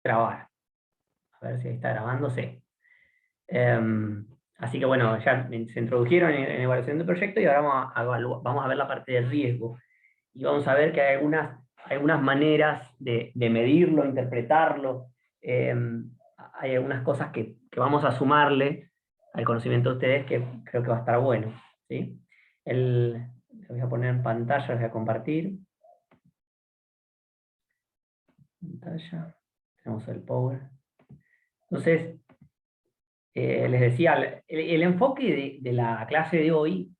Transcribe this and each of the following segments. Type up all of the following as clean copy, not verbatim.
grabar. A ver si está grabándose. Así que bueno, ya se introdujeron en evaluación de proyecto y ahora vamos a ver la parte de riesgo. Y vamos a ver que hay algunas maneras de medirlo, interpretarlo. Hay algunas cosas que vamos a sumarle al conocimiento de ustedes que creo que va a estar bueno. ¿Sí? Lo voy a poner en pantalla, lo voy a compartir. Pantalla. Tenemos el Power. Entonces, les decía, el enfoque de la clase de hoy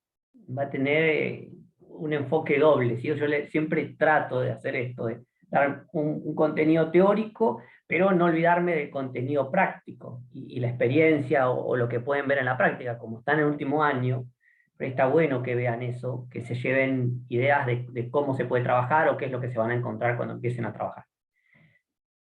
va a tener un enfoque doble. ¿Sí? Yo siempre trato de hacer esto, de dar un contenido teórico, pero no olvidarme del contenido práctico y la experiencia o lo que pueden ver en la práctica. Como están en el último año, pero está bueno que vean eso, que se lleven ideas de cómo se puede trabajar o qué es lo que se van a encontrar cuando empiecen a trabajar.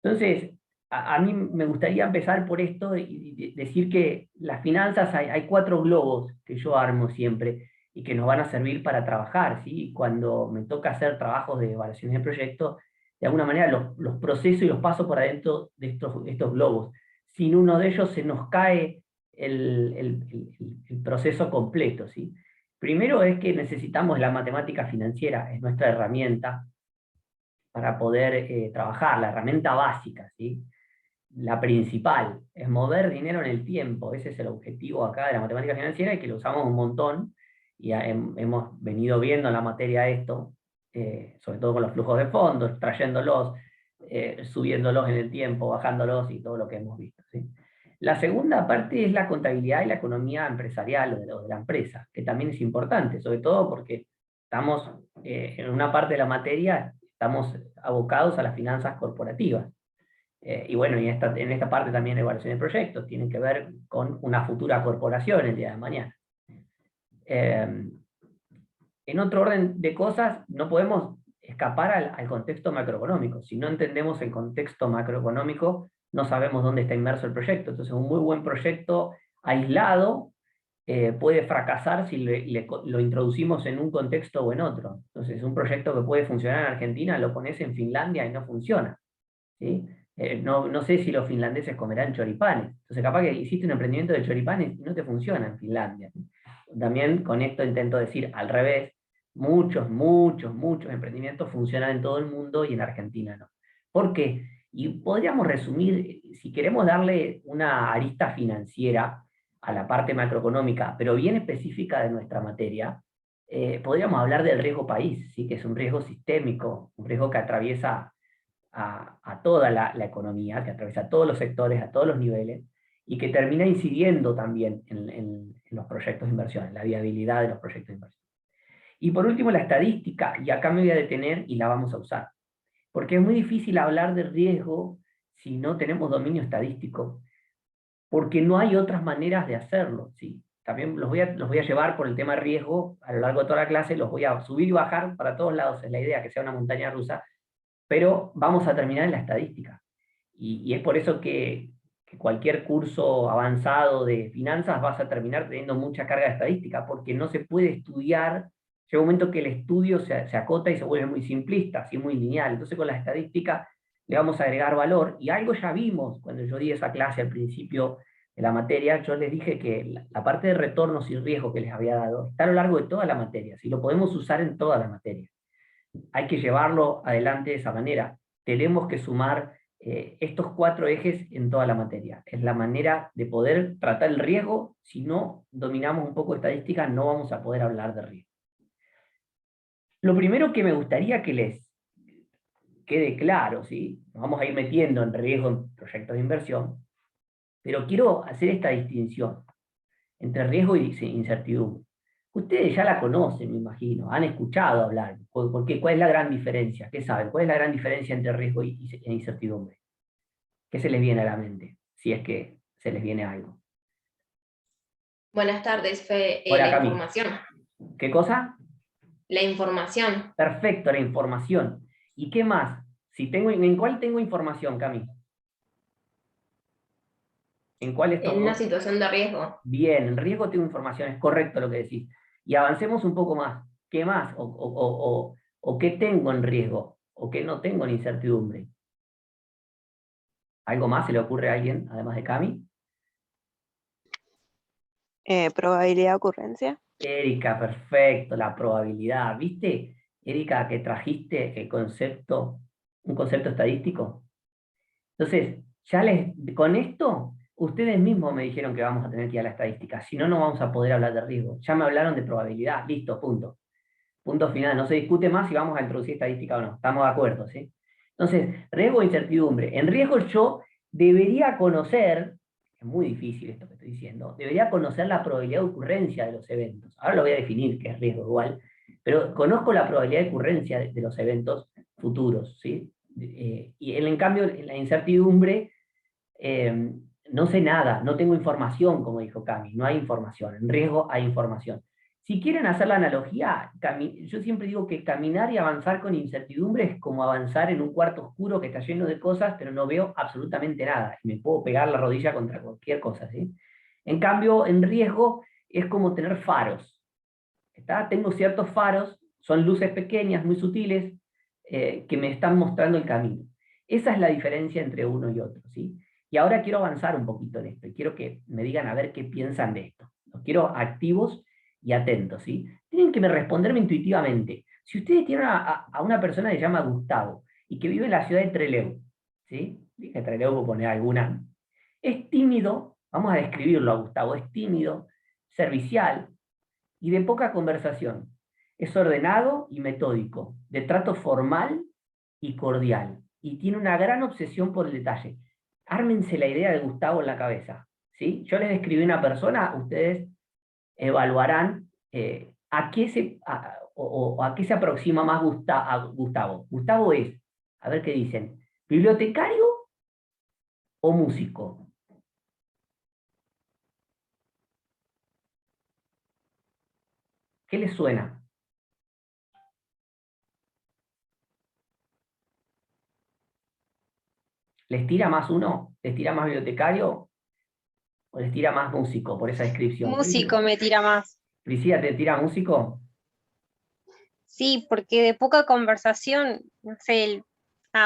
Entonces, a mí me gustaría empezar por esto y decir que las finanzas hay 4 globos que yo armo siempre y que nos van a servir para trabajar, ¿sí? Cuando me toca hacer trabajos de evaluación de proyectos, de alguna manera los procesos y los pasos por adentro de estos globos. Sin uno de ellos se nos cae el proceso completo, ¿sí? Primero es que necesitamos la matemática financiera, es nuestra herramienta para poder trabajar, la herramienta básica, ¿sí? La principal, es mover dinero en el tiempo. Ese es el objetivo acá de la matemática financiera y que lo usamos un montón, y hemos venido viendo en la materia esto, sobre todo con los flujos de fondos, trayéndolos, subiéndolos en el tiempo, bajándolos y todo lo que hemos visto, ¿sí? La segunda parte es la contabilidad y la economía empresarial o de la empresa, que también es importante, sobre todo porque estamos en una parte de la materia, estamos abocados a las finanzas corporativas. Y bueno, y en esta parte también de evaluación de proyectos, tienen que ver con una futura corporación el día de mañana. En otro orden de cosas, no podemos escapar al contexto macroeconómico. Si no entendemos el contexto macroeconómico, no sabemos dónde está inmerso el proyecto. Entonces, un muy buen proyecto aislado puede fracasar si lo introducimos en un contexto o en otro. Entonces, un proyecto que puede funcionar en Argentina, lo pones en Finlandia y no funciona, ¿sí? No sé si los finlandeses comerán choripanes. Entonces, capaz que hiciste un emprendimiento de choripanes y no te funciona en Finlandia. También con esto intento decir al revés, muchos emprendimientos funcionan en todo el mundo y en Argentina no. ¿Por qué? Y podríamos resumir, si queremos darle una arista financiera a la parte macroeconómica, pero bien específica de nuestra materia, podríamos hablar del riesgo país, ¿sí? Que es un riesgo sistémico, un riesgo que atraviesa a toda la economía, que atraviesa todos los sectores, a todos los niveles, y que termina incidiendo también en los proyectos de inversión, en la viabilidad de los proyectos de inversión. Y por último, la estadística, y acá me voy a detener y la vamos a usar, porque es muy difícil hablar de riesgo si no tenemos dominio estadístico, porque no hay otras maneras de hacerlo, ¿sí? También los voy a llevar por el tema riesgo a lo largo de toda la clase, los voy a subir y bajar para todos lados, es la idea, que sea una montaña rusa, pero vamos a terminar en la estadística. Y es por eso que cualquier curso avanzado de finanzas vas a terminar teniendo mucha carga de estadística, porque no se puede estudiar, llega un momento que el estudio se acota y se vuelve muy simplista, así muy lineal. Entonces con la estadística le vamos a agregar valor, y algo ya vimos cuando yo di esa clase al principio de la materia. Yo les dije que la parte de retornos y riesgo que les había dado está a lo largo de toda la materia, si lo podemos usar en toda la materia. Hay que llevarlo adelante de esa manera. Tenemos que sumar estos 4 ejes en toda la materia. Es la manera de poder tratar el riesgo. Si no dominamos un poco de estadística, no vamos a poder hablar de riesgo. Lo primero que me gustaría que les quede claro, ¿sí? Nos vamos a ir metiendo en riesgo en proyectos de inversión, pero quiero hacer esta distinción entre riesgo y incertidumbre. Ustedes ya la conocen, me imagino, han escuchado hablar. ¿Por qué? ¿Cuál es la gran diferencia? ¿Qué saben? ¿Cuál es la gran diferencia entre riesgo e incertidumbre? ¿Qué se les viene a la mente? Si es que se les viene algo. Buenas tardes, Fe. Hola, La Cami. información. ¿Qué cosa? La información. Perfecto, la información. ¿Y qué más? ¿En cuál tengo información, Cami? ¿En cuál estos En una dos? situación de riesgo. Bien, en riesgo tengo información, es correcto lo que decís. Y avancemos un poco más. ¿Qué más? ¿O qué tengo en riesgo? ¿O qué no tengo en incertidumbre? ¿Algo más se le ocurre a alguien, además de Cami? Probabilidad de ocurrencia. Erika, perfecto, la probabilidad. ¿Viste, Erika, que trajiste un concepto estadístico? Entonces, con esto, ustedes mismos me dijeron que vamos a tener que ir a la estadística, si no, no vamos a poder hablar de riesgo. Ya me hablaron de probabilidad, listo, punto. Punto final, no se discute más si vamos a introducir estadística o no, estamos de acuerdo, ¿sí? Entonces, riesgo e incertidumbre. En riesgo yo debería conocer, es muy difícil esto que estoy diciendo, debería conocer la probabilidad de ocurrencia de los eventos. Ahora lo voy a definir, que es riesgo igual, pero conozco la probabilidad de ocurrencia de los eventos futuros, ¿sí? Y en cambio, en la incertidumbre, no sé nada, no tengo información, como dijo Cami, no hay información. En riesgo hay información. Si quieren hacer la analogía, yo siempre digo que caminar y avanzar con incertidumbre es como avanzar en un cuarto oscuro que está lleno de cosas, pero no veo absolutamente nada. Y me puedo pegar la rodilla contra cualquier cosa, ¿sí? En cambio, en riesgo es como tener faros. ¿Está? Tengo ciertos faros, son luces pequeñas, muy sutiles, que me están mostrando el camino. Esa es la diferencia entre uno y otro, ¿sí? Y ahora quiero avanzar un poquito en esto, y quiero que me digan a ver qué piensan de esto. Los quiero activos y atentos, ¿sí? Tienen que responderme intuitivamente. Si ustedes tienen a una persona que se llama Gustavo, y que vive en la ciudad de Trelew, ¿sí? Dije Trelew, voy a poner alguna. Es tímido, vamos a describirlo a Gustavo, es tímido, servicial, y de poca conversación. Es ordenado y metódico, de trato formal y cordial, y tiene una gran obsesión por el detalle. Ármense la idea de Gustavo en la cabeza, ¿sí? Yo les describí una persona, ustedes evaluarán a qué se aproxima más a Gustavo. Gustavo es, a ver qué dicen, bibliotecario o músico. ¿Qué les suena? ¿Les tira más uno? ¿Les tira más bibliotecario? ¿O les tira más músico por esa descripción? Músico me tira más. Priscila, ¿te tira músico? Sí, porque de poca conversación, no sé,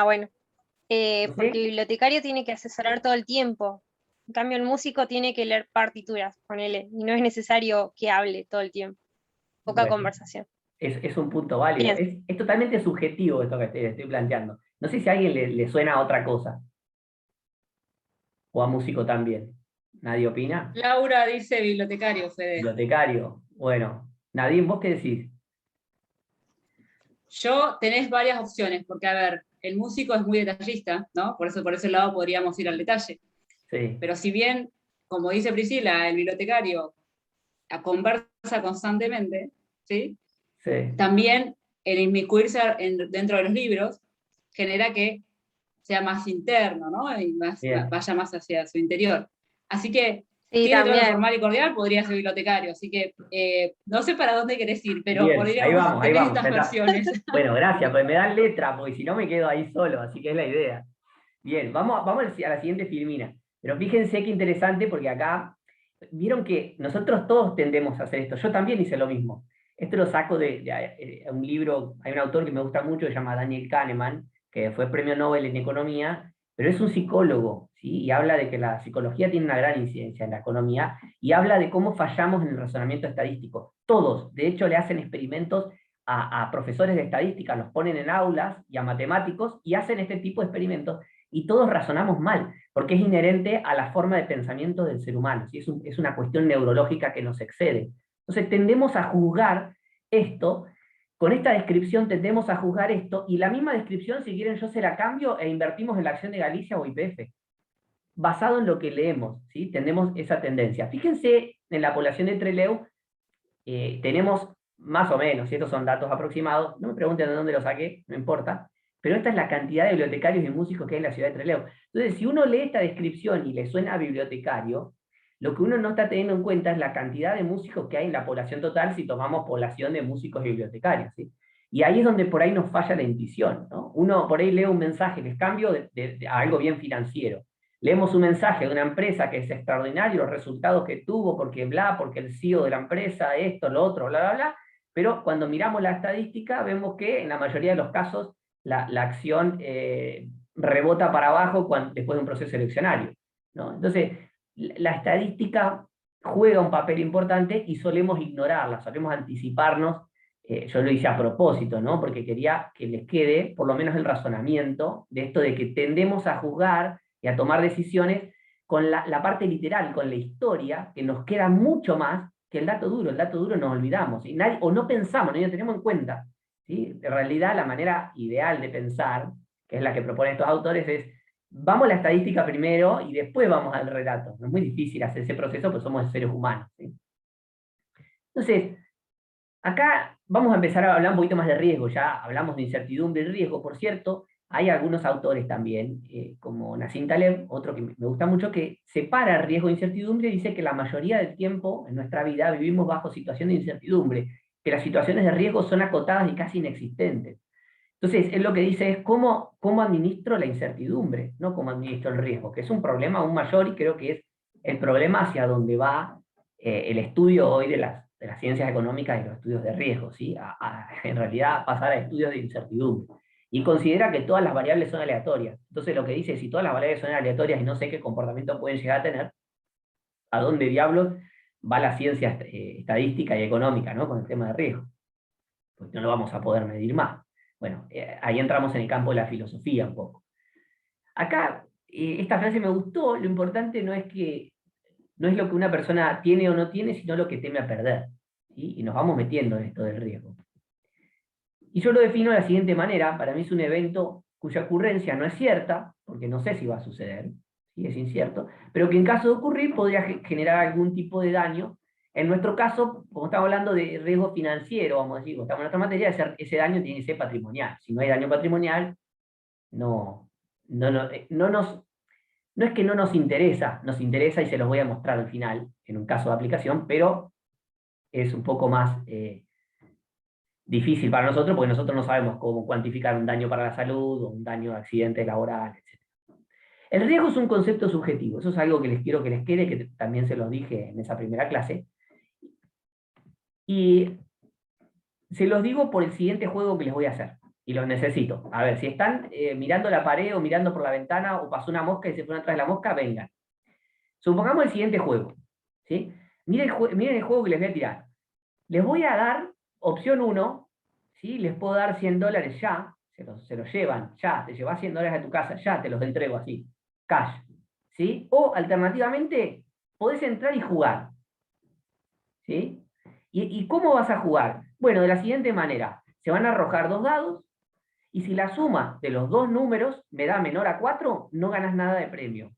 bueno, ¿No porque sé? el bibliotecario tiene que asesorar todo el tiempo. En cambio, el músico tiene que leer partituras, ponele, y no es necesario que hable todo el tiempo. Poca Bueno, conversación. es un punto válido. Bien. Es totalmente subjetivo esto que te estoy planteando. No sé si a alguien le suena a otra cosa, o a músico también. ¿Nadie opina? Laura dice bibliotecario, Fede. Bibliotecario. Bueno, Nadine, ¿vos qué decís? Yo tenés varias opciones, porque a ver, el músico es muy detallista, ¿no? Por eso por ese lado podríamos ir al detalle. Sí, Pero si bien, como dice Priscila, el bibliotecario conversa constantemente, ¿sí? sí. También el inmiscuirse dentro de los libros genera que sea más interno, ¿no? Y Bien. vaya más hacia su interior. Así que Sí, tiene trato también. formal y cordial, podría ser bibliotecario. Así que no sé para dónde querés ir, pero Bien, ahí vamos, ahí tenés vamos. estas Ya está. versiones. Bueno, gracias, pues me dan letra, porque si no me quedo ahí solo, así que es la idea. Bien, vamos a la siguiente filmina. Pero fíjense qué interesante, porque acá, vieron que nosotros todos tendemos a hacer esto. Yo también hice lo mismo. Esto lo saco de un libro, hay un autor que me gusta mucho, que se llama Daniel Kahneman, que fue premio Nobel en economía, pero es un psicólogo, ¿sí? Y habla de que la psicología tiene una gran incidencia en la economía, y habla de cómo fallamos en el razonamiento estadístico. Todos, de hecho, le hacen experimentos a profesores de estadística, los ponen en aulas y a matemáticos, y hacen este tipo de experimentos, y todos razonamos mal, porque es inherente a la forma de pensamiento del ser humano, ¿sí? Es una cuestión neurológica que nos excede. Entonces tendemos a juzgar esto, con esta descripción tendemos a juzgar esto, y la misma descripción, si quieren, yo se la cambio e invertimos en la acción de Galicia o YPF, basado en lo que leemos, ¿sí? Tenemos esa tendencia. Fíjense, en la población de Trelew, tenemos más o menos, y estos son datos aproximados, no me pregunten de dónde lo saqué, no importa, pero esta es la cantidad de bibliotecarios y músicos que hay en la ciudad de Trelew. Entonces, si uno lee esta descripción y le suena a bibliotecario, lo que uno no está teniendo en cuenta es la cantidad de músicos que hay en la población total si tomamos población de músicos y bibliotecarios, ¿sí? Y ahí es donde por ahí nos falla la intuición, ¿no? Uno por ahí lee un mensaje, les cambio a algo bien financiero. Leemos un mensaje de una empresa que es extraordinario, los resultados que tuvo, porque bla, porque el CEO de la empresa, esto, lo otro, bla, bla, bla, pero cuando miramos la estadística vemos que en la mayoría de los casos la acción rebota para abajo después de un proceso eleccionario, ¿no? Entonces, la estadística juega un papel importante y solemos ignorarla, solemos anticiparnos. Yo lo hice a propósito, ¿no? Porque quería que les quede por lo menos el razonamiento de esto de que tendemos a juzgar y a tomar decisiones con la parte literal, con la historia, que nos queda mucho más que el dato duro. El dato duro nos olvidamos, ¿sí? O no pensamos, no lo tenemos en cuenta, ¿sí? En realidad, la manera ideal de pensar, que es la que proponen estos autores, es vamos a la estadística primero y después vamos al relato. No es muy difícil hacer ese proceso, porque somos seres humanos, ¿sí? Entonces, acá vamos a empezar a hablar un poquito más de riesgo. Ya hablamos de incertidumbre y riesgo, por cierto. Hay algunos autores también, como Nassim Taleb, otro que me gusta mucho, que separa riesgo e incertidumbre y dice que la mayoría del tiempo en nuestra vida vivimos bajo situaciones de incertidumbre, que las situaciones de riesgo son acotadas y casi inexistentes. Entonces, él lo que dice es cómo administro la incertidumbre, no cómo administro el riesgo, que es un problema aún mayor y creo que es el problema hacia donde va el estudio hoy de las ciencias económicas y los estudios de riesgo, ¿sí? En realidad pasar a estudios de incertidumbre. Y considera que todas las variables son aleatorias. Entonces lo que dice es, si todas las variables son aleatorias y no sé qué comportamiento pueden llegar a tener, ¿a dónde diablos va la ciencia estadística y económica, ¿no? Con el tema de riesgo? Pues no lo vamos a poder medir más. Bueno, ahí entramos en el campo de la filosofía un poco. Acá, esta frase me gustó, lo importante no es lo que una persona tiene o no tiene, sino lo que teme a perder, ¿sí? Y nos vamos metiendo en esto del riesgo. Y yo lo defino de la siguiente manera: para mí es un evento cuya ocurrencia no es cierta, porque no sé si va a suceder, ¿sí? Es incierto, pero que en caso de ocurrir podría generar algún tipo de daño. En nuestro caso, como estamos hablando de riesgo financiero, vamos a decir, como estamos en otra materia, ese daño tiene que ser patrimonial. Si no hay daño patrimonial, no es que no nos interesa y se los voy a mostrar al final, en un caso de aplicación, pero es un poco más difícil para nosotros, porque nosotros no sabemos cómo cuantificar un daño para la salud o un daño de accidente laboral, etc. El riesgo es un concepto subjetivo, eso es algo que les quiero que les quede, que también se los dije en esa primera clase. Y se los digo por el siguiente juego que les voy a hacer, y los necesito. A ver, si están mirando la pared o mirando por la ventana, o pasó una mosca y se fueron atrás de la mosca, vengan. Supongamos el siguiente juego, ¿sí? Miren el juego que les voy a tirar. Les voy a dar opción 1, ¿sí? Les puedo dar $100 ya, se los llevan, ya, te llevas $100 a tu casa, ya te los entrego así, cash, ¿sí? O alternativamente, podés entrar y jugar, ¿sí? ¿Y cómo vas a jugar? Bueno, de la siguiente manera: se van a arrojar 2 dados, y si la suma de los 2 números me da menor a 4, no ganas nada de premio.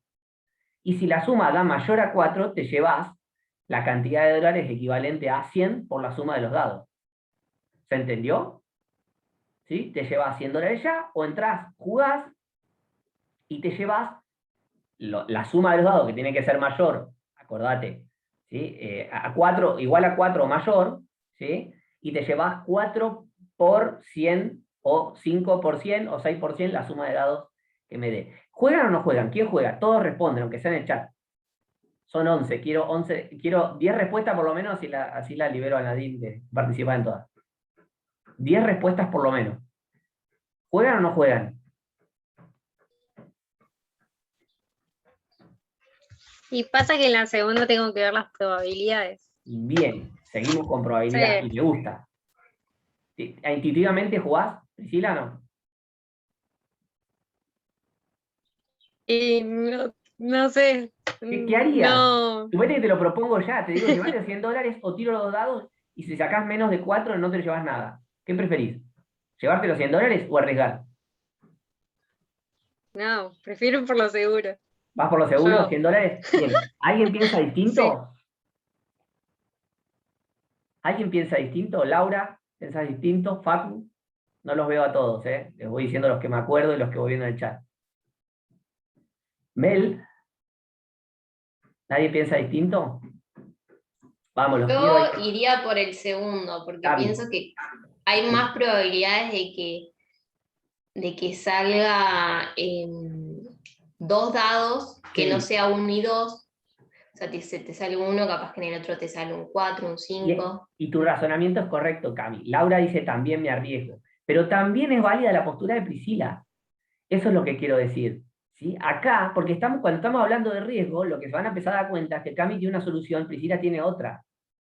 Y si la suma da mayor a 4, te llevas la cantidad de dólares equivalente a 100 por la suma de los dados. ¿Se entendió? ¿Sí? Te llevas $100 ya, o entrás, jugás, y te llevas la suma de los dados, que tiene que ser mayor, acordate, ¿sí? Igual a 4 o mayor, ¿sí? Y te llevas 4 por 100, o 5 por 100, o 6 por 100, la suma de dados que me dé. ¿Juegan o no juegan? ¿Quién juega? Todos responden, aunque sea en el chat. Son 11, quiero 10 respuestas por lo menos, así la libero a Nadine de participar en todas. 10 respuestas por lo menos. ¿Juegan o no juegan? Y pasa que en la segunda tengo que ver las probabilidades. Bien, seguimos con probabilidad, Sí. y me gusta. ¿Intuitivamente jugás, Priscila, no? Y no sé. ¿Qué harías? No. Suponete que te lo propongo ya, te digo, llevate $100 o tiro los 2 dados, y si sacás menos de 4 no te lo llevas nada. ¿Qué preferís? ¿Llevarte los $100 o arriesgar? No, prefiero por lo seguro. ¿Vas por lo seguro? Yo. $100. Bien. ¿Alguien piensa distinto? Sí. ¿Alguien piensa distinto? Laura, ¿piensas distinto? Facu, no los veo a todos, ¿eh? Les voy diciendo los que me acuerdo y los que voy viendo en el chat. Mel, ¿nadie piensa distinto? Vamos, los pido Yo ahí. iría por el segundo, porque Gaby. pienso que hay más probabilidades de que salga 2 dados, que Sí. no sea 1 y 2. O sea, te sale 1, capaz que en el otro te sale un 4, un 5. Y tu razonamiento es correcto, Cami. Laura dice también me arriesgo. Pero también es válida la postura de Priscila. Eso es lo que quiero decir. ¿Sí? Acá, porque cuando estamos hablando de riesgo, lo que se van a empezar a dar cuenta es que Cami tiene una solución, Priscila tiene otra,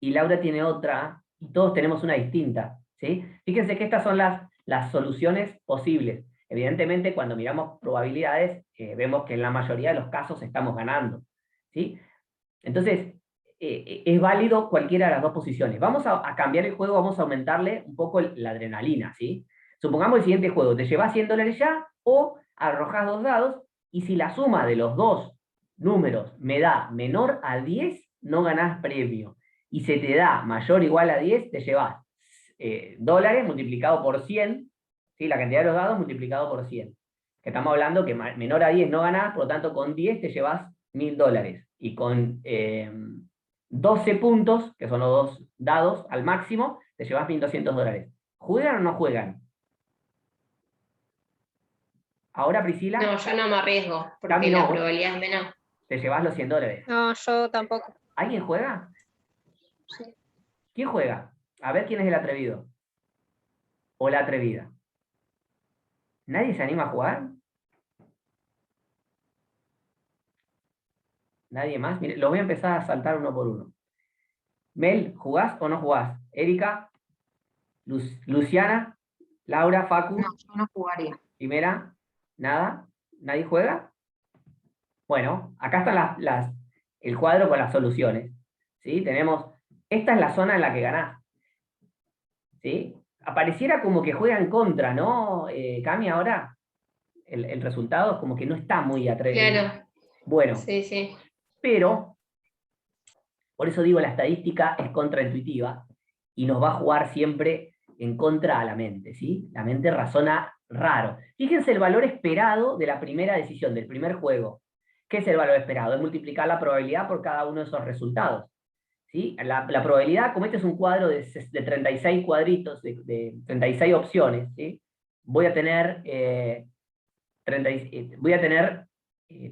y Laura tiene otra, y todos tenemos una distinta. ¿Sí? Fíjense que estas son las soluciones posibles. Evidentemente, cuando miramos probabilidades, vemos que en la mayoría de los casos estamos ganando. ¿Sí? Entonces, es válido cualquiera de las dos posiciones. Vamos a cambiar el juego, vamos a aumentarle un poco la adrenalina. ¿Sí? Supongamos el siguiente juego, te llevas $100 ya, o arrojas 2 dados, y si la suma de los dos números me da menor a 10, no ganás premio. Y se te da mayor o igual a 10, te llevas dólares multiplicado por 100, ¿sí? La cantidad de los dados multiplicado por 100. Que estamos hablando que menor a 10 no ganás, por lo tanto con 10 te llevas $1000. Y con 12 puntos, que son los dos dados al máximo, te llevas $1200. ¿Juegan o no juegan? Ahora, Priscila. No, yo no me arriesgo, porque Cami, la no. probabilidad es menor. Te llevas los $100. No, yo tampoco. ¿Alguien juega? Sí. ¿Quién juega? A ver quién es el atrevido. O la atrevida. ¿Nadie se anima a jugar? ¿Nadie más? Mire, los voy a empezar a saltar uno por uno. Mel, ¿jugás o no jugás? Erika, Luciana, Laura, Facu. No, yo no jugaría. Primera, nada. ¿Nadie juega? Bueno, acá están el cuadro con las soluciones. ¿Sí? Tenemos, esta es la zona en la que ganás. ¿Sí? Apareciera como que juega en contra, ¿no, Cami, ahora? El resultado es como que no está muy atrevido. Claro. Bueno, Sí, sí. pero, por eso digo, la estadística es contraintuitiva y nos va a jugar siempre en contra a la mente, ¿sí? La mente razona raro. Fíjense el valor esperado de la primera decisión, del primer juego. ¿Qué es el valor esperado? Es multiplicar la probabilidad por cada uno de esos resultados. ¿Sí? La probabilidad, como este es un cuadro de 36 cuadritos, de 36 opciones, ¿sí? Voy a tener,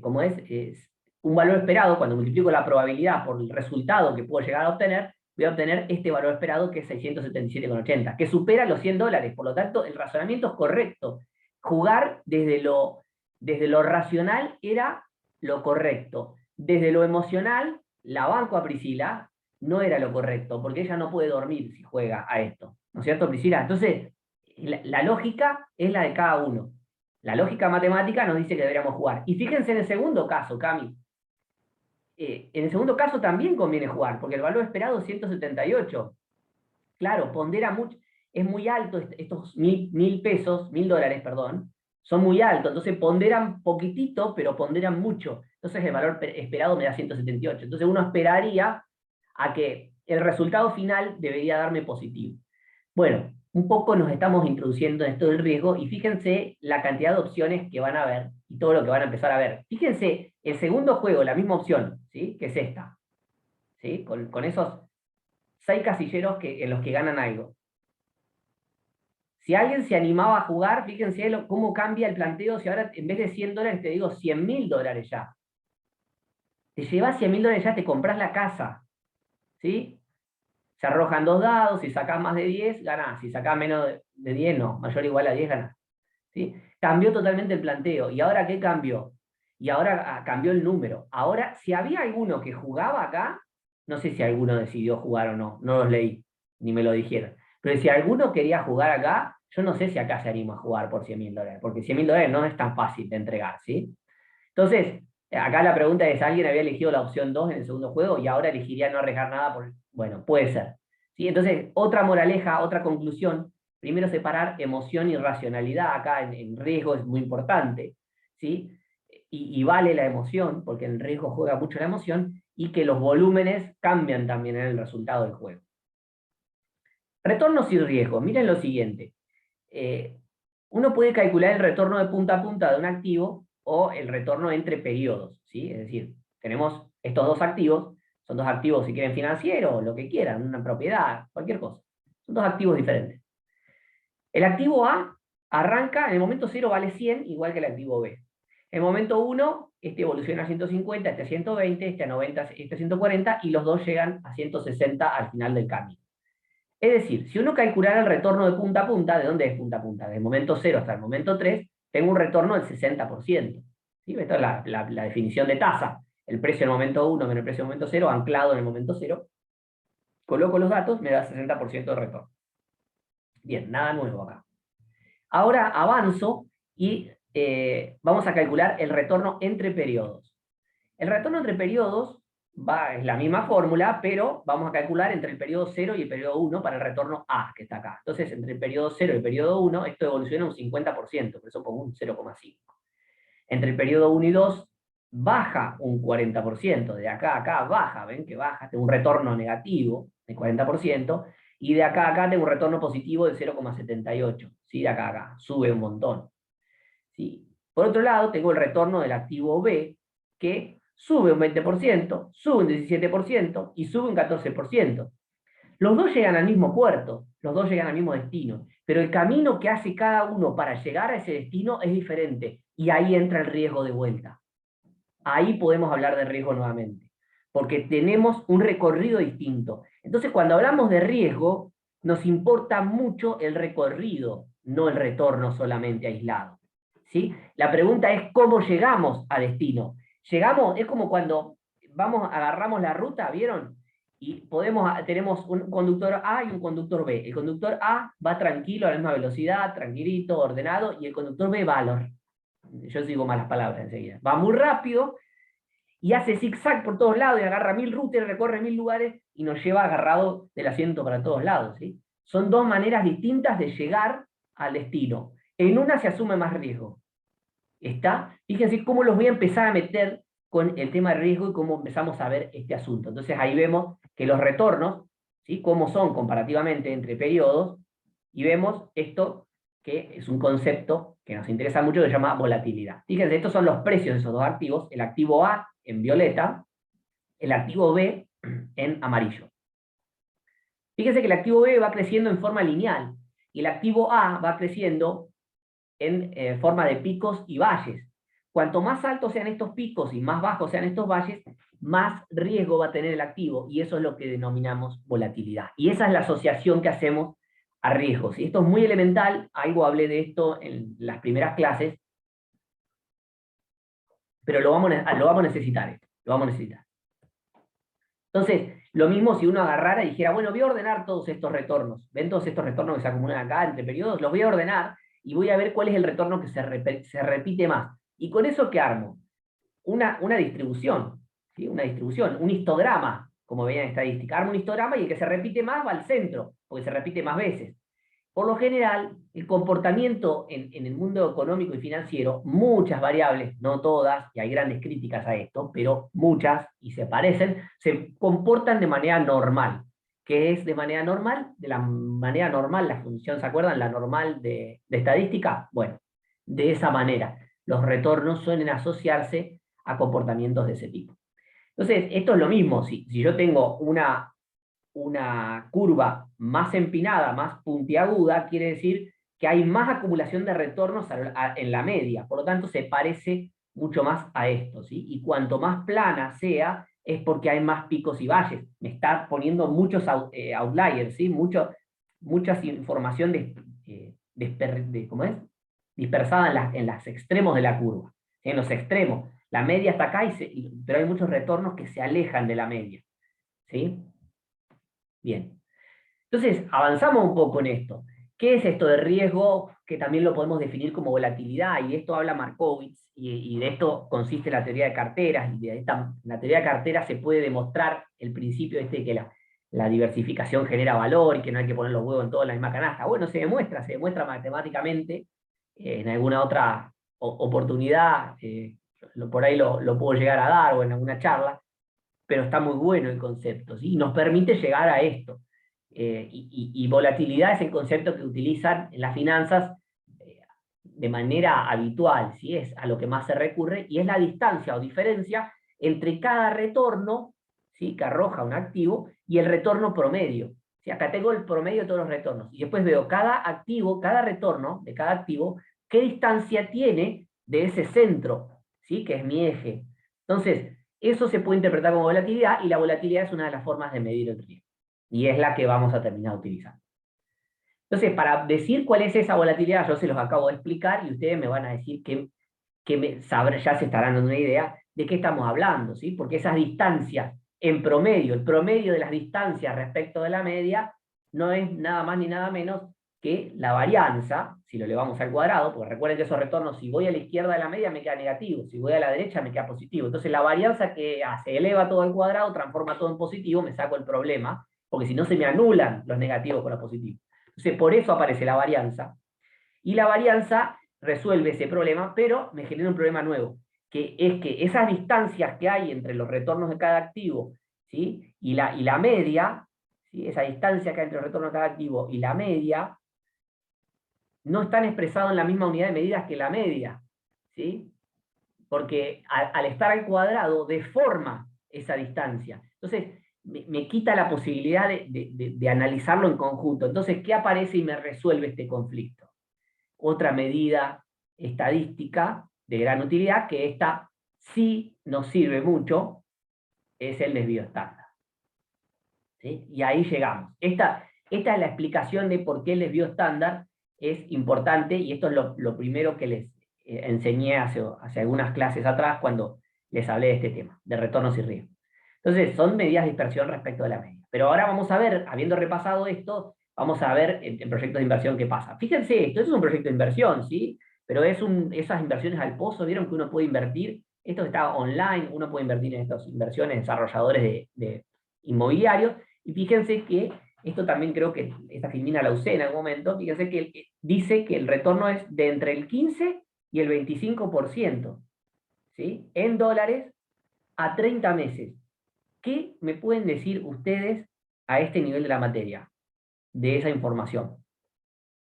como es un valor esperado, cuando multiplico la probabilidad por el resultado que puedo llegar a obtener, voy a obtener este valor esperado que es 677,80, que supera los $100, por lo tanto el razonamiento es correcto. Jugar desde lo racional era lo correcto. Desde lo emocional, la banco a Priscila, no era lo correcto, porque ella no puede dormir si juega a esto. ¿No es cierto, Priscila? Entonces, la lógica es la de cada uno. La lógica matemática nos dice que deberíamos jugar. Y fíjense en el segundo caso, Cami. En el segundo caso también conviene jugar, porque el valor esperado es 178. Claro, pondera mucho, es muy alto, estos $1000, perdón, son muy altos, entonces ponderan poquitito, pero ponderan mucho. Entonces el valor esperado me da 178. Entonces uno esperaría a que el resultado final debería darme positivo. Bueno, un poco nos estamos introduciendo en esto del riesgo, y fíjense la cantidad de opciones que van a ver, y todo lo que van a empezar a ver. Fíjense, el segundo juego, la misma opción, ¿sí? Que es esta. ¿Sí? Con esos 6 casilleros en los que ganan algo. Si alguien se animaba a jugar, fíjense cómo cambia el planteo, si ahora en vez de $100 te digo $100.000 ya. Te llevas $100.000 ya, te compras la casa. ¿Sí? Se arrojan 2 dados, si sacás más de 10, ganás. Si sacás menos de 10, no. Mayor o igual a 10, ganás. ¿Sí? Cambió totalmente el planteo. ¿Y ahora qué cambió? Y ahora cambió el número. Ahora, si había alguno que jugaba acá, no sé si alguno decidió jugar o no, no los leí, ni me lo dijeron. Pero si alguno quería jugar acá, yo no sé si acá se anima a jugar por $100.000, porque $100.000 no es tan fácil de entregar, ¿sí? Entonces, acá la pregunta es, ¿alguien había elegido la opción 2 en el segundo juego y ahora elegiría no arriesgar nada? Bueno, puede ser. ¿Sí? Entonces, otra moraleja, otra conclusión, primero separar emoción y racionalidad acá en riesgo es muy importante, ¿sí? Y vale la emoción, porque en riesgo juega mucho la emoción, y que los volúmenes cambian también en el resultado del juego. Retornos y riesgos. Miren lo siguiente. Uno puede calcular el retorno de punta a punta de un activo o el retorno entre periodos, ¿sí? Es decir, tenemos estos dos activos, son dos activos si quieren financieros, lo que quieran, una propiedad, cualquier cosa. Son dos activos diferentes. El activo A arranca, en el momento 0 vale 100, igual que el activo B. En el momento 1, este evoluciona a 150, este a 120, este a 90, este a 140, y los dos llegan a 160 al final del camino. Es decir, si uno calculara el retorno de punta a punta, ¿de dónde es punta a punta? Del momento 0 hasta el momento 3, tengo un retorno del 60%. ¿Sí? Esta es la definición de tasa. El precio en el momento 1 menos el precio en el momento 0, anclado en el momento 0. Coloco los datos, me da 60% de retorno. Bien, nada nuevo acá. Ahora avanzo y vamos a calcular el retorno entre periodos. El retorno entre periodos es la misma fórmula, pero vamos a calcular entre el periodo 0 y el periodo 1 para el retorno A, que está acá. Entonces, entre el periodo 0 y el periodo 1, esto evoluciona un 50%, por eso pongo un 0,5. Entre el periodo 1 y 2, baja un 40%, de acá a acá baja, ven que baja, tengo un retorno negativo de 40%, y de acá a acá tengo un retorno positivo de 0,78, ¿sí? De acá a acá, sube un montón. ¿Sí? Por otro lado, tengo el retorno del activo B, que sube un 20%, sube un 17% y sube un 14%. Los dos llegan al mismo puerto, los dos llegan al mismo destino, pero el camino que hace cada uno para llegar a ese destino es diferente, y ahí entra el riesgo de vuelta. Ahí podemos hablar de riesgo nuevamente, porque tenemos un recorrido distinto. Entonces, cuando hablamos de riesgo, nos importa mucho el recorrido, no el retorno solamente aislado. ¿Sí? La pregunta es cómo llegamos a destino. Llegamos, es como cuando agarramos la ruta, ¿vieron? Y tenemos un conductor A y un conductor B. El conductor A va tranquilo, a la misma velocidad, tranquilito, ordenado, y el conductor B va yo digo malas palabras enseguida. Va muy rápido y hace zigzag por todos lados y agarra 1000 rutas, recorre 1000 lugares y nos lleva agarrado del asiento para todos lados. ¿Sí? Son dos maneras distintas de llegar al destino. En una se asume más riesgo. ¿Está? Fíjense cómo los voy a empezar a meter con el tema de riesgo y cómo empezamos a ver este asunto. Entonces ahí vemos que los retornos, ¿sí? Cómo son comparativamente entre periodos, y vemos esto que es un concepto que nos interesa mucho, que se llama volatilidad. Fíjense, estos son los precios de esos dos activos, el activo A en violeta, el activo B en amarillo. Fíjense que el activo B va creciendo en forma lineal, y el activo A va creciendo en forma de picos y valles. Cuanto más altos sean estos picos y más bajos sean estos valles, más riesgo va a tener el activo, y eso es lo que denominamos volatilidad. Y esa es la asociación que hacemos a riesgos. Y esto es muy elemental, algo hablé de esto en las primeras clases, pero lo vamos a necesitar. Entonces, lo mismo si uno agarrara y dijera, bueno, voy a ordenar todos estos retornos. ¿Ven todos estos retornos que se acumulan acá entre periodos? Los voy a ordenar y voy a ver cuál es el retorno que se repite más. ¿Y con eso qué armo? Una distribución, ¿sí? Una distribución, un histograma, como veían en estadística. Armo un histograma y el que se repite más va al centro, porque se repite más veces. Por lo general, el comportamiento en el mundo económico y financiero, muchas variables, no todas, y hay grandes críticas a esto, pero muchas, y se parecen, se comportan de manera normal. ¿Qué es de manera normal? De la manera normal, la función, ¿se acuerdan? La normal de estadística. Bueno, de esa manera. Los retornos suelen asociarse a comportamientos de ese tipo. Entonces, esto es lo mismo. Si yo tengo una curva más empinada, más puntiaguda, quiere decir que hay más acumulación de retornos en la media. Por lo tanto, se parece mucho más a esto. ¿Sí? Y cuanto más plana sea, es porque hay más picos y valles. Me está poniendo muchos outliers, ¿sí? Mucha información ¿cómo es? Dispersada en los extremos de la curva. En los extremos. La media está acá, pero hay muchos retornos que se alejan de la media. ¿Sí? Bien. Entonces, avanzamos un poco en esto. ¿Qué es esto de riesgo? Que también lo podemos definir como volatilidad, y de esto habla Markowitz, y de esto consiste la teoría de carteras, y la teoría de carteras se puede demostrar el principio de que la diversificación genera valor, y que no hay que poner los huevos en toda la misma canasta. Bueno, se demuestra matemáticamente, en alguna otra oportunidad, por ahí lo puedo llegar a dar, o en alguna charla, pero está muy bueno el concepto, ¿sí? Y nos permite llegar a esto. Y volatilidad es el concepto que utilizan en las finanzas de manera habitual, ¿sí? Es a lo que más se recurre, y es la distancia o diferencia entre cada retorno, ¿sí? Que arroja un activo, y el retorno promedio. ¿Sí? Acá tengo el promedio de todos los retornos, y después veo cada retorno de cada activo, qué distancia tiene de ese centro, ¿sí? Que es mi eje. Entonces, eso se puede interpretar como volatilidad, y la volatilidad es una de las formas de medir el riesgo. Y es la que vamos a terminar utilizando. Entonces, para decir cuál es esa volatilidad, yo se los acabo de explicar y ustedes me van a decir ya se estarán dando una idea de qué estamos hablando, ¿sí? Porque esas distancias en promedio, el promedio de las distancias respecto de la media, no es nada más ni nada menos que la varianza, si lo elevamos al cuadrado, porque recuerden que esos retornos, si voy a la izquierda de la media me queda negativo, si voy a la derecha me queda positivo. Entonces la varianza que hace, eleva todo al cuadrado, transforma todo en positivo, me saco el problema, porque si no se me anulan los negativos con los positivos. Entonces por eso aparece la varianza, y la varianza resuelve ese problema, pero me genera un problema nuevo, que es que esas distancias que hay entre los retornos de cada activo, ¿sí? y la media, ¿sí? Esa distancia que hay entre los retornos de cada activo y la media, no están expresados en la misma unidad de medidas que la media, ¿sí? Porque al estar al cuadrado deforma esa distancia. Entonces, me quita la posibilidad de analizarlo en conjunto. Entonces, ¿qué aparece y me resuelve este conflicto? Otra medida estadística de gran utilidad, que esta sí nos sirve mucho, es el desvío estándar. ¿Sí? Y ahí llegamos. Esta es la explicación de por qué el desvío estándar es importante, y esto es lo primero que les enseñé hace algunas clases atrás cuando les hablé de este tema, de retornos y riesgos. Entonces, son medidas de dispersión respecto de la media. Pero ahora vamos a ver, habiendo repasado esto, vamos a ver en proyectos de inversión qué pasa. Fíjense, esto es un proyecto de inversión, ¿sí? Pero esas inversiones al pozo, ¿vieron que uno puede invertir? Esto está online, uno puede invertir en estas inversiones, desarrolladores de inmobiliarios, y fíjense que esto también creo que esta Filmina la usé en algún momento, fíjense que dice que el retorno es de entre el 15 y el 25%, ¿sí? En dólares a 30 meses. ¿Qué me pueden decir ustedes a este nivel de la materia, de esa información?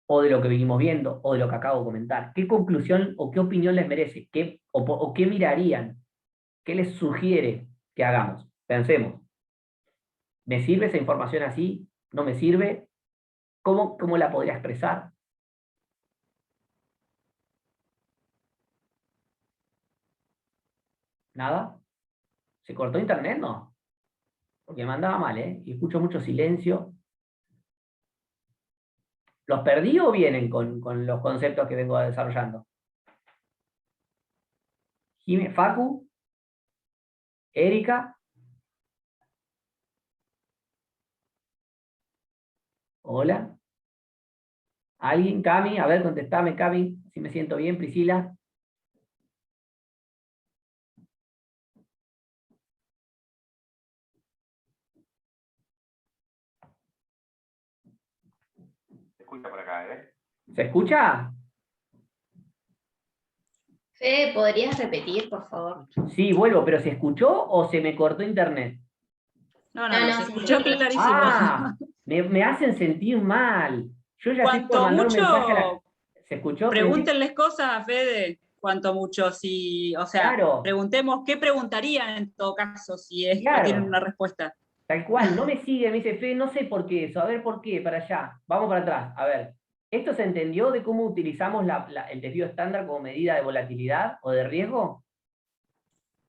O de lo que venimos viendo, o de lo que acabo de comentar. ¿Qué conclusión o qué opinión les merece? ¿O qué mirarían? ¿Qué les sugiere que hagamos? Pensemos. ¿Me sirve esa información así? ¿No me sirve? ¿Cómo la podría expresar? ¿Nada? ¿Se cortó internet? No. Porque me andaba mal, ¿eh? Y escucho mucho silencio. ¿Los perdí o vienen con los conceptos que vengo desarrollando? Facu, Erika. Hola. ¿Alguien? Cami, a ver, contestame, Cami, si me siento bien. Priscila. Se escucha por acá, ¿eh? ¿Se escucha? Fede, ¿podrías repetir, por favor? Sí, vuelvo, pero ¿se escuchó o se me cortó internet? No, No, se se escuchó escuchó. clarísimo. Ah, me hacen sentir mal. Yo ya estoy por Cuanto mandar un mensaje a la... mucho, ¿Se escuchó? pregúntenles cosas a Fede, cuanto mucho, o sea, Claro, preguntemos qué preguntarían en todo caso, si es que tienen claro, una respuesta. tal cual. No me sigue, me dice, Fe, no sé por qué eso. A ver por qué, para allá. Vamos para atrás. A ver, ¿esto se entendió de cómo utilizamos el desvío estándar como medida de volatilidad o de riesgo?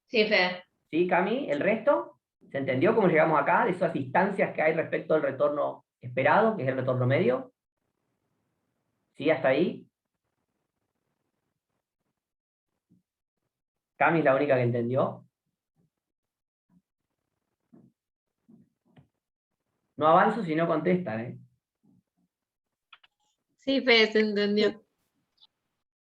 Sí, Fede. ¿Sí, Cami? ¿El resto? ¿Se entendió cómo llegamos acá? De esas distancias que hay respecto al retorno esperado, que es el retorno medio. ¿Sí, hasta ahí? Cami es la única que entendió. No avanzo si no contestan, ¿eh? Sí, Fede, se entendió.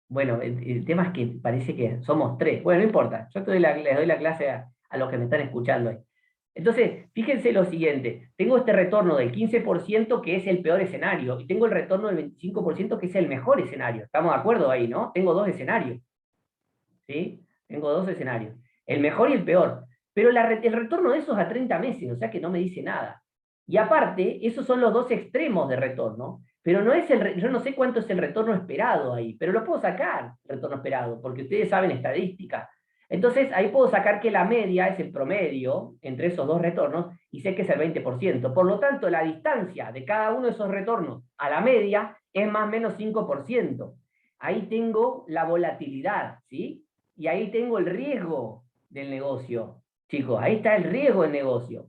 Bueno, el tema es que parece que somos tres. Bueno, no importa. Yo les doy la clase a los que me están escuchando ahí. Entonces, fíjense lo siguiente. Tengo este retorno del 15% que es el peor escenario, y tengo el retorno del 25% que es el mejor escenario. ¿Estamos de acuerdo ahí, no? Tengo dos escenarios. ¿Sí? Tengo dos escenarios. El mejor y el peor. Pero el retorno de esos a 30 meses, o sea que no me dice nada. Y aparte, esos son los dos extremos de retorno, pero no es yo no sé cuánto es el retorno esperado ahí, pero lo puedo sacar, el retorno esperado, porque ustedes saben estadística. Entonces, ahí puedo sacar que la media es el promedio entre esos dos retornos, y sé que es el 20%. Por lo tanto, la distancia de cada uno de esos retornos a la media es más o menos 5%. Ahí tengo la volatilidad, ¿sí? Y ahí tengo el riesgo del negocio. Chicos, ahí está el riesgo del negocio,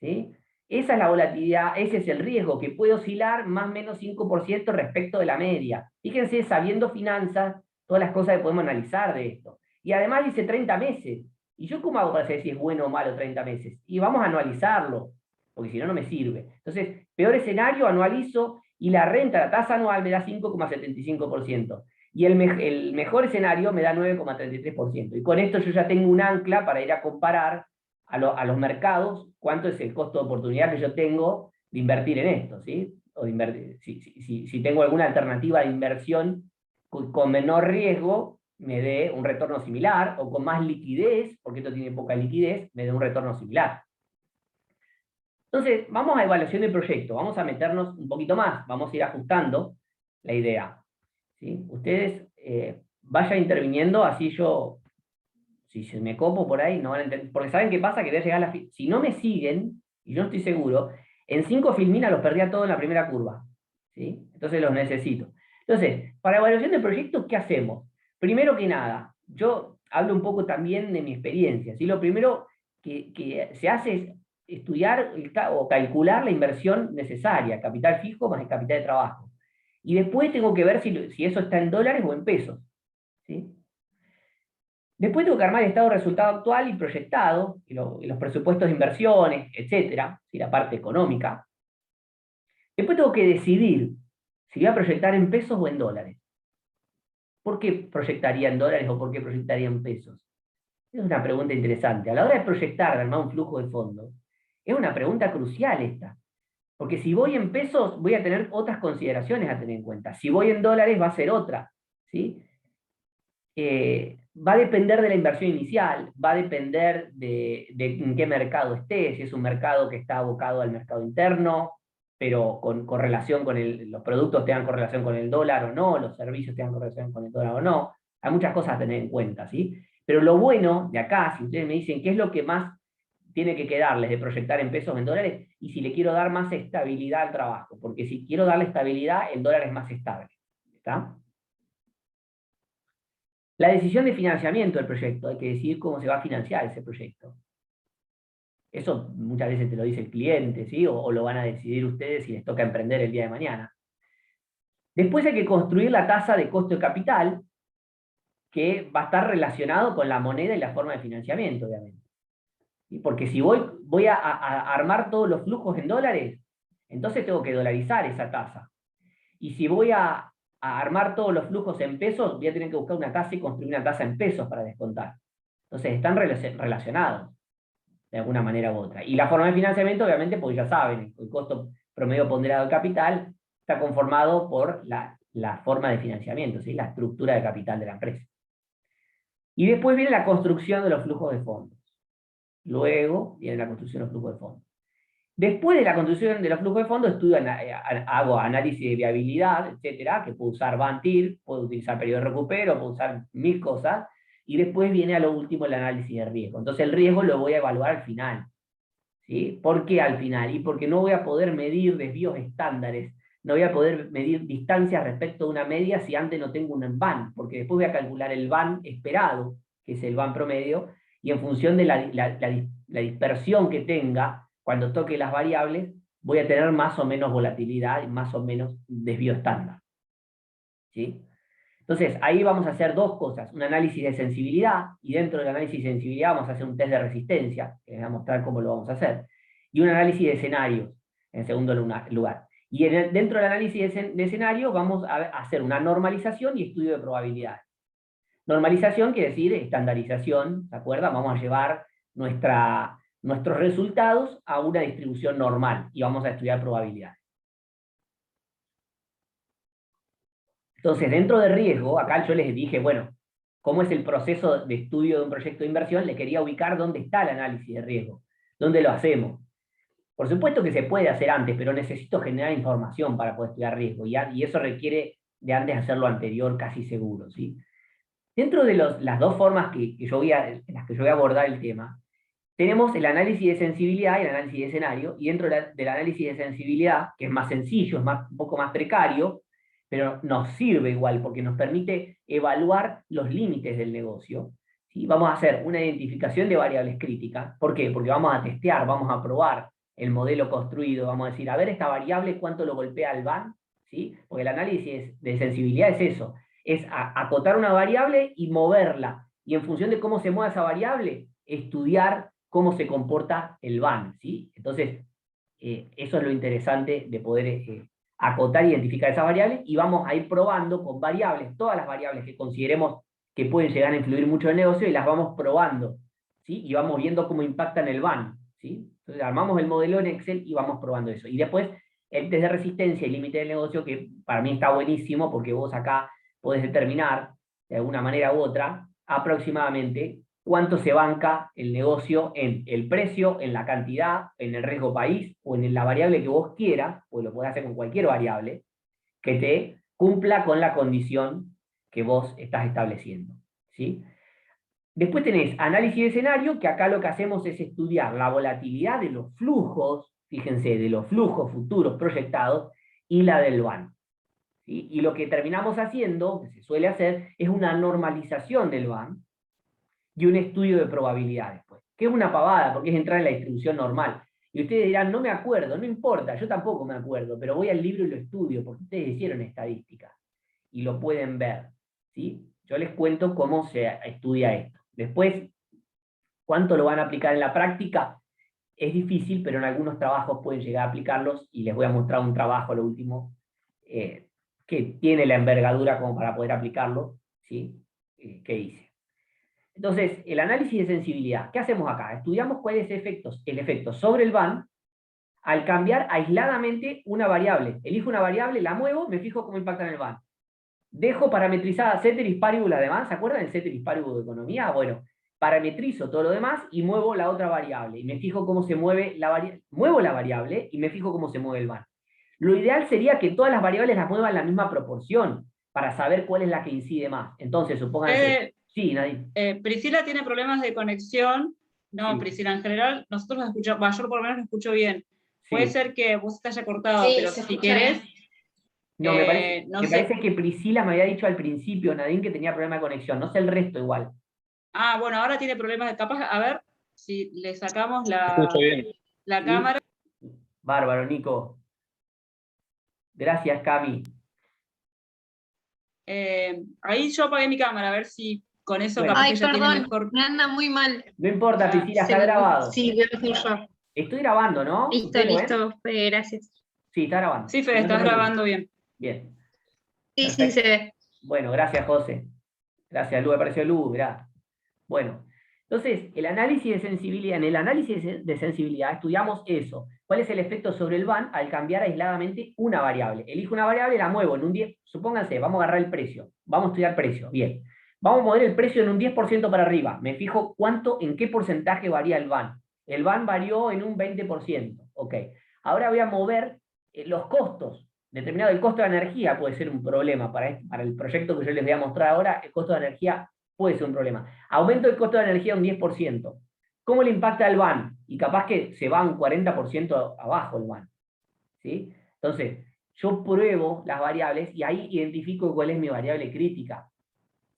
¿sí? Esa es la volatilidad, ese es el riesgo, que puede oscilar más o menos 5% respecto de la media. Fíjense, sabiendo finanzas, todas las cosas que podemos analizar de esto. Y además dice 30 meses. ¿Y yo cómo hago para saber si es bueno o malo 30 meses? Y vamos a anualizarlo, porque si no, no me sirve. Entonces, peor escenario, anualizo, y la renta, la tasa anual me da 5,75%. Y el mejor escenario me da 9,33%. Y con esto yo ya tengo un ancla para ir a comparar a los mercados cuánto es el costo de oportunidad que yo tengo de invertir en esto, ¿sí? O de invertir, si tengo alguna alternativa de inversión con menor riesgo, me dé un retorno similar, o con más liquidez, porque esto tiene poca liquidez, me dé un retorno similar. Entonces, vamos a evaluación del proyecto, vamos a meternos un poquito más, vamos a ir ajustando la idea, ¿sí? Ustedes vayan interviniendo, así yo, si se me copo por ahí, no van a entender, porque ¿saben qué pasa? Que voy a llegar a si no me siguen, y yo no estoy seguro, en 5 filminas los perdía todo en la primera curva, ¿sí? Entonces los necesito. Entonces, para evaluación de proyectos, ¿qué hacemos? Primero que nada, yo hablo un poco también de mi experiencia, ¿sí? Lo primero que se hace es estudiar o calcular la inversión necesaria, capital fijo más el capital de trabajo. Y después tengo que ver si eso está en dólares o en pesos, ¿sí? Después tengo que armar el estado de resultado actual y proyectado, y los presupuestos de inversiones, etcétera, ¿sí? La parte económica. Después tengo que decidir si voy a proyectar en pesos o en dólares. ¿Por qué proyectaría en dólares o por qué proyectaría en pesos? Es una pregunta interesante. A la hora de proyectar, de armar un flujo de fondos, es una pregunta crucial esta. Porque si voy en pesos, voy a tener otras consideraciones a tener en cuenta. Si voy en dólares, va a ser otra, ¿sí? Va a depender de la inversión inicial, va a depender de en qué mercado esté, si es un mercado que está abocado al mercado interno, pero con relación con los productos tengan correlación con el dólar o no, los servicios tengan correlación con el dólar o no. Hay muchas cosas a tener en cuenta, ¿sí? Pero lo bueno de acá, si ustedes me dicen qué es lo que más tiene que quedarles de proyectar en pesos o en dólares, y si le quiero dar más estabilidad al trabajo, porque si quiero darle estabilidad, el dólar es más estable, ¿está? La decisión de financiamiento del proyecto, hay que decidir cómo se va a financiar ese proyecto. Eso muchas veces te lo dice el cliente, ¿sí? O lo van a decidir ustedes si les toca emprender el día de mañana. Después hay que construir la tasa de costo de capital, que va a estar relacionado con la moneda y la forma de financiamiento, obviamente. ¿Sí? Porque si voy a armar todos los flujos en dólares, entonces tengo que dolarizar esa tasa. Y si voy a armar todos los flujos en pesos, voy a tener que buscar una tasa y construir una tasa en pesos para descontar. Entonces están relacionados de alguna manera u otra. Y la forma de financiamiento, obviamente, pues ya saben, el costo promedio ponderado de capital está conformado por la forma de financiamiento, ¿sí? La estructura de capital de la empresa. Y después viene la construcción de los flujos de fondos. Luego viene la construcción de los flujos de fondos. Después de la construcción de los flujos de fondos, hago análisis de viabilidad, etcétera, que puedo usar Bantir, puedo utilizar periodo de recupero, puedo usar 1000 cosas, y después viene a lo último el análisis de riesgo. Entonces el riesgo lo voy a evaluar al final, ¿sí? ¿Por qué al final? Y porque no voy a poder medir desvíos estándares, no voy a poder medir distancias respecto a una media si antes no tengo un BAN, porque después voy a calcular el BAN esperado, que es el BAN promedio, y en función de la dispersión que tenga, cuando toque las variables, voy a tener más o menos volatilidad y más o menos desvío estándar, ¿sí? Entonces, ahí vamos a hacer dos cosas, un análisis de sensibilidad, y dentro del análisis de sensibilidad vamos a hacer un test de resistencia, que les voy a mostrar cómo lo vamos a hacer, y un análisis de escenarios, en segundo lugar. Y dentro del análisis de escenario vamos a hacer una normalización y estudio de probabilidades. Normalización quiere decir estandarización, ¿se acuerdan? Vamos a llevar nuestros resultados a una distribución normal, y vamos a estudiar probabilidades. Entonces, dentro de riesgo, acá yo les dije, bueno, ¿cómo es el proceso de estudio de un proyecto de inversión? Le quería ubicar dónde está el análisis de riesgo, dónde lo hacemos. Por supuesto que se puede hacer antes, pero necesito generar información para poder estudiar riesgo, y eso requiere de antes hacer lo anterior casi seguro, ¿sí? Dentro de las dos formas en las que yo voy a abordar el tema, tenemos el análisis de sensibilidad y el análisis de escenario, y dentro del análisis de sensibilidad, que es más sencillo, es un poco más precario, pero nos sirve igual, porque nos permite evaluar los límites del negocio, ¿sí? Vamos a hacer una identificación de variables críticas. ¿Por qué? Porque vamos a testear, vamos a probar el modelo construido, vamos a decir, a ver esta variable cuánto lo golpea el van, ¿sí? Porque el análisis de sensibilidad es eso, es acotar una variable y moverla, y en función de cómo se mueve esa variable, estudiar cómo se comporta el van, ¿sí? Entonces, eso es lo interesante de poder acotar e identificar esas variables, y vamos a ir probando con variables, todas las variables que consideremos que pueden llegar a influir mucho en el negocio, y las vamos probando, ¿sí? Y vamos viendo cómo impactan el van, ¿sí? Entonces armamos el modelo en Excel y vamos probando eso. Y después, el test de resistencia y límite del negocio, que para mí está buenísimo, porque vos acá podés determinar, de alguna manera u otra, aproximadamente cuánto se banca el negocio en el precio, en la cantidad, en el riesgo país, o en la variable que vos quieras, pues lo podés hacer con cualquier variable, que te cumpla con la condición que vos estás estableciendo, ¿sí? Después tenés análisis de escenario, que acá lo que hacemos es estudiar la volatilidad de los flujos, fíjense, de los flujos futuros proyectados, y la del van. ¿Sí? Y lo que terminamos haciendo, que se suele hacer, es una normalización del van y un estudio de probabilidades, pues, que es una pavada, porque es entrar en la distribución normal. Y ustedes dirán, no me acuerdo, no importa, yo tampoco me acuerdo, pero voy al libro y lo estudio, porque ustedes hicieron estadística, y lo pueden ver, ¿sí? Yo les cuento cómo se estudia esto. Después, ¿cuánto lo van a aplicar en la práctica? Es difícil, pero en algunos trabajos pueden llegar a aplicarlos, y les voy a mostrar un trabajo, lo último, que tiene la envergadura como para poder aplicarlo, ¿sí? Que hice. Entonces, el análisis de sensibilidad, ¿qué hacemos acá? Estudiamos cuál es el efecto sobre el van al cambiar aisladamente una variable. Elijo una variable, la muevo, me fijo cómo impacta en el van. Dejo parametrizada ceteris paribus la demás, ¿se acuerdan del ceteris paribus de economía? Bueno, parametrizo todo lo demás y muevo la otra variable, y me fijo cómo se mueve la variable, muevo la variable y me fijo cómo se mueve el van. Lo ideal sería que todas las variables las muevan en la misma proporción, para saber cuál es la que incide más. Entonces, supónganse... Sí, Nadine. Priscila tiene problemas de conexión. No, Sí. Priscila, en general, nosotros lo escuchamos, yo por lo menos lo escucho bien. Puede Sí. ser que vos te haya cortado, Sí, pero se si escucha querés, bien. No, me parece, no me sé. parece que Priscila me había dicho al principio, Nadine, que tenía problema de conexión. No sé el resto igual. Ah, bueno, ahora tiene problemas de capaz. A ver si le sacamos Escucho bien. la ¿Sí? cámara. Bárbaro, Nico. Gracias, Cami. Ahí yo apagué mi cámara, a ver si con eso Bueno. capaz Ay, que ya tiene perdón, mejor. me anda muy mal. No importa, Ah, Priscila, está grabado. Sí, debe ser yo. Estoy grabando, ¿no? Listo, ¿Ustedes lo ven? listo, gracias. Sí, está grabando. Sí, Fede, No se estás preocupen. grabando bien. Bien. Sí, sí, Perfecto. se ve. Bueno, gracias, José. Gracias, Lu, apareció Lu, mirá. Bueno, entonces, el análisis de sensibilidad, en el análisis de sensibilidad estudiamos eso. ¿Cuál es el efecto sobre el van al cambiar aisladamente una variable? Elijo una variable, la muevo en un 10, supónganse, vamos a agarrar el precio, vamos a estudiar precio, bien. Vamos a mover el precio en un 10% para arriba. Me fijo en qué porcentaje varía el van. El van varió en un 20%, ok. Ahora voy a mover los costos. Determinado, el costo de energía puede ser un problema para el proyecto que yo les voy a mostrar ahora. El costo de energía puede ser un problema. Aumento el costo de energía un 10%. ¿Cómo le impacta al van? Y capaz que se va un 40% abajo el van, ¿sí? Entonces, yo pruebo las variables y ahí identifico cuál es mi variable crítica,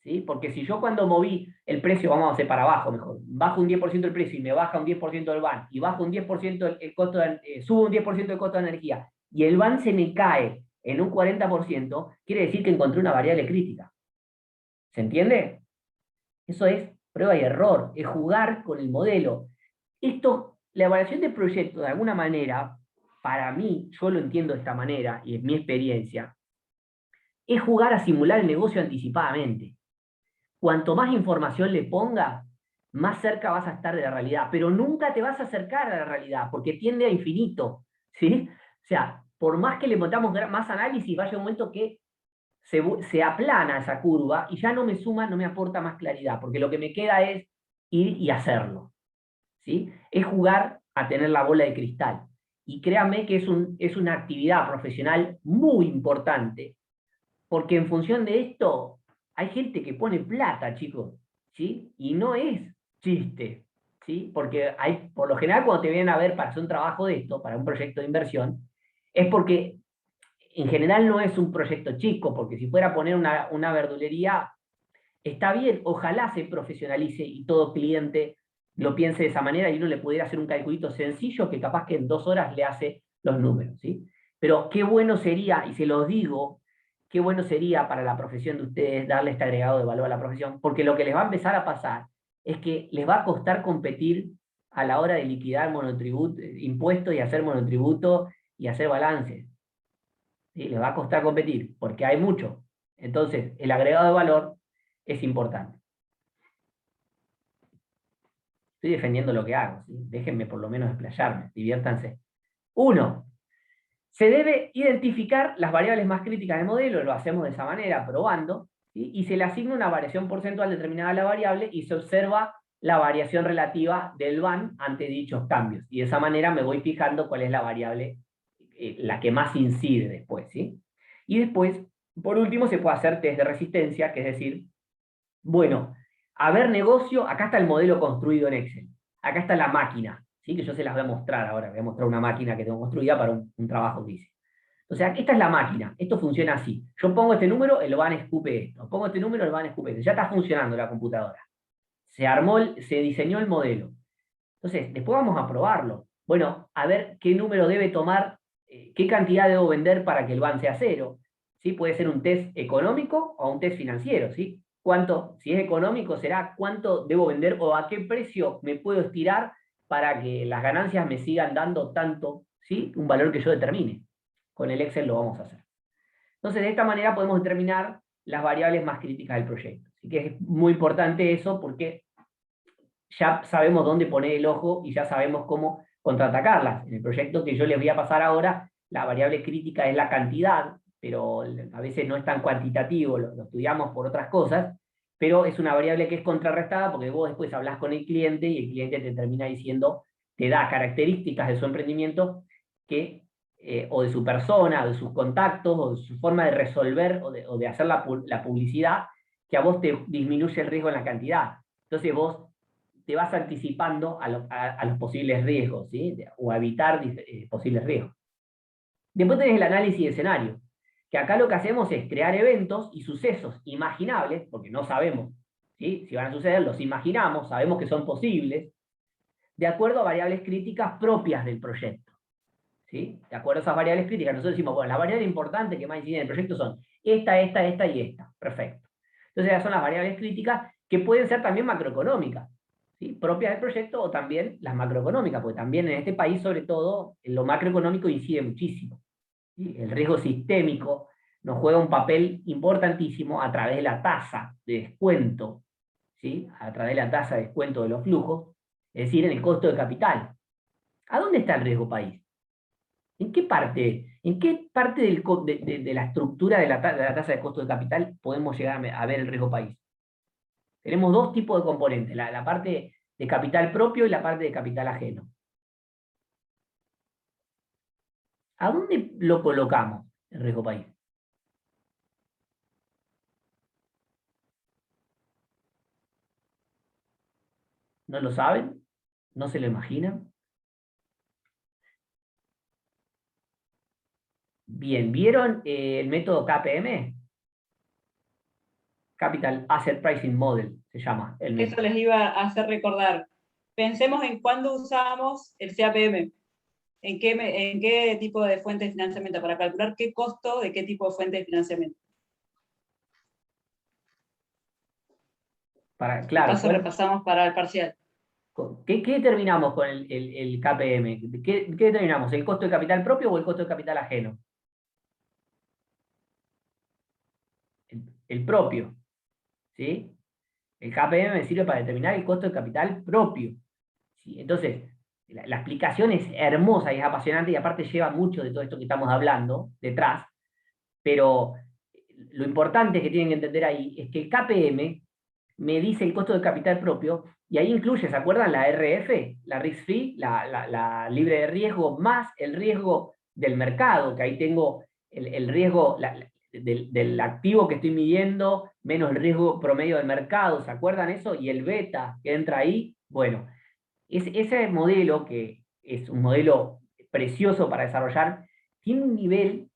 ¿sí? Porque si yo cuando moví el precio, vamos a hacer para abajo mejor, bajo un 10% el precio y me baja un 10% el van, y bajo un 10% el costo subo un 10% el costo de energía, y el van se me cae en un 40%, quiere decir que encontré una variable crítica. ¿Se entiende? Eso es prueba y error, es jugar con el modelo. Esto, la evaluación de proyectos, de alguna manera, para mí, yo lo entiendo de esta manera, y es mi experiencia, es jugar a simular el negocio anticipadamente. Cuanto más información le pongas, más cerca vas a estar de la realidad, pero nunca te vas a acercar a la realidad, porque tiende a infinito, ¿sí? O sea, por más que le montamos más análisis, va a llegar un momento que se aplana esa curva y ya no me suma, no me aporta más claridad, porque lo que me queda es ir y hacerlo, ¿sí? Es jugar a tener la bola de cristal. Y créanme que es una actividad profesional muy importante, porque en función de esto hay gente que pone plata, chicos, ¿sí? Y no es chiste, ¿sí? Porque por lo general cuando te vienen a ver para hacer un trabajo de esto, para un proyecto de inversión, es porque en general no es un proyecto chico, porque si fuera a poner una verdulería, está bien, ojalá se profesionalice y todo cliente lo piense de esa manera y uno le pudiera hacer un calculito sencillo que capaz que en 2 horas le hace los números, ¿sí? Pero qué bueno sería, y se los digo, qué bueno sería para la profesión de ustedes darle este agregado de valor a la profesión, porque lo que les va a empezar a pasar es que les va a costar competir a la hora de liquidar monotributo, impuestos y hacer monotributo y hacer balances. ¿Sí? Les va a costar competir, porque hay mucho. Entonces, el agregado de valor es importante. Estoy defendiendo lo que hago, ¿sí? Déjenme por lo menos explayarme, diviértanse. 1. Se debe identificar las variables más críticas del modelo, lo hacemos de esa manera, probando, ¿sí? Y se le asigna una variación porcentual determinada a la variable y se observa la variación relativa del VAN ante dichos cambios. Y de esa manera me voy fijando cuál es la variable, la que más incide después, ¿sí? Y después, por último, se puede hacer test de resistencia, que es decir, bueno, a ver negocio, acá está el modelo construido en Excel, acá está la máquina, ¿sí? Que yo se las voy a mostrar ahora, voy a mostrar una máquina que tengo construida para un trabajo que hice. O sea, esta es la máquina, esto funciona así. Yo pongo este número, el VAN escupe esto. Pongo este número, el VAN escupe esto. Ya está funcionando la computadora. Se diseñó el modelo. Entonces, después vamos a probarlo. Bueno, a ver qué número debe tomar, qué cantidad debo vender para que el VAN sea 0. ¿Sí? Puede ser un test económico o un test financiero, ¿sí? ¿Cuánto, si es económico, será cuánto debo vender o a qué precio me puedo estirar para que las ganancias me sigan dando tanto, ¿sí? Un valor que yo determine. Con el Excel lo vamos a hacer. Entonces, de esta manera podemos determinar las variables más críticas del proyecto. Así que es muy importante eso porque ya sabemos dónde poner el ojo y ya sabemos cómo contraatacarlas. En el proyecto que yo les voy a pasar ahora, la variable crítica es la cantidad, pero a veces no es tan cuantitativo, lo estudiamos por otras cosas, pero es una variable que es contrarrestada porque vos después hablas con el cliente y el cliente te termina diciendo, te da características de su emprendimiento que, o de su persona, o de sus contactos, o de su forma de resolver, o de hacer la publicidad, que a vos te disminuye el riesgo en la cantidad. Entonces vos te vas anticipando a los posibles riesgos, ¿sí? O a evitar posibles riesgos. Después tenés el análisis de escenario, que acá lo que hacemos es crear eventos y sucesos imaginables, porque no sabemos, ¿sí? Si van a suceder, los imaginamos, sabemos que son posibles, de acuerdo a variables críticas propias del proyecto. ¿Sí? De acuerdo a esas variables críticas, nosotros decimos, bueno, las variables importantes que más inciden en el proyecto son esta y esta. Perfecto. Entonces esas son las variables críticas que pueden ser también macroeconómicas, ¿sí? Propias del proyecto o también las macroeconómicas, porque también en este país, sobre todo, lo macroeconómico incide muchísimo. ¿Sí? El riesgo sistémico nos juega un papel importantísimo a través de la tasa de descuento, ¿sí? A través de la tasa de descuento de los flujos, es decir, en el costo de capital. ¿A dónde está el riesgo país? ¿En qué parte de la estructura de la tasa de costo de capital podemos llegar a ver el riesgo país? Tenemos dos tipos de componentes, la parte de capital propio y la parte de capital ajeno. ¿A dónde lo colocamos el riesgo país? ¿No lo saben? ¿No se lo imaginan? Bien, ¿vieron el método KPM? Capital Asset Pricing Model se llama el método. Eso les iba a hacer recordar. Pensemos en cuándo usamos el CAPM. ¿En qué tipo de fuente de financiamiento? Para calcular qué costo de qué tipo de fuente de financiamiento. Claro, repasamos para el parcial. ¿Qué determinamos con el KPM? ¿Qué determinamos? ¿El costo de capital propio o el costo de capital ajeno? El propio. ¿Sí? El KPM me sirve para determinar el costo de capital propio. ¿Sí? Entonces, la explicación es hermosa y es apasionante y aparte lleva mucho de todo esto que estamos hablando detrás, pero lo importante que tienen que entender ahí es que el KPM me dice el costo de capital propio y ahí incluye, ¿se acuerdan? La RF, la risk free, la libre de riesgo, más el riesgo del mercado, que ahí tengo el riesgo del activo que estoy midiendo, menos el riesgo promedio del mercado, ¿se acuerdan eso? Y el beta que entra ahí, bueno, ese modelo, que es un modelo precioso para desarrollar, tiene un nivel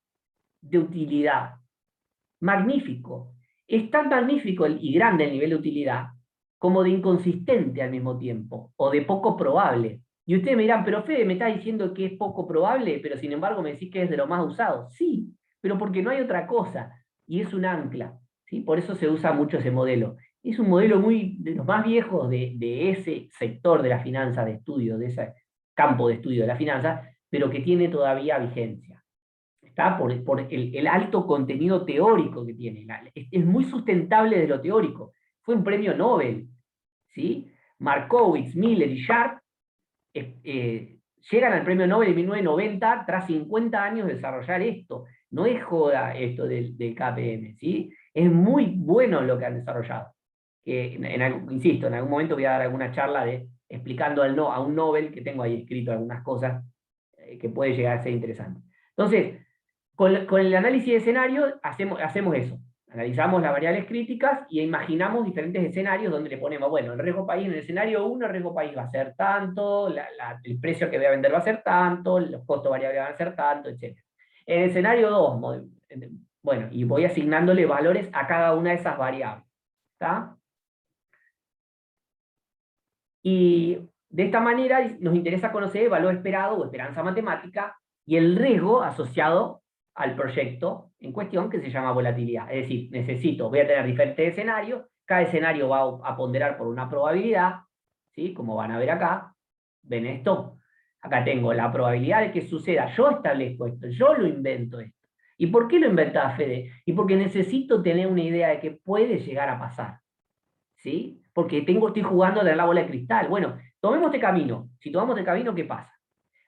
de utilidad magnífico. Es tan magnífico y grande el nivel de utilidad como de inconsistente al mismo tiempo, o de poco probable. Y ustedes me dirán, pero Fede, me está diciendo que es poco probable, pero sin embargo me decís que es de lo más usado. Sí, pero porque no hay otra cosa, y es un ancla, ¿sí? Por eso se usa mucho ese modelo. Es un modelo muy de los más viejos de ese sector de la finanza, de estudio, de ese campo de estudio de la finanza, pero que tiene todavía vigencia. ¿Está? Por el alto contenido teórico que tiene. Es muy sustentable de lo teórico. Fue un premio Nobel, ¿sí? Markowitz, Miller y Sharp llegan al premio Nobel en 1990 tras 50 años de desarrollar esto. No es joda esto del KPM, ¿sí? Es muy bueno lo que han desarrollado. Insisto, en algún momento voy a dar alguna charla explicando a un Nobel, que tengo ahí escrito algunas cosas que puede llegar a ser interesante. Entonces, con el análisis de escenario hacemos eso. Analizamos las variables críticas y imaginamos diferentes escenarios donde le ponemos, bueno, el riesgo país, en el escenario 1, el riesgo país va a ser tanto, el precio que voy a vender va a ser tanto, los costos variables van a ser tanto, etc. En el escenario 2, bueno, y voy asignándole valores a cada una de esas variables. ¿Está? Y de esta manera nos interesa conocer el valor esperado o esperanza matemática y el riesgo asociado al proyecto en cuestión, que se llama volatilidad. Es decir, voy a tener diferentes escenarios, cada escenario va a ponderar por una probabilidad, ¿sí? Como van a ver acá, ¿ven esto? Acá tengo la probabilidad de que suceda, yo establezco esto, yo lo invento esto. ¿Y por qué lo inventaba Fede? Y porque necesito tener una idea de que puede llegar a pasar, ¿sí? Porque estoy jugando de la bola de cristal. Bueno, tomemos este camino. Si tomamos este camino, ¿qué pasa?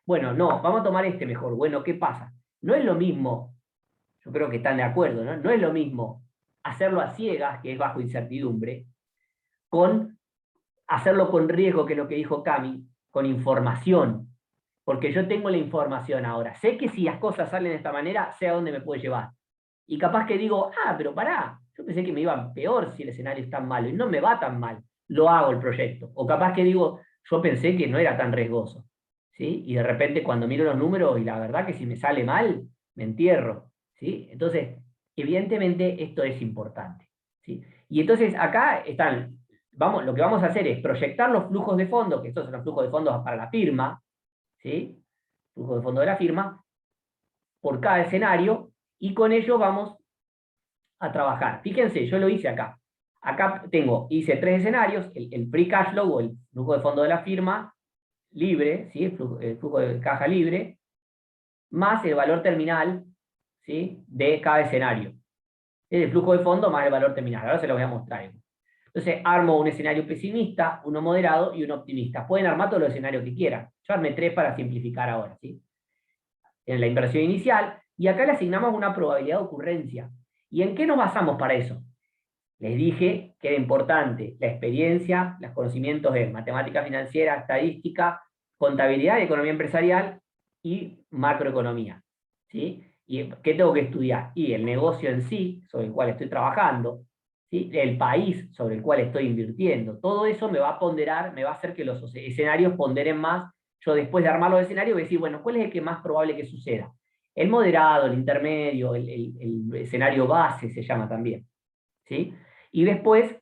Bueno, no, vamos a tomar este mejor. Bueno, ¿qué pasa? No es lo mismo, yo creo que están de acuerdo, ¿no? No es lo mismo hacerlo a ciegas, que es bajo incertidumbre, con hacerlo con riesgo, que es lo que dijo Cami, con información. Porque yo tengo la información ahora. Sé que si las cosas salen de esta manera, sé a dónde me puede llevar. Y capaz que digo, pero pará, yo pensé que me iba peor si el escenario es tan malo, y no me va tan mal, lo hago el proyecto. O capaz que digo, yo pensé que no era tan riesgoso, ¿sí? Y de repente cuando miro los números, y la verdad que si me sale mal, me entierro, ¿sí? Entonces, evidentemente esto es importante, ¿sí? Y entonces acá están, lo que vamos a hacer es proyectar los flujos de fondo, que estos son los flujos de fondo para la firma, ¿sí? Flujo de fondo de la firma, por cada escenario, y con ello vamos a trabajar. Fíjense, yo lo hice acá. Acá hice 3 escenarios, el free cash flow, o el flujo de fondo de la firma, libre, ¿sí? El flujo de caja libre, más el valor terminal, ¿sí? De cada escenario. Es el flujo de fondo más el valor terminal. Ahora se lo voy a mostrar. Entonces armo un escenario pesimista, uno moderado y uno optimista. Pueden armar todos los escenarios que quieran. Yo armé 3 para simplificar ahora, ¿sí? En la inversión inicial, y acá le asignamos una probabilidad de ocurrencia. ¿Y en qué nos basamos para eso? Les dije que era importante la experiencia, los conocimientos de matemática financiera, estadística, contabilidad y economía empresarial y macroeconomía, ¿sí? ¿Y qué tengo que estudiar? Y el negocio en sí, sobre el cual estoy trabajando, ¿sí? El país sobre el cual estoy invirtiendo. Todo eso me va a ponderar, me va a hacer que los escenarios ponderen más. Yo después de armar los escenarios voy a decir, bueno, ¿cuál es el que más probable que suceda? El moderado, el intermedio, el escenario base se llama también, ¿sí? Y después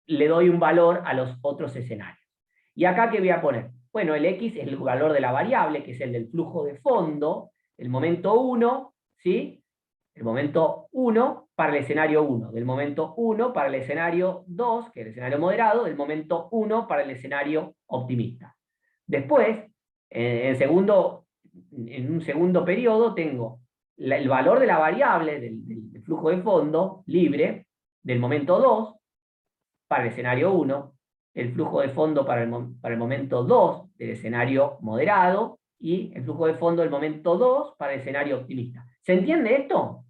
le doy un valor a los otros escenarios. ¿Y acá qué voy a poner? Bueno, el X es el valor de la variable, que es el del flujo de fondo, el momento 1, ¿sí? El momento 1 para el escenario 1, del momento 1 para el escenario 2, que es el escenario moderado, del momento 1 para el escenario optimista. Después, en un segundo periodo, tengo el valor de la variable del flujo de fondo libre del momento 2 para el escenario 1, el flujo de fondo para el momento 2 del escenario moderado y el flujo de fondo del momento 2 para el escenario optimista. ¿Se entiende esto?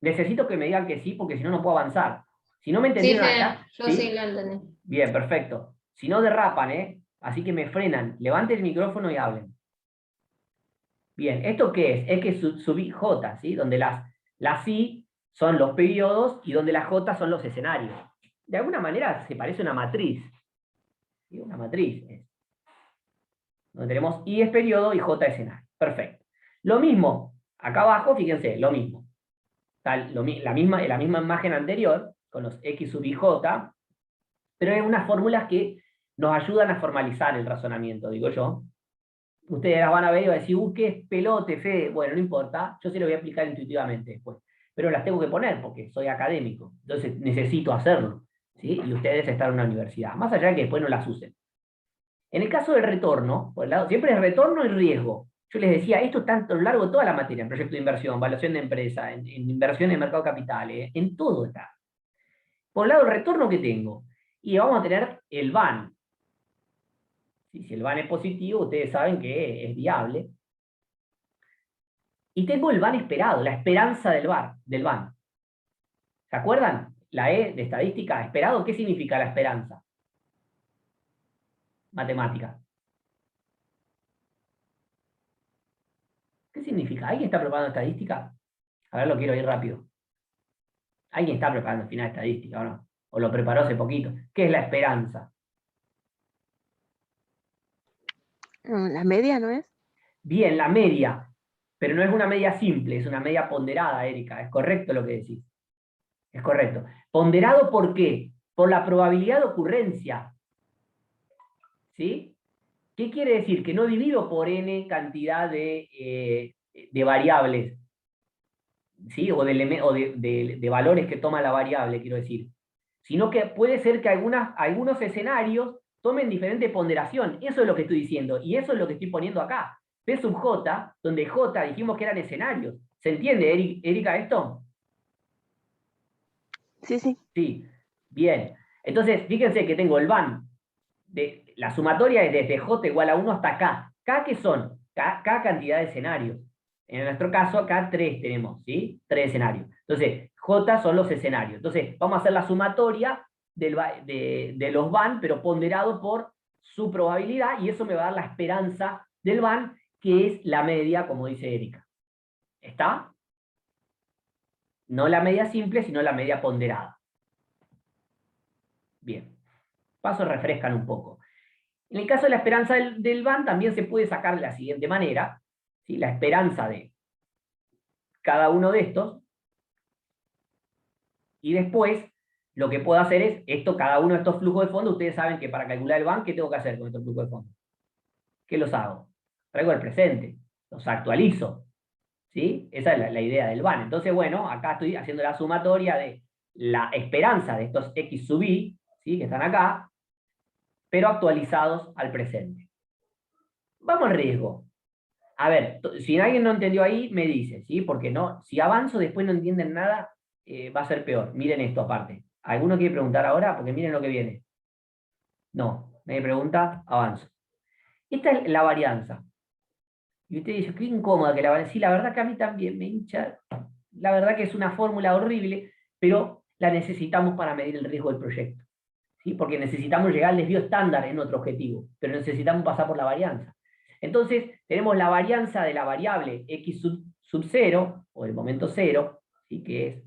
Necesito que me digan que sí, porque si no, no puedo avanzar. Si no me Sí, entendieron Fede, acá, yo ¿sí? sí lo entendí. Bien, perfecto. Si no, derrapan, ¿eh? Así que me frenan. Levanten el micrófono y hablen. Bien, ¿esto qué es? Es que subí J, ¿sí? Donde las I son los periodos y donde las J son los escenarios. De alguna manera se parece a una matriz. ¿Sí? Una matriz. Donde tenemos I es periodo y J es escenario. Perfecto. Lo mismo, acá abajo, fíjense, lo mismo. La misma imagen anterior, con los X sub I J, Pero hay unas fórmulas que nos ayudan a formalizar el razonamiento, digo yo. Ustedes las van a ver y van a decir, ¿qué es pelote, Fede? Bueno, no importa, yo se lo voy a explicar intuitivamente después. Pero las tengo que poner porque soy académico, entonces necesito hacerlo, ¿sí? Y ustedes están en una universidad, más allá de que después no las usen. En el caso del retorno, por el lado, siempre es retorno y riesgo. Yo les decía, esto está a lo largo de toda la materia, en proyecto de inversión, evaluación de empresa, en inversión en mercado de capitales, en todo está. Por el lado del retorno que tengo, y vamos a tener el VAN. Si el VAN es positivo, ustedes saben que es viable. Y tengo el VAN esperado, la esperanza del VAN. ¿Se acuerdan? La E de estadística, esperado, ¿qué significa la esperanza? Matemática. ¿Qué significa? ¿Alguien está preparando estadística? A ver, lo quiero ir rápido. ¿Alguien está preparando al final estadística o no? ¿O lo preparó hace poquito? ¿Qué es la esperanza? La media, ¿no es? Bien, la media. Pero no es una media simple, es una media ponderada, Erika. Es correcto lo que decís. Es correcto. ¿Ponderado por qué? Por la probabilidad de ocurrencia. ¿Sí? ¿Qué quiere decir? Que no divido por n cantidad de variables, ¿sí? O de valores que toma la variable, quiero decir. Sino que puede ser que algunos escenarios tomen diferente ponderación. Eso es lo que estoy diciendo. Y eso es lo que estoy poniendo acá. P sub J, donde J dijimos que eran escenarios. ¿Se entiende, Erika, esto? Sí, sí. Sí. Bien. Entonces, fíjense que tengo el VAN. La sumatoria es desde J igual a 1 hasta K. ¿K qué son? K cantidad de escenarios. En nuestro caso, acá 3 tenemos, ¿sí? 3 escenarios. Entonces, J son los escenarios. Entonces, vamos a hacer la sumatoria de los VAN, pero ponderado por su probabilidad, y eso me va a dar la esperanza del VAN, que es la media, como dice Erika. ¿Está? No la media simple, sino la media ponderada. Bien. Pasos refrescan un poco. En el caso de la esperanza del VAN también se puede sacar de la siguiente manera, ¿sí? La esperanza de cada uno de estos, y después lo que puedo hacer es, cada uno de estos flujos de fondo, ustedes saben que para calcular el VAN, ¿qué tengo que hacer con estos flujos de fondo? ¿Qué los hago? Traigo el presente, los actualizo, ¿sí? Esa es la idea del VAN. Entonces, bueno, acá estoy haciendo la sumatoria de la esperanza de estos X sub I, ¿sí? Que están acá, pero actualizados al presente. Vamos al riesgo. A ver, si alguien no entendió ahí, me dice, ¿sí? Porque no, si avanzo después no entienden nada, va a ser peor. Miren esto aparte. ¿Alguno quiere preguntar ahora? Porque miren lo que viene. No, nadie pregunta, avanzo. Esta es la varianza. Y usted dice, qué incómoda que la varianza. Sí, la verdad que a mí también me hincha. La verdad que es una fórmula horrible, pero la necesitamos para medir el riesgo del proyecto. ¿Sí? Porque necesitamos llegar al desvío estándar en otro objetivo, pero necesitamos pasar por la varianza. Entonces, tenemos la varianza de la variable x sub 0, o el momento 0, ¿sí? Que es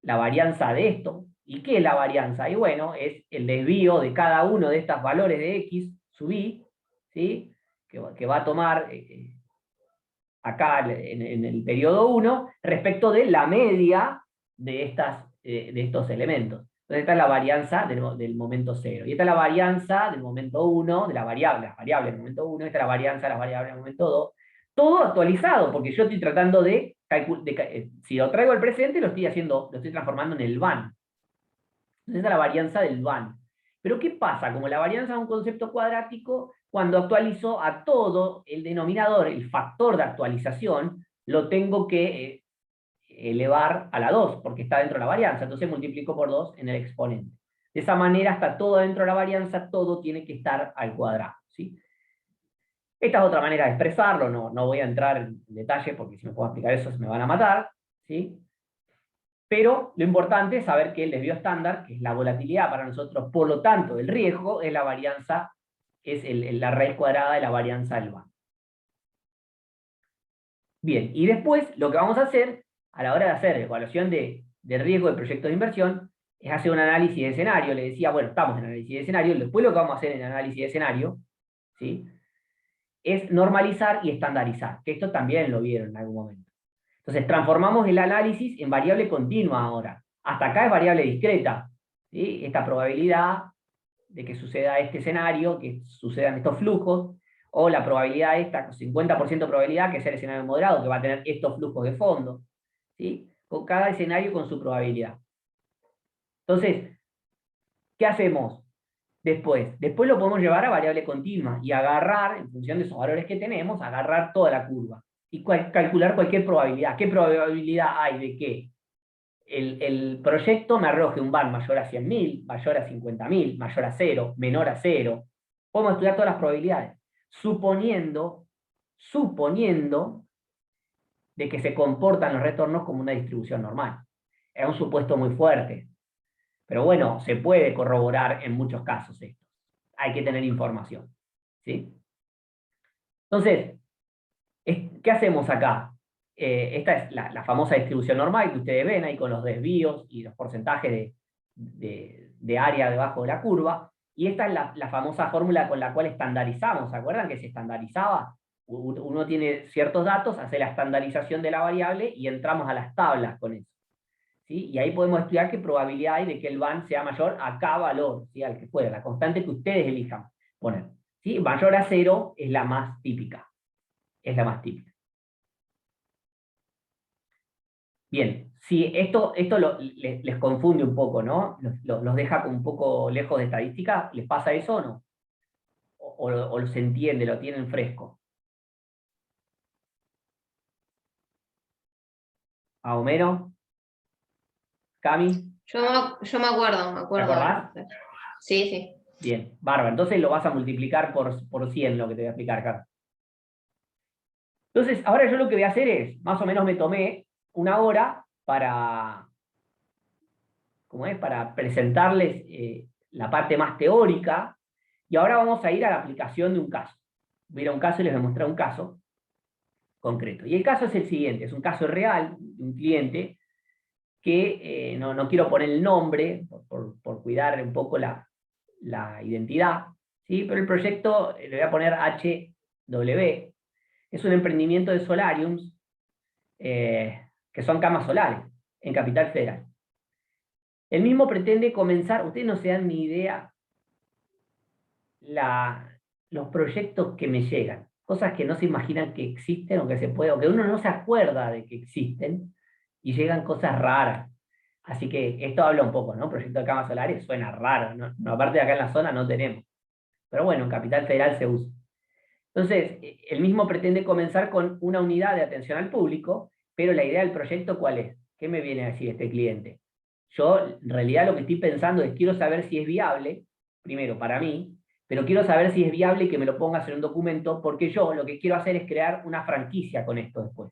la varianza de esto. ¿Y qué es la varianza? Y bueno, es el desvío de cada uno de estos valores de x sub i, ¿sí? que va a tomar acá en el periodo 1, respecto de la media de estos elementos. Entonces esta es la varianza del momento 0. Y esta es la varianza del momento 1, de la variable del momento 1, esta es la varianza de la variable del momento 2. Todo actualizado, porque yo estoy tratando si lo traigo al presente, lo estoy transformando en el VAN. Entonces esta es la varianza del VAN. Pero ¿qué pasa? Como la varianza es un concepto cuadrático, cuando actualizo a todo el denominador, el factor de actualización, lo tengo que elevar a la 2, porque está dentro de la varianza, entonces multiplico por 2 en el exponente. De esa manera está todo dentro de la varianza, todo tiene que estar al cuadrado, ¿sí? Esta es otra manera de expresarlo, no voy a entrar en detalle, porque si me puedo explicar eso se me van a matar, ¿sí? Pero lo importante es saber que el desvío estándar, que es la volatilidad para nosotros, por lo tanto el riesgo, es la varianza, es la raíz cuadrada de la varianza del VAN. Bien, y después lo que vamos a hacer, a la hora de hacer evaluación de riesgo de proyectos de inversión, es hacer un análisis de escenario. Le decía, bueno, estamos en análisis de escenario, después lo que vamos a hacer en análisis de escenario, ¿sí? Es normalizar y estandarizar, que esto también lo vieron en algún momento. Entonces transformamos el análisis en variable continua ahora. Hasta acá es variable discreta, ¿sí? Esta probabilidad de que suceda este escenario, que sucedan estos flujos, o la probabilidad esta, 50% de probabilidad que sea el escenario moderado, que va a tener estos flujos de fondo, ¿sí? Con cada escenario con su probabilidad. Entonces, ¿qué hacemos después? Después lo podemos llevar a variable continua y agarrar, en función de esos valores que tenemos, agarrar toda la curva y calcular cualquier probabilidad. ¿Qué probabilidad hay de que el proyecto me arroje un band mayor a 100.000, mayor a 50.000, mayor a 0, menor a 0? Podemos estudiar todas las probabilidades, suponiendo de que se comportan los retornos como una distribución normal. Es un supuesto muy fuerte, pero bueno, se puede corroborar en muchos casos esto. Hay que tener información, ¿sí? Entonces, ¿qué hacemos acá? Esta es la famosa distribución normal que ustedes ven ahí con los desvíos y los porcentajes de área debajo de la curva, y esta es la famosa fórmula con la cual estandarizamos. ¿Se acuerdan que se estandarizaba? Uno tiene ciertos datos, hace la estandarización de la variable y entramos a las tablas con eso, ¿sí? Y ahí podemos estudiar qué probabilidad hay de que el band sea mayor a K valor, ¿sí? Al que fuera, la constante que ustedes elijan poner, ¿sí? Mayor a 0 es la más típica. Es la más típica. Bien, si esto les confunde un poco, ¿no? Los deja un poco lejos de estadística, ¿les pasa eso o no? O se entiende, lo tienen fresco. ¿A Homero? ¿Cami? Yo me acuerdo. ¿Te acordás? Sí, sí. Bien, bárbaro. Entonces lo vas a multiplicar por 100, lo que te voy a explicar acá. Entonces, ahora yo lo que voy a hacer es, más o menos me tomé una hora para presentarles la parte más teórica, y ahora vamos a ir a la aplicación de un caso. Voy a ir a un caso y les voy a mostrar un caso concreto. Y el caso es el siguiente, es un caso real de un cliente que no quiero poner el nombre por cuidar un poco la identidad, ¿sí? Pero el proyecto le voy a poner HW. Es un emprendimiento de solariums, que son camas solares, en Capital Federal. El mismo pretende comenzar, ustedes no se dan ni idea los proyectos que me llegan, cosas que no se imaginan que existen o que se puede, o que uno no se acuerda de que existen, y llegan cosas raras. Así que esto habla un poco, ¿no? Proyecto de camas solares suena raro, ¿no? Aparte de acá en la zona no tenemos. Pero bueno, en Capital Federal se usa. Entonces, el mismo pretende comenzar con una unidad de atención al público, pero la idea del proyecto, ¿cuál es? ¿Qué me viene a decir este cliente? Yo, en realidad, lo que estoy pensando es, quiero saber si es viable, primero, para mí, pero quiero saber si es viable que me lo pongas en un documento, porque yo lo que quiero hacer es crear una franquicia con esto después.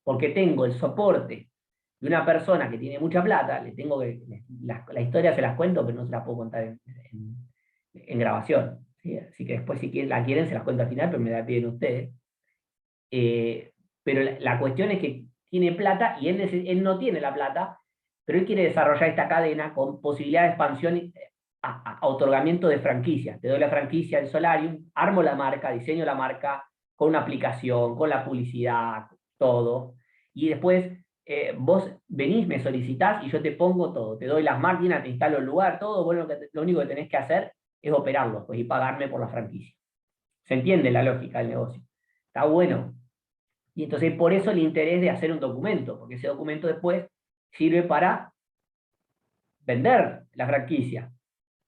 Porque tengo el soporte de una persona que tiene mucha plata, le tengo que, la historia se las cuento, pero no se las puedo contar en grabación, ¿sí? Así que después si la quieren se las cuento al final, pero me la piden ustedes. Pero la cuestión es que tiene plata y él no tiene la plata, pero él quiere desarrollar esta cadena con posibilidad de expansión a otorgamiento de franquicias. Te doy la franquicia del Solarium, armo la marca, diseño la marca con una aplicación, con la publicidad, todo. Y después vos venís, me solicitás y yo te pongo todo. Te doy las máquinas, te instalo el lugar, todo. Vos lo único que tenés que hacer es operarlo, pues, y pagarme por la franquicia. ¿Se entiende la lógica del negocio? Está bueno. Y entonces por eso el interés de hacer un documento, porque ese documento después sirve para vender la franquicia.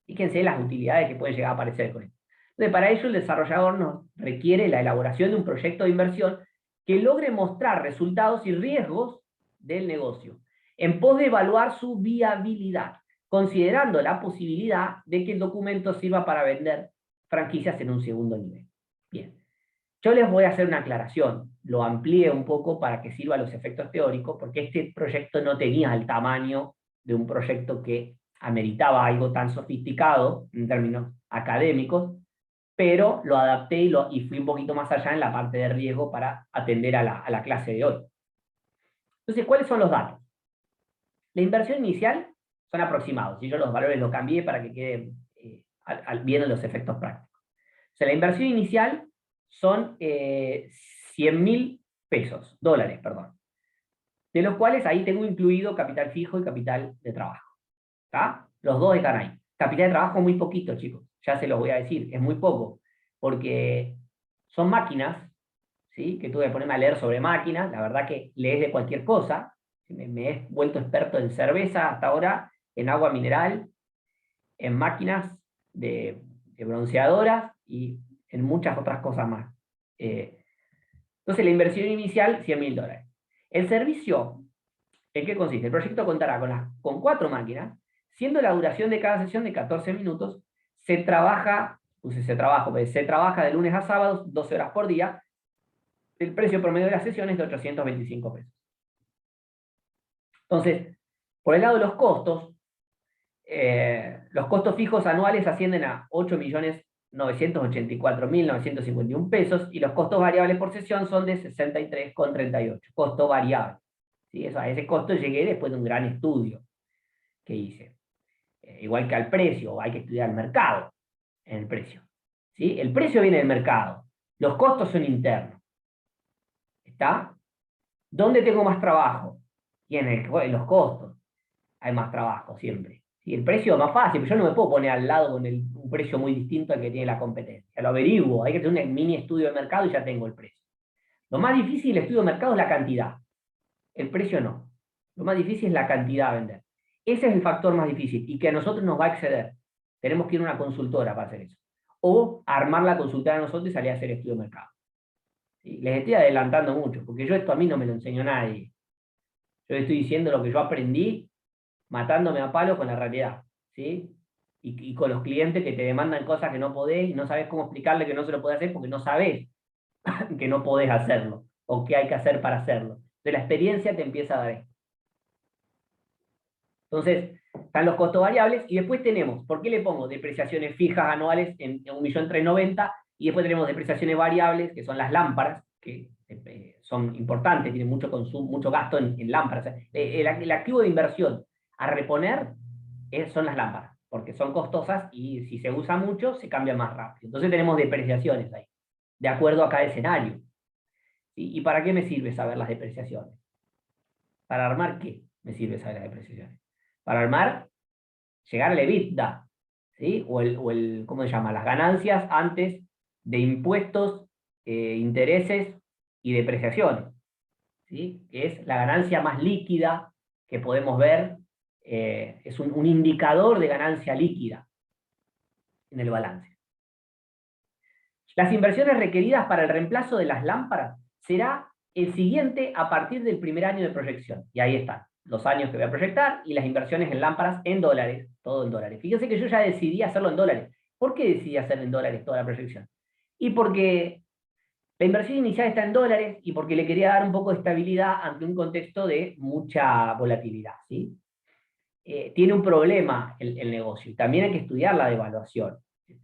Fíjense las utilidades que pueden llegar a aparecer con esto. Entonces, para ello el desarrollador nos requiere la elaboración de un proyecto de inversión que logre mostrar resultados y riesgos del negocio, en pos de evaluar su viabilidad, considerando la posibilidad de que el documento sirva para vender franquicias en un segundo nivel. Bien. Yo les voy a hacer una aclaración, lo amplié un poco para que sirva a los efectos teóricos, porque este proyecto no tenía el tamaño de un proyecto que ameritaba algo tan sofisticado en términos académicos, pero lo adapté y fui un poquito más allá en la parte de riesgo para atender a la clase de hoy. Entonces, ¿cuáles son los datos? La inversión inicial son aproximados, y yo los valores los cambié para que queden bien los efectos prácticos. O sea, la inversión inicial son 100.000 dólares, de los cuales ahí tengo incluido capital fijo y capital de trabajo. ¿Está? Los dos están ahí. Capital de trabajo muy poquito, chicos, ya se los voy a decir, es muy poco, porque son máquinas, ¿sí? Que tuve que ponerme a leer sobre máquinas, la verdad que lees de cualquier cosa, me he vuelto experto en cerveza hasta ahora, en agua mineral, en máquinas de bronceadoras y en muchas otras cosas más. Entonces la inversión inicial, $100.000. El servicio, ¿en qué consiste? El proyecto contará con 4 máquinas, siendo la duración de cada sesión de 14 minutos, se trabaja de lunes a sábados, 12 horas por día, el precio promedio de las sesiones es de 825 pesos. Entonces, por el lado de los costos fijos anuales ascienden a 8.984.951 pesos y los costos variables por sesión son de 63,38, costo variable. ¿Sí? A ese costo llegué después de un gran estudio que hice. Igual que al precio, hay que estudiar el mercado en el precio. ¿Sí? El precio viene del mercado, los costos son internos. ¿Está? ¿Dónde tengo más trabajo? Y en los costos hay más trabajo siempre. ¿Sí? El precio es más fácil, pero yo no me puedo poner al lado con un precio muy distinto al que tiene la competencia. Lo averiguo, hay que hacer un mini estudio de mercado y ya tengo el precio. Lo más difícil del estudio de mercado es la cantidad. El precio no. Lo más difícil es la cantidad a vender. Ese es el factor más difícil y que a nosotros nos va a exceder. Tenemos que ir a una consultora para hacer eso. O armar la consultora nosotros y salir a hacer estudio de mercado. ¿Sí? Les estoy adelantando mucho, porque a mí no me lo enseñó nadie. Yo les estoy diciendo lo que yo aprendí matándome a palo con la realidad. ¿Sí? Y con los clientes que te demandan cosas que no podés y no sabés cómo explicarle que no se lo podés hacer porque no sabés que no podés hacerlo o qué hay que hacer para hacerlo. Entonces la experiencia te empieza a dar esto. Entonces, están los costos variables y después tenemos, ¿por qué le pongo depreciaciones fijas anuales en 1.390.000 y después tenemos depreciaciones variables, que son las lámparas, que son importantes, tienen mucho consumo, mucho gasto en lámparas? El activo de inversión a reponer son las lámparas, porque son costosas y si se usa mucho, se cambia más rápido. Entonces tenemos depreciaciones ahí, de acuerdo a cada escenario. ¿Y para qué me sirve saber las depreciaciones? ¿Para armar qué me sirve saber las depreciaciones? Para armar, llegar al EBITDA, ¿sí? ¿Cómo se llama? Las ganancias antes de impuestos, intereses y depreciaciones, ¿sí? Que es la ganancia más líquida que podemos ver, es un indicador de ganancia líquida en el balance. Las inversiones requeridas para el reemplazo de las lámparas será el siguiente a partir del primer año de proyección, y ahí están los años que voy a proyectar y las inversiones en lámparas en dólares, todo en dólares. Fíjense que yo ya decidí hacerlo en dólares. ¿Por qué decidí hacerlo en dólares toda la proyección? Y porque la inversión inicial está en dólares y porque le quería dar un poco de estabilidad ante un contexto de mucha volatilidad, ¿sí? Tiene un problema el negocio y también hay que estudiar la devaluación,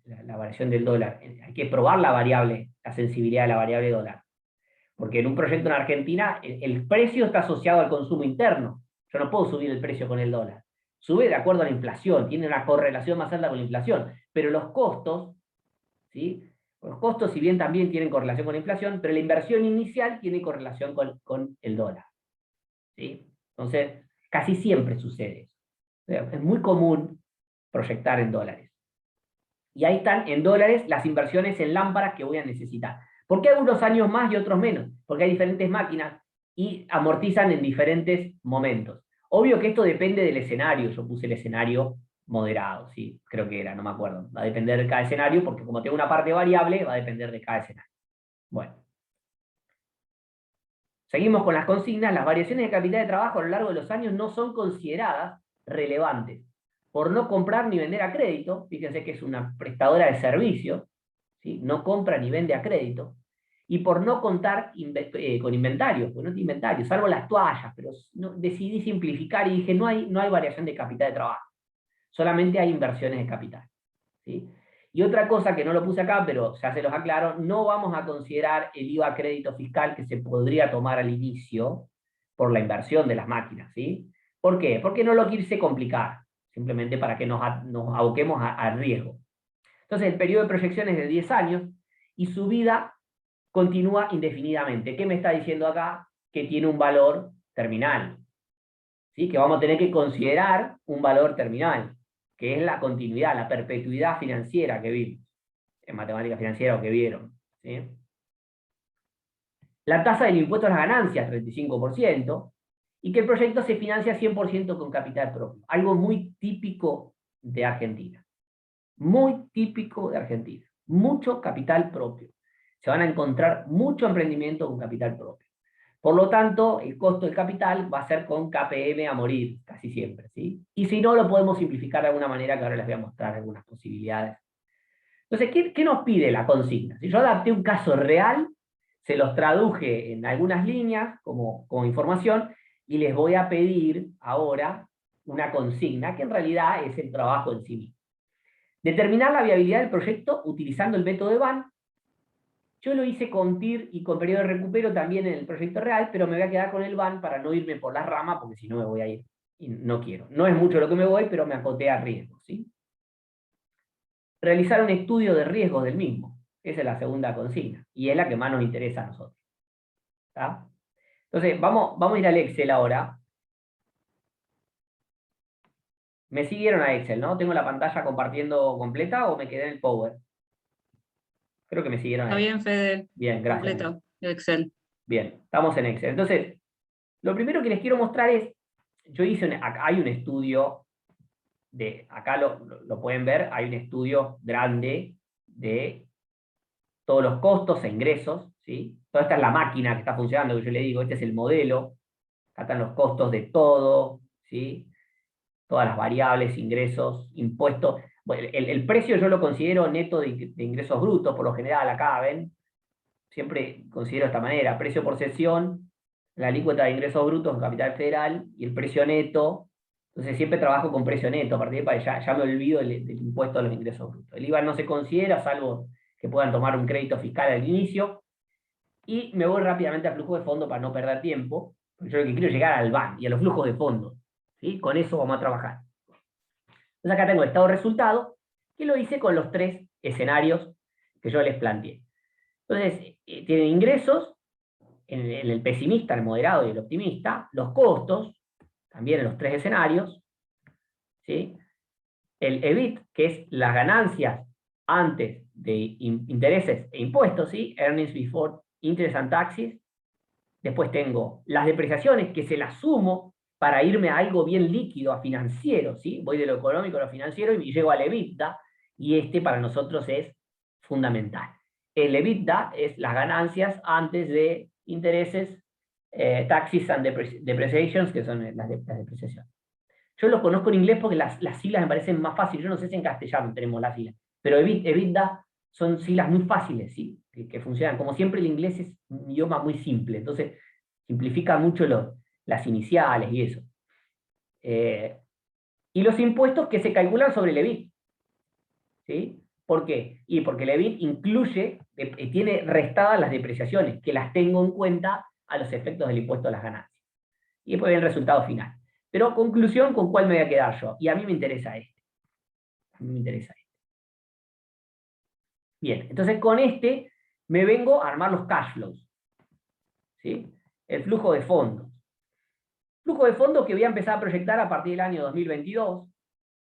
la variación del dólar. Hay que probar la variable, la sensibilidad de la variable dólar. Porque en un proyecto en Argentina el precio está asociado al consumo interno. Yo no puedo subir el precio con el dólar. Sube de acuerdo a la inflación, tiene una correlación más alta con la inflación. Pero los costos, ¿sí? Los costos, si bien también tienen correlación con la inflación, pero la inversión inicial tiene correlación con el dólar. ¿Sí? Entonces, casi siempre sucede eso. O sea, es muy común proyectar en dólares. Y ahí están en dólares las inversiones en lámparas que voy a necesitar. ¿Por qué algunos años más y otros menos? Porque hay diferentes máquinas y amortizan en diferentes momentos. Obvio que esto depende del escenario. Yo puse el escenario moderado, ¿sí? Creo que era, no me acuerdo. Va a depender de cada escenario, porque como tengo una parte variable, va a depender de cada escenario. Bueno. Seguimos con las consignas. Las variaciones de capital de trabajo a lo largo de los años no son consideradas relevantes por no comprar ni vender a crédito. Fíjense que es una prestadora de servicios, ¿sí? No compra ni vende a crédito. Y por no contar con inventario, porque no tiene inventario, salvo las toallas, pero decidí simplificar y dije, no hay variación de capital de trabajo, solamente hay inversiones de capital. ¿Sí? Y otra cosa que no lo puse acá, pero ya se los aclaro, no vamos a considerar el IVA crédito fiscal que se podría tomar al inicio por la inversión de las máquinas. ¿Sí? ¿Por qué? Porque no lo quise complicar, simplemente para que nos aboquemos al riesgo. Entonces el periodo de proyección es de 10 años y su vida continúa indefinidamente. ¿Qué me está diciendo acá? Que tiene un valor terminal. ¿Sí? Que vamos a tener que considerar un valor terminal. que es la continuidad, la perpetuidad financiera que vimos en matemática financiera o que vieron, ¿sí? La tasa del impuesto a las ganancias, 35%, y que el proyecto se financia 100% con capital propio. Algo muy típico de Argentina. Muy típico de Argentina. Mucho capital propio. Se van a encontrar mucho emprendimiento con capital propio. Por lo tanto, el costo del capital va a ser con KPM a morir, casi siempre, ¿sí? Y si no, lo podemos simplificar de alguna manera, que ahora les voy a mostrar algunas posibilidades. Entonces, ¿qué nos pide la consigna? Si yo adapté un caso real, se los traduje en algunas líneas como información, y les voy a pedir ahora una consigna, que en realidad es el trabajo en sí mismo. Determinar la viabilidad del proyecto utilizando el método de Van. Yo lo hice con TIR y con periodo de recupero también en el proyecto real, pero me voy a quedar con el Van para no irme por las ramas, porque si no me voy a ir, y no quiero. No es mucho lo que me voy, pero me acoté a riesgo, ¿sí? Realizar un estudio de riesgos del mismo. Esa es la segunda consigna, y es la que más nos interesa a nosotros. ¿Está? Entonces, vamos a ir al Excel ahora. Me siguieron a Excel, ¿no? ¿Tengo la pantalla compartiendo completa o me quedé en el Power? Creo que me siguieron a Está Excel. bien, Fede. Bien, gracias. Completo, Excel. Bien, estamos en Excel. Entonces, lo primero que les quiero mostrar es, yo hice, hay un estudio, acá lo pueden ver, hay un estudio grande de todos los costos e ingresos, ¿sí? Toda esta es la máquina que está funcionando, que yo le digo, este es el modelo, acá están los costos de todo, ¿sí? Todas las variables, ingresos, impuestos. Bueno, el precio yo lo considero neto de ingresos brutos, por lo general, acá ven, siempre considero de esta manera, precio por sesión, la alícuota de ingresos brutos en Capital Federal, y el precio neto. Entonces siempre trabajo con precio neto, a partir de ahí ya me olvido del impuesto a los ingresos brutos. El IVA no se considera, salvo que puedan tomar un crédito fiscal al inicio, y me voy rápidamente al flujo de fondo para no perder tiempo, porque yo lo que quiero es llegar al BAN y a los flujos de fondo, ¿sí? Con eso vamos a trabajar. Entonces acá tengo el estado de resultado, que lo hice con los 3 escenarios que yo les planteé. Entonces, tienen ingresos, en el pesimista, el moderado y el optimista, los costos, también en los 3 escenarios, ¿sí? El EBIT, que es las ganancias antes de intereses e impuestos, ¿sí? Earnings before interest and taxes. Después tengo las depreciaciones, que se las sumo para irme a algo bien líquido, a financiero, ¿sí? Voy de lo económico a lo financiero y llego al EBITDA, y este para nosotros es fundamental. El EBITDA es las ganancias antes de intereses, taxes and depreciations, que son las depreciaciones. Yo lo conozco en inglés porque las siglas me parecen más fáciles. Yo no sé si en castellano tenemos las siglas, pero EBITDA son siglas muy fáciles, ¿sí? Que funcionan. Como siempre, el inglés es un idioma muy simple, entonces simplifica mucho las iniciales y eso. Y los impuestos que se calculan sobre el EBIT, ¿sí? ¿Por qué? Y porque el EBIT incluye, tiene restadas las depreciaciones, que las tengo en cuenta a los efectos del impuesto a las ganancias. Y después viene el resultado final. Pero conclusión, ¿con cuál me voy a quedar yo? Y a mí me interesa este. A mí me interesa este. Bien, entonces con este me vengo a armar los cash flows, ¿sí? El flujo de fondos. Flujo de fondos que voy a empezar a proyectar a partir del año 2022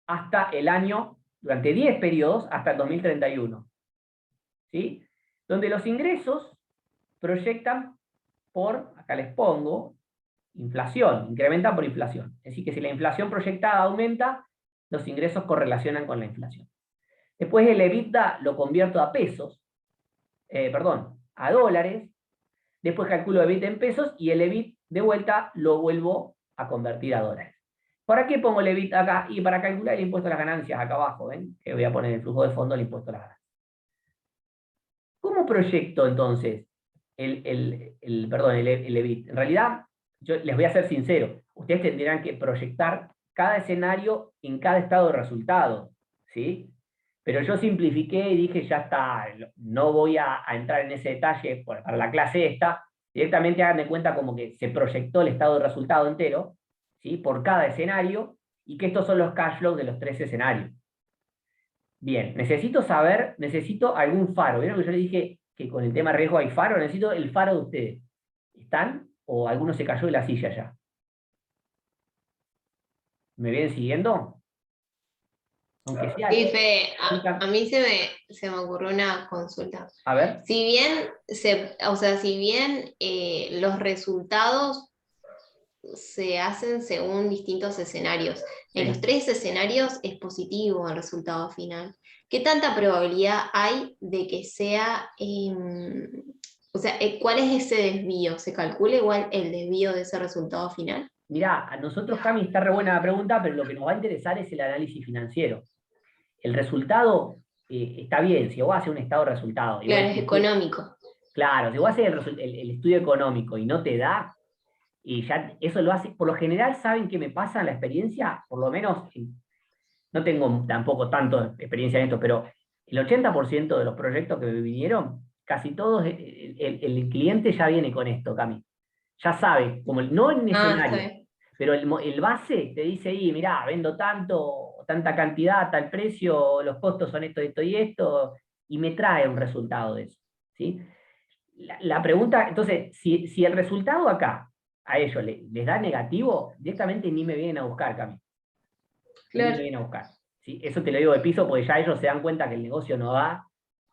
hasta el año, durante 10 periodos, hasta el 2031. ¿Sí? Donde los ingresos proyectan por, acá les pongo, inflación, incrementan por inflación. Es decir, que si la inflación proyectada aumenta, los ingresos correlacionan con la inflación. Después el EBITDA lo convierto a pesos, a dólares. Después calculo EBIT en pesos y el EBIT de vuelta lo vuelvo a convertir a dólares. ¿Para qué pongo el EBIT acá? Y para calcular el impuesto a las ganancias acá abajo, ¿ven? Que voy a poner en el flujo de fondo el impuesto a las ganancias. ¿Cómo proyecto entonces el EBIT? En realidad, yo les voy a ser sincero, ustedes tendrán que proyectar cada escenario en cada estado de resultado, ¿sí? Pero yo simplifiqué y dije, ya está, no voy a entrar en ese detalle para la clase esta, directamente hagan de cuenta como que se proyectó el estado de resultado entero, ¿sí? Por cada escenario, y que estos son los cash flows de los 3 escenarios. Bien, necesito algún faro. ¿Vieron que yo les dije que con el tema riesgo hay faro? Necesito el faro de ustedes. ¿Están? ¿O alguno se cayó de la silla ya? ¿Me vienen siguiendo? Aunque sea... Sí, Fede, Nunca- a mí se me ocurrió una consulta. A ver, Si bien, o sea, si bien los resultados se hacen según distintos escenarios, en los sí. 3 escenarios es positivo el resultado final. ¿Qué tanta probabilidad hay de que sea, o sea, cuál es ese desvío? ¿Se calcula igual el desvío de ese resultado final? Mirá, a nosotros, Cami, está re buena la pregunta, pero lo que nos va a interesar es el análisis financiero. El resultado está bien, si vos haces un estado de resultado, y vos Claro, es decís, económico. claro, si vos haces el estudio económico y no te da, y ya eso lo hace, por lo general, ¿saben qué me pasa en la experiencia? Por lo menos, no tengo tampoco tanto experiencia en esto, pero el 80% de los proyectos que me vinieron, casi todos, el cliente ya viene con esto, Cami. Ya sabe, como no en Está escenario, bien. pero el base te dice ahí, mirá, vendo tanto, tanta cantidad, tal precio, los costos son esto, esto y esto, y me trae un resultado de eso. ¿Sí? La pregunta, entonces, si el resultado acá a ellos les da negativo, directamente ni me vienen a buscar, Cami. Ni me Claro. vienen a buscar. ¿Sí? Eso te lo digo de piso porque ya ellos se dan cuenta que el negocio no da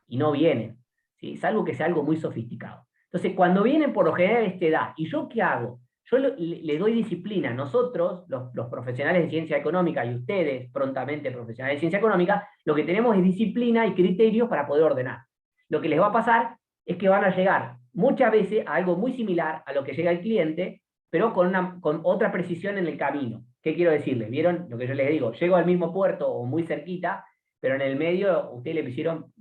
y no vienen. ¿Sí? Salvo que sea algo muy sofisticado. Entonces, cuando vienen, por lo general, este da. ¿Y yo qué hago? Yo le doy disciplina. Nosotros, los profesionales de ciencia económica y ustedes, prontamente profesionales de ciencia económica, lo que tenemos es disciplina y criterios para poder ordenar. Lo que les va a pasar es que van a llegar muchas veces a algo muy similar a lo que llega el cliente, pero con otra precisión en el camino. ¿Qué quiero decirles? ¿Vieron lo que yo les digo? Llego al mismo puerto o muy cerquita, pero en el medio ustedes le pusieron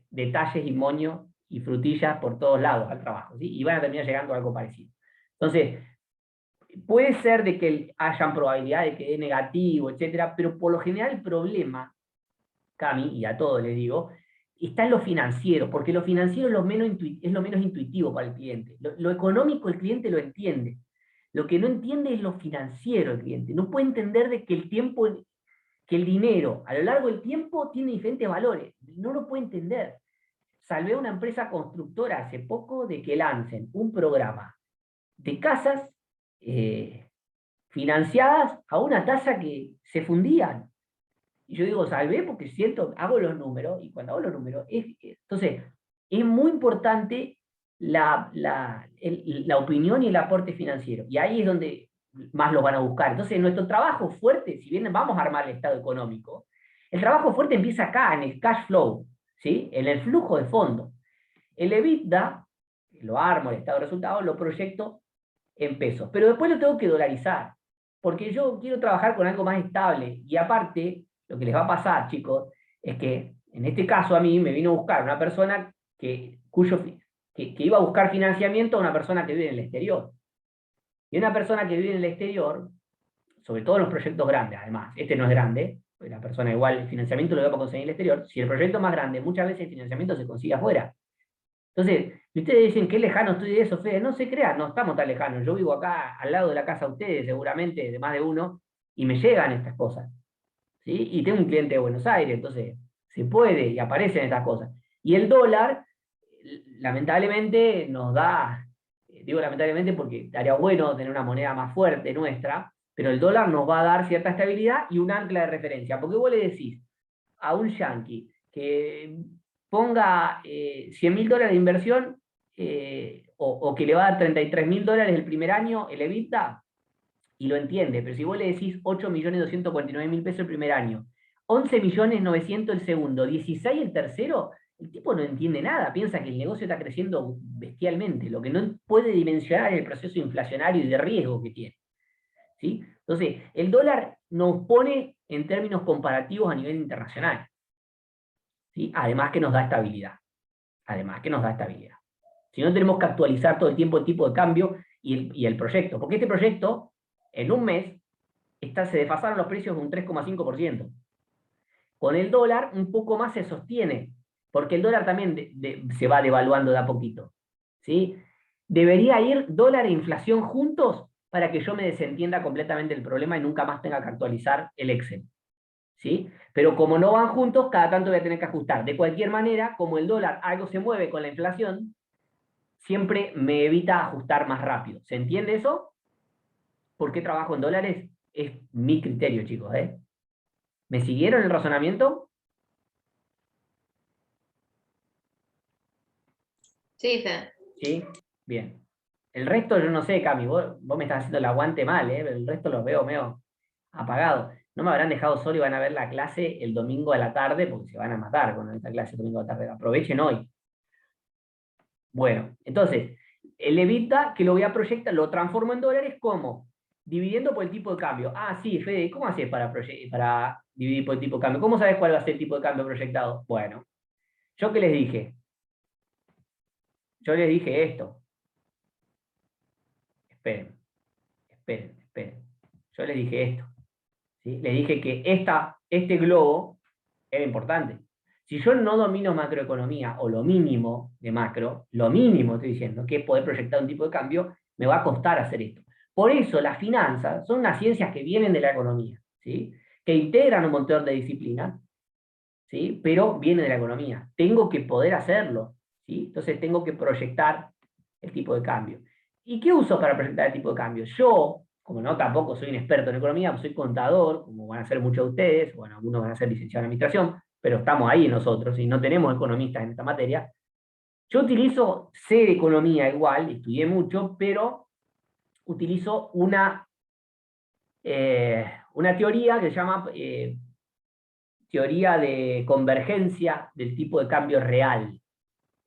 detalles y moños y frutillas por todos lados al trabajo, ¿sí? Y van a terminar llegando a algo parecido. Entonces, puede ser de que hayan probabilidad de que dé negativo, etcétera, pero por lo general el problema, Cami, y a todos les digo, está en lo financiero, porque lo financiero es lo menos intuitivo para el cliente. Lo económico el cliente lo entiende. Lo que no entiende es lo financiero el cliente. No puede entender de que el tiempo, que el dinero a lo largo del tiempo tiene diferentes valores. No lo puede entender. Salvé a una empresa constructora hace poco de que lancen un programa de casas financiadas a una tasa que se fundían. Y yo digo, salvé porque siento, hago los números, y cuando hago los números, entonces, es muy importante la opinión y el aporte financiero. Y ahí es donde más lo van a buscar. Entonces, nuestro trabajo fuerte, si bien vamos a armar el estado económico, el trabajo fuerte empieza acá, en el cash flow, ¿sí? En el flujo de fondos. El EBITDA, lo armo, el estado de resultados, lo proyecto en pesos. Pero después lo tengo que dolarizar, porque yo quiero trabajar con algo más estable. Y aparte, lo que les va a pasar, chicos, es que en este caso a mí me vino a buscar una persona que iba a buscar financiamiento a una persona que vive en el exterior. Y una persona que vive en el exterior, sobre todo en los proyectos grandes, además, este no es grande, pues la persona igual el financiamiento lo va a conseguir en el exterior. Si el proyecto es más grande, muchas veces el financiamiento se consigue afuera. Entonces, si ustedes dicen qué lejano estoy de eso, Fede, no se crean, no estamos tan lejanos. Yo vivo acá al lado de la casa de ustedes, seguramente, de más de uno, y me llegan estas cosas. ¿Sí? Y tengo un cliente de Buenos Aires, entonces se puede y aparecen estas cosas. Y el dólar, lamentablemente, nos da, digo lamentablemente porque estaría bueno tener una moneda más fuerte nuestra, pero el dólar nos va a dar cierta estabilidad y un ancla de referencia. Porque vos le decís a un yanqui que ponga $100.000 de inversión o que le va a dar $33.000 el primer año, el EBITDA, y lo entiende, pero si vos le decís 8.249.000 pesos el primer año, 11.900.000 el segundo, 16 el tercero, el tipo no entiende nada, piensa que el negocio está creciendo bestialmente, lo que no puede dimensionar es el proceso inflacionario y de riesgo que tiene. ¿Sí? Entonces, el dólar nos pone en términos comparativos a nivel internacional. ¿Sí? Además que nos da estabilidad. Además que nos da estabilidad. Si no, tenemos que actualizar todo el tiempo el tipo de cambio y el proyecto. Porque este proyecto, en un mes, se desfasaron los precios un 3,5%. Con el dólar, un poco más se sostiene, porque el dólar también se va devaluando de a poquito. ¿Sí? Debería ir dólar e inflación juntos para que yo me desentienda completamente del problema y nunca más tenga que actualizar el Excel. ¿Sí? Pero como no van juntos, cada tanto voy a tener que ajustar. De cualquier manera, como el dólar algo se mueve con la inflación, siempre me evita ajustar más rápido. ¿Se entiende eso? ¿Por qué trabajo en dólares? Es mi criterio, chicos, ¿eh? ¿Me siguieron el razonamiento? Sí, Fede. ¿Sí? Bien. El resto yo no sé, Cami, vos me estás haciendo el aguante mal, ¿eh? El resto los veo medio apagado. No me habrán dejado solo y van a ver la clase el domingo a la tarde, porque se van a matar con esta clase el domingo a la tarde. Aprovechen hoy. Bueno, entonces, el EBITDA que lo voy a proyectar, lo transformo en dólares, ¿cómo? Dividiendo por el tipo de cambio. Ah, sí, Fede, ¿cómo haces para dividir por el tipo de cambio? ¿Cómo sabes cuál va a ser el tipo de cambio proyectado? Bueno, ¿yo qué les dije? Yo les dije esto. Esperen, esperen. Yo les dije esto. ¿Sí? Les dije que este globo era importante. Si yo no domino macroeconomía o lo mínimo de macro, lo mínimo estoy diciendo, que es poder proyectar un tipo de cambio, me va a costar hacer esto. Por eso las finanzas son unas ciencias que vienen de la economía, ¿sí? Que integran un montón de disciplinas, ¿sí? Pero vienen de la economía. Tengo que poder hacerlo, ¿sí? Entonces tengo que proyectar el tipo de cambio. ¿Y qué uso para proyectar el tipo de cambio? Yo, como no tampoco soy un experto en economía, soy contador, como van a ser muchos de ustedes, bueno, algunos van a ser licenciados en administración, pero estamos ahí nosotros y no tenemos economistas en esta materia. Yo utilizo, sé de economía igual, estudié mucho, pero utilizo una teoría que se llama teoría de convergencia del tipo de cambio real.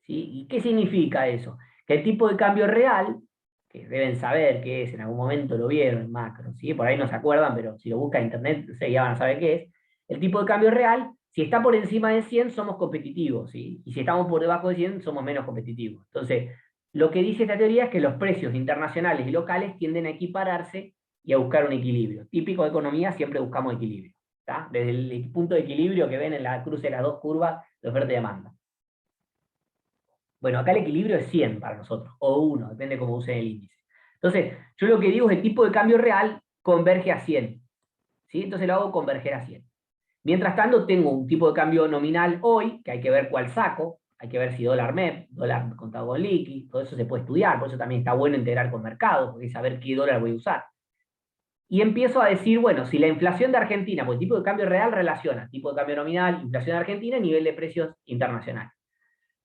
¿Sí? ¿Y qué significa eso? Que el tipo de cambio real, que deben saber qué es, en algún momento lo vieron en macro, ¿sí? Por ahí no se acuerdan, pero si lo buscan en internet ya van a saber qué es. El tipo de cambio real, si está por encima de 100 somos competitivos, ¿sí? Y si estamos por debajo de 100 somos menos competitivos. Entonces, lo que dice esta teoría es que los precios internacionales y locales tienden a equipararse y a buscar un equilibrio. Típico de economía, siempre buscamos equilibrio. ¿Tá? Desde el punto de equilibrio que ven en la cruce de las dos curvas de oferta y demanda. Bueno, acá el equilibrio es 100 para nosotros, o 1, depende de cómo usen el índice. Entonces, yo lo que digo es el tipo de cambio real converge a 100. ¿Sí? Entonces lo hago converger a 100. Mientras tanto, tengo un tipo de cambio nominal hoy, que hay que ver cuál saco, hay que ver si dólar MEP, dólar contado con liqui, todo eso se puede estudiar, por eso también está bueno integrar con mercados, porque saber qué dólar voy a usar. Y empiezo a decir, bueno, si la inflación de Argentina, pues el tipo de cambio real relaciona tipo de cambio nominal, inflación de Argentina, nivel de precios internacional.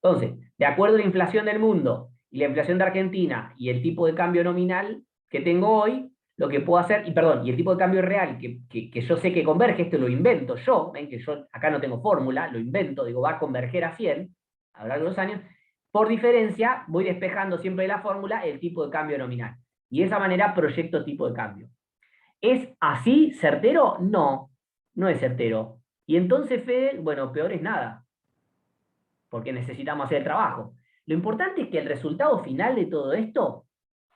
Entonces, de acuerdo a la inflación del mundo y la inflación de Argentina y el tipo de cambio nominal que tengo hoy, lo que puedo hacer, y el tipo de cambio real que yo sé que converge, esto lo invento yo, ven que yo acá no tengo fórmula, lo invento, digo, va a converger a 100 a lo largo de los años, por diferencia voy despejando siempre de la fórmula el tipo de cambio nominal. Y de esa manera proyecto tipo de cambio. ¿Es así certero? No, no es certero. Y entonces, Fede, bueno, peor es nada, porque necesitamos hacer el trabajo. Lo importante es que el resultado final de todo esto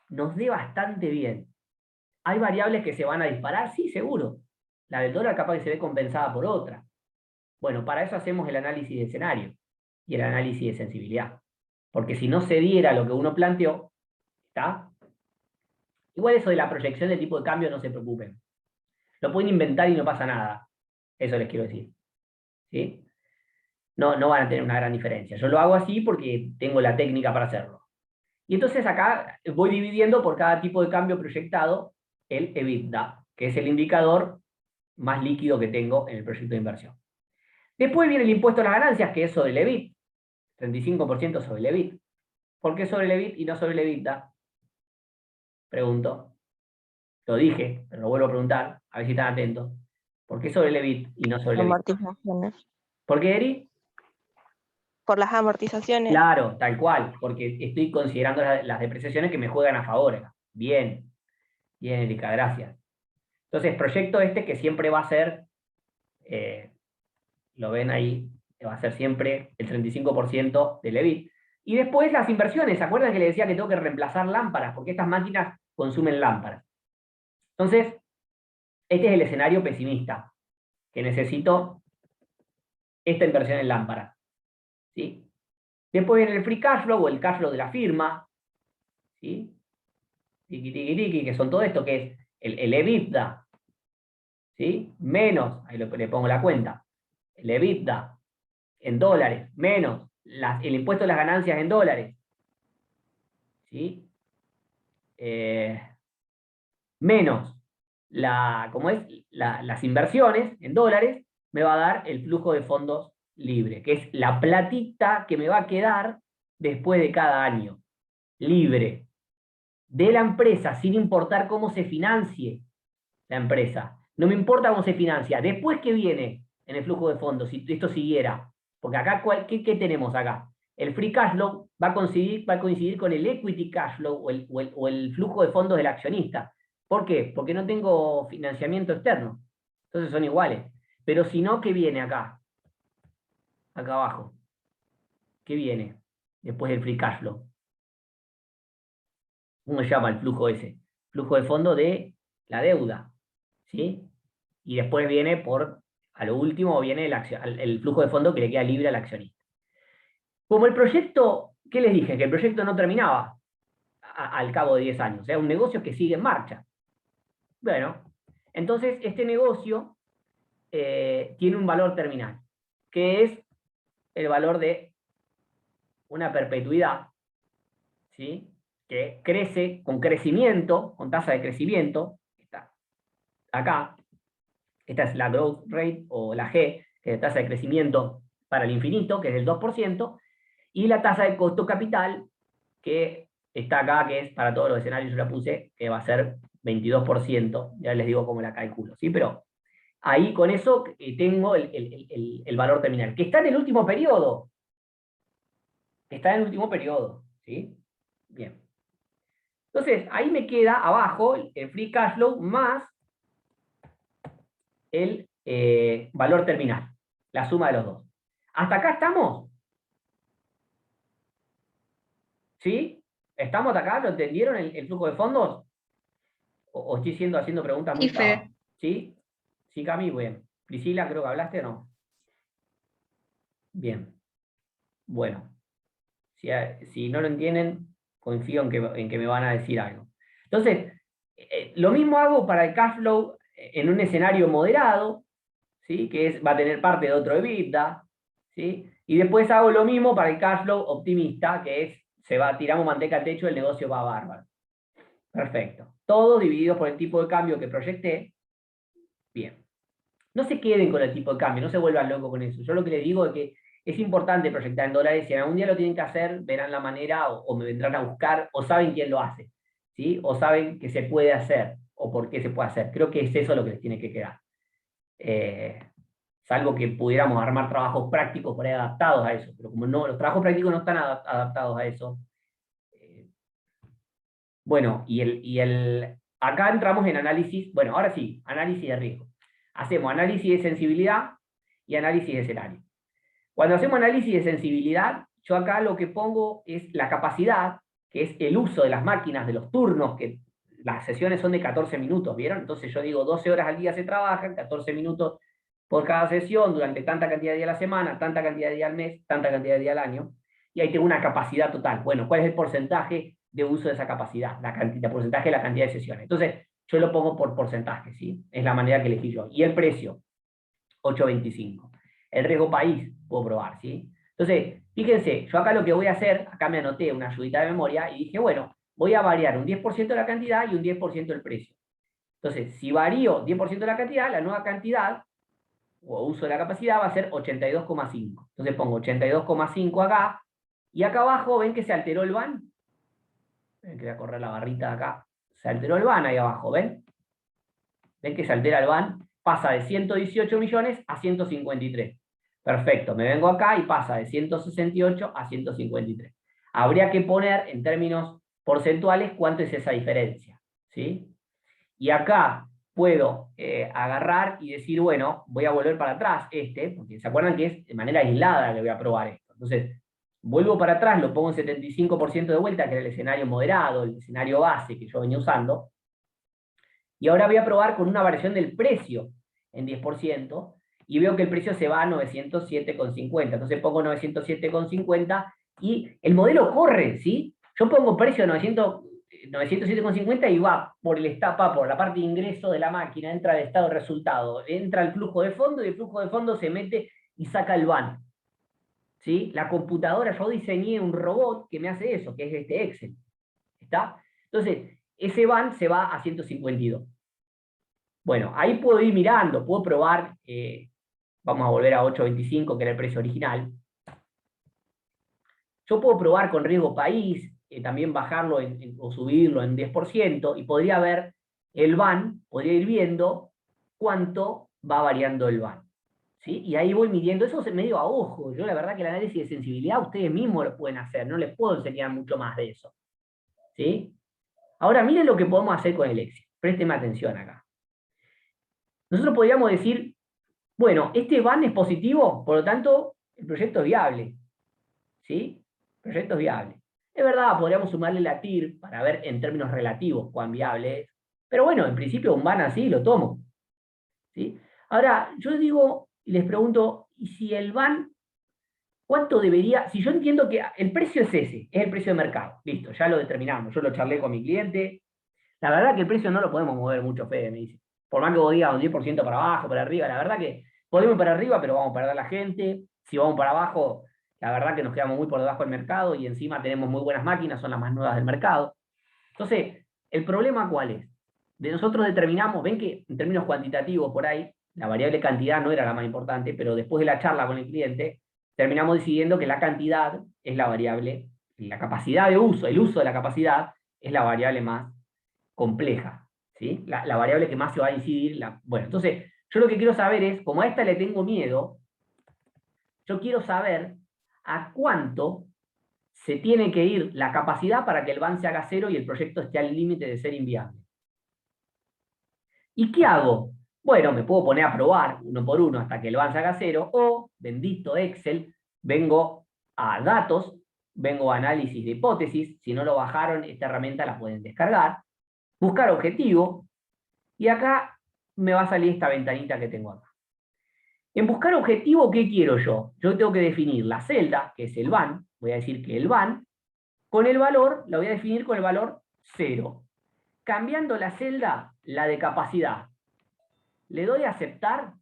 nos dé bastante bien. ¿Hay variables que se van a disparar? Sí, seguro. La del dólar capaz que se ve compensada por otra. Bueno, para eso hacemos el análisis de escenario y el análisis de sensibilidad. Porque si no se diera lo que uno planteó, ¿está? Igual eso de la proyección de tipo de cambio, no se preocupen. Lo pueden inventar y no pasa nada. Eso les quiero decir. ¿Sí? No van a tener una gran diferencia. Yo lo hago así porque tengo la técnica para hacerlo. Y entonces acá voy dividiendo por cada tipo de cambio proyectado el EBITDA, que es el indicador más líquido que tengo en el proyecto de inversión. Después viene el impuesto a las ganancias, que es sobre el EBIT, 35% sobre el EBIT. ¿Por qué sobre el EBIT y no sobre el EBITDA? Pregunto. Lo dije, pero lo vuelvo a preguntar, a ver si están atentos. ¿Por qué sobre el EBIT y no sobre el EBITDA? Amortizaciones. ¿Por qué, Eri? Por las amortizaciones. Claro, tal cual, porque estoy considerando las depreciaciones que me juegan a favor acá. Bien, bien, Erika, gracias. Entonces, proyecto que siempre va a ser, lo ven ahí, va a ser siempre el 35% del EBIT. Y después las inversiones, ¿se acuerdan que les decía que tengo que reemplazar lámparas? Porque estas máquinas consumen lámparas. Entonces, este es el escenario pesimista, que necesito esta inversión en lámparas. ¿Sí? Después viene el free cash flow o el cash flow de la firma. ¿Sí? Tiki, tiki, tiki, que son todo esto, que es el EBITDA, ¿sí? Menos, ahí le pongo la cuenta, el EBITDA en dólares, menos el impuesto de las ganancias en dólares, ¿sí? Menos las inversiones en dólares, me va a dar el flujo de fondos libre, que es la platita que me va a quedar después de cada año, libre, de la empresa, sin importar cómo se financie la empresa. No me importa cómo se financia. Después, ¿qué viene en el flujo de fondos? Si esto siguiera. Porque acá, ¿qué tenemos acá? El free cash flow va a coincidir con el equity cash flow o el flujo de fondos del accionista. ¿Por qué? Porque no tengo financiamiento externo. Entonces son iguales. Pero si no, ¿qué viene acá? Acá abajo. ¿Qué viene después del free cash flow? ¿Cómo se llama el flujo ese? Flujo de fondo de la deuda. ¿Sí? Y después viene a lo último viene el flujo de fondo que le queda libre al accionista. Como el proyecto, ¿qué les dije? Que el proyecto no terminaba al cabo de 10 años. O sea, un negocio que sigue en marcha. Bueno, entonces este negocio tiene un valor terminal, que es el valor de una perpetuidad, ¿sí? Que crece con crecimiento, con tasa de crecimiento, está acá. Esta es la growth rate o la G, que es la tasa de crecimiento para el infinito, que es del 2%, y la tasa de costo capital, que está acá, que es para todos los escenarios, yo la puse, que va a ser 22%, ya les digo cómo la calculo, ¿sí? Pero ahí con eso tengo el valor terminal, que está en el último periodo. Está en el último periodo, ¿sí? Bien. Entonces, ahí me queda abajo el free cash flow más el valor terminal, la suma de los dos. ¿Hasta acá estamos? ¿Sí? ¿Estamos acá? ¿Lo entendieron el flujo de fondos? ¿O estoy haciendo preguntas muy Sí, Fede. claras? ¿Sí? Sí, Cami, bien. Priscila, creo que hablaste o no. Bien. Bueno. Si no lo entienden, confío en que me van a decir algo. Entonces, lo mismo hago para el cash flow en un escenario moderado, ¿sí? Que va a tener parte de otro EBITDA, ¿sí? Y después hago lo mismo para el cash flow optimista, que es, tiramos manteca al techo, el negocio va bárbaro. Perfecto. Todo dividido por el tipo de cambio que proyecté. Bien. No se queden con el tipo de cambio, no se vuelvan locos con eso. Yo lo que les digo es que es importante proyectar en dólares. Si algún día lo tienen que hacer, verán la manera o me vendrán a buscar o saben quién lo hace, ¿sí? O saben que se puede hacer o por qué se puede hacer. Creo que es eso lo que les tiene que quedar. Salvo que pudiéramos armar trabajos prácticos por ahí adaptados a eso. Pero como no, los trabajos prácticos no están adaptados a eso. Bueno, acá entramos en análisis. Bueno, ahora sí, análisis de riesgo. Hacemos análisis de sensibilidad y análisis de escenario. Cuando hacemos análisis de sensibilidad, yo acá lo que pongo es la capacidad, que es el uso de las máquinas, de los turnos, que las sesiones son de 14 minutos, ¿vieron? Entonces yo digo 12 horas al día se trabajan, 14 minutos por cada sesión, durante tanta cantidad de días a la semana, tanta cantidad de días al mes, tanta cantidad de días al año, y ahí tengo una capacidad total. Bueno, ¿cuál es el porcentaje de uso de esa capacidad? El porcentaje de la cantidad de sesiones. Entonces, yo lo pongo por porcentaje, ¿sí? Es la manera que elegí yo. Y el precio, 8.25. El riesgo país, puedo probar, ¿sí? Entonces, fíjense, yo acá lo que voy a hacer, acá me anoté una ayudita de memoria y dije, bueno, voy a variar un 10% de la cantidad y un 10% del precio. Entonces, si varío 10% de la cantidad, la nueva cantidad, o uso de la capacidad, va a ser 82,5. Entonces pongo 82,5 acá, y acá abajo, ¿ven que se alteró el van? Ven que voy a correr la barrita de acá. Se alteró el van ahí abajo, ¿ven? ¿Ven que se altera el van? Pasa de 118 millones a 153. Perfecto, me vengo acá y pasa de 168 a 153. Habría que poner en términos porcentuales cuánto es esa diferencia, ¿sí? Y acá puedo agarrar y decir, bueno, voy a volver para atrás porque se acuerdan que es de manera aislada que voy a probar esto. Entonces, vuelvo para atrás, lo pongo en 75% de vuelta, que era el escenario moderado, el escenario base que yo venía usando, y ahora voy a probar con una variación del precio en 10%, y veo que el precio se va a 907,50. Entonces pongo 907,50 y el modelo corre, ¿sí? Yo pongo precio 907,50 y va por la parte de ingreso de la máquina, entra el estado de resultado, entra el flujo de fondo y el flujo de fondo se mete y saca el van. ¿Sí? La computadora, yo diseñé un robot que me hace eso, que es este Excel. ¿Está? Entonces, ese van se va a 152. Bueno, ahí puedo ir mirando, puedo probar vamos a volver a 8.25, que era el precio original. Yo puedo probar con riesgo país, también bajarlo o subirlo en 10%, y podría ver el BAN, podría ir viendo cuánto va variando el BAN. ¿Sí? Y ahí voy midiendo, eso es medio a ojo. Yo la verdad que el análisis de sensibilidad ustedes mismos lo pueden hacer, no les puedo enseñar mucho más de eso. ¿Sí? Ahora miren lo que podemos hacer con el Excel. Présteme atención acá. Nosotros podríamos decir, bueno, este BAN es positivo, por lo tanto, el proyecto es viable. ¿Sí? El proyecto es viable. Es verdad, podríamos sumarle la TIR para ver en términos relativos cuán viable es. Pero bueno, en principio un BAN así lo tomo. ¿Sí? Ahora, yo digo, y les pregunto, ¿y si el BAN, cuánto debería? Si yo entiendo que el precio es ese, es el precio de mercado, listo, ya lo determinamos, yo lo charlé con mi cliente, la verdad que el precio no lo podemos mover mucho, Fede, me dice. Por más que vos digas un 10% para abajo, para arriba, la verdad que podemos ir para arriba, pero vamos a perder la gente. Si vamos para abajo, la verdad que nos quedamos muy por debajo del mercado y encima tenemos muy buenas máquinas, son las más nuevas del mercado. Entonces, ¿el problema cuál es? Nosotros determinamos, ven que en términos cuantitativos por ahí, la variable cantidad no era la más importante, pero después de la charla con el cliente, terminamos decidiendo que la cantidad es la variable, la capacidad de uso, el uso de la capacidad es la variable más compleja, ¿sí? La variable que más se va a incidir. Bueno, entonces, yo lo que quiero saber es, como a esta le tengo miedo, yo quiero saber a cuánto se tiene que ir la capacidad para que el BAN se haga cero y el proyecto esté al límite de ser inviable. ¿Y qué hago? Bueno, me puedo poner a probar uno por uno hasta que el BAN se haga cero, o, bendito Excel, vengo a datos, vengo a análisis de hipótesis, si no lo bajaron, esta herramienta la pueden descargar, buscar objetivo, y acá me va a salir esta ventanita que tengo acá. En buscar objetivo, ¿qué quiero yo? Yo tengo que definir la celda, que es el BAN, voy a decir que el BAN, con el valor, la voy a definir con el valor 0. Cambiando la celda, la de capacidad. Le doy a aceptar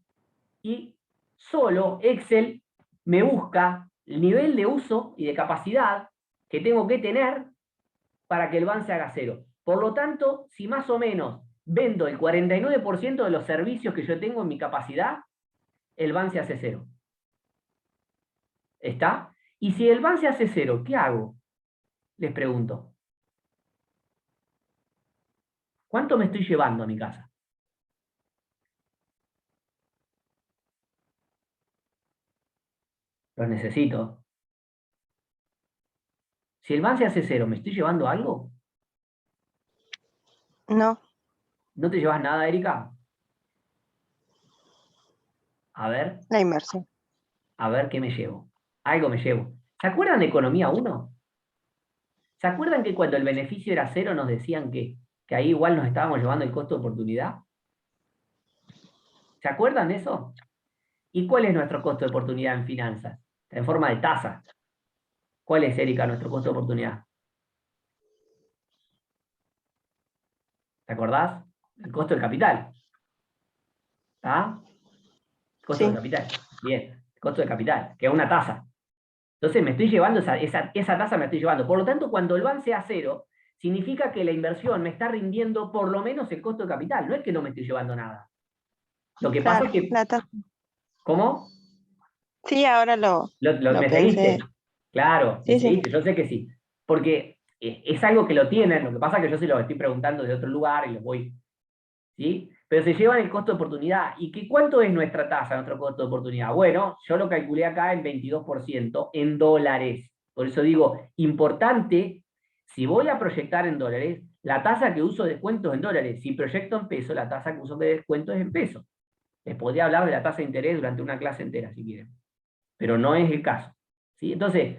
y solo Excel me busca el nivel de uso y de capacidad que tengo que tener para que el BAN se haga cero. Por lo tanto, si más o menos vendo el 49% de los servicios que yo tengo en mi capacidad, el BAN se hace cero. ¿Está? Y si el BAN se hace cero, ¿qué hago? Les pregunto. ¿Cuánto me estoy llevando a mi casa? Los necesito. Si el BAN se hace cero, ¿me estoy llevando algo? No, ¿No te llevas nada, Erika? A ver, la inversión. a ver qué me llevo. Algo me llevo. ¿Se acuerdan de Economía 1? ¿Se acuerdan que cuando el beneficio era cero nos decían que ahí igual nos estábamos llevando el costo de oportunidad? ¿Se acuerdan de eso? ¿Y cuál es nuestro costo de oportunidad en finanzas? En forma de tasa. ¿Cuál es, Erika, nuestro costo de oportunidad? ¿Te acordás? El costo del capital. ¿Ah? Costo del capital. Bien. El costo del capital, que es una tasa. Entonces me estoy llevando esa tasa, me estoy llevando. Por lo tanto, cuando el BAN sea cero, significa que la inversión me está rindiendo por lo menos el costo de capital. No es que no me estoy llevando nada. Lo que pasa es que... ¿Cómo? Sí, ahora ¿Me pensé. seguiste? Claro, Sí, me sí. seguiste, yo sé que sí. Porque es algo que lo tienen, lo que pasa es que yo se lo estoy preguntando de otro lugar y los voy... ¿Sí? Pero se llevan el costo de oportunidad. ¿Y cuánto es nuestra tasa, nuestro costo de oportunidad? Bueno, yo lo calculé acá en 22% en dólares. Por eso digo, importante, si voy a proyectar en dólares, la tasa que uso de descuento es en dólares. Si proyecto en pesos, la tasa que uso de descuento es en pesos. Les podría hablar de la tasa de interés durante una clase entera, si quieren. Pero no es el caso. ¿Sí? Entonces,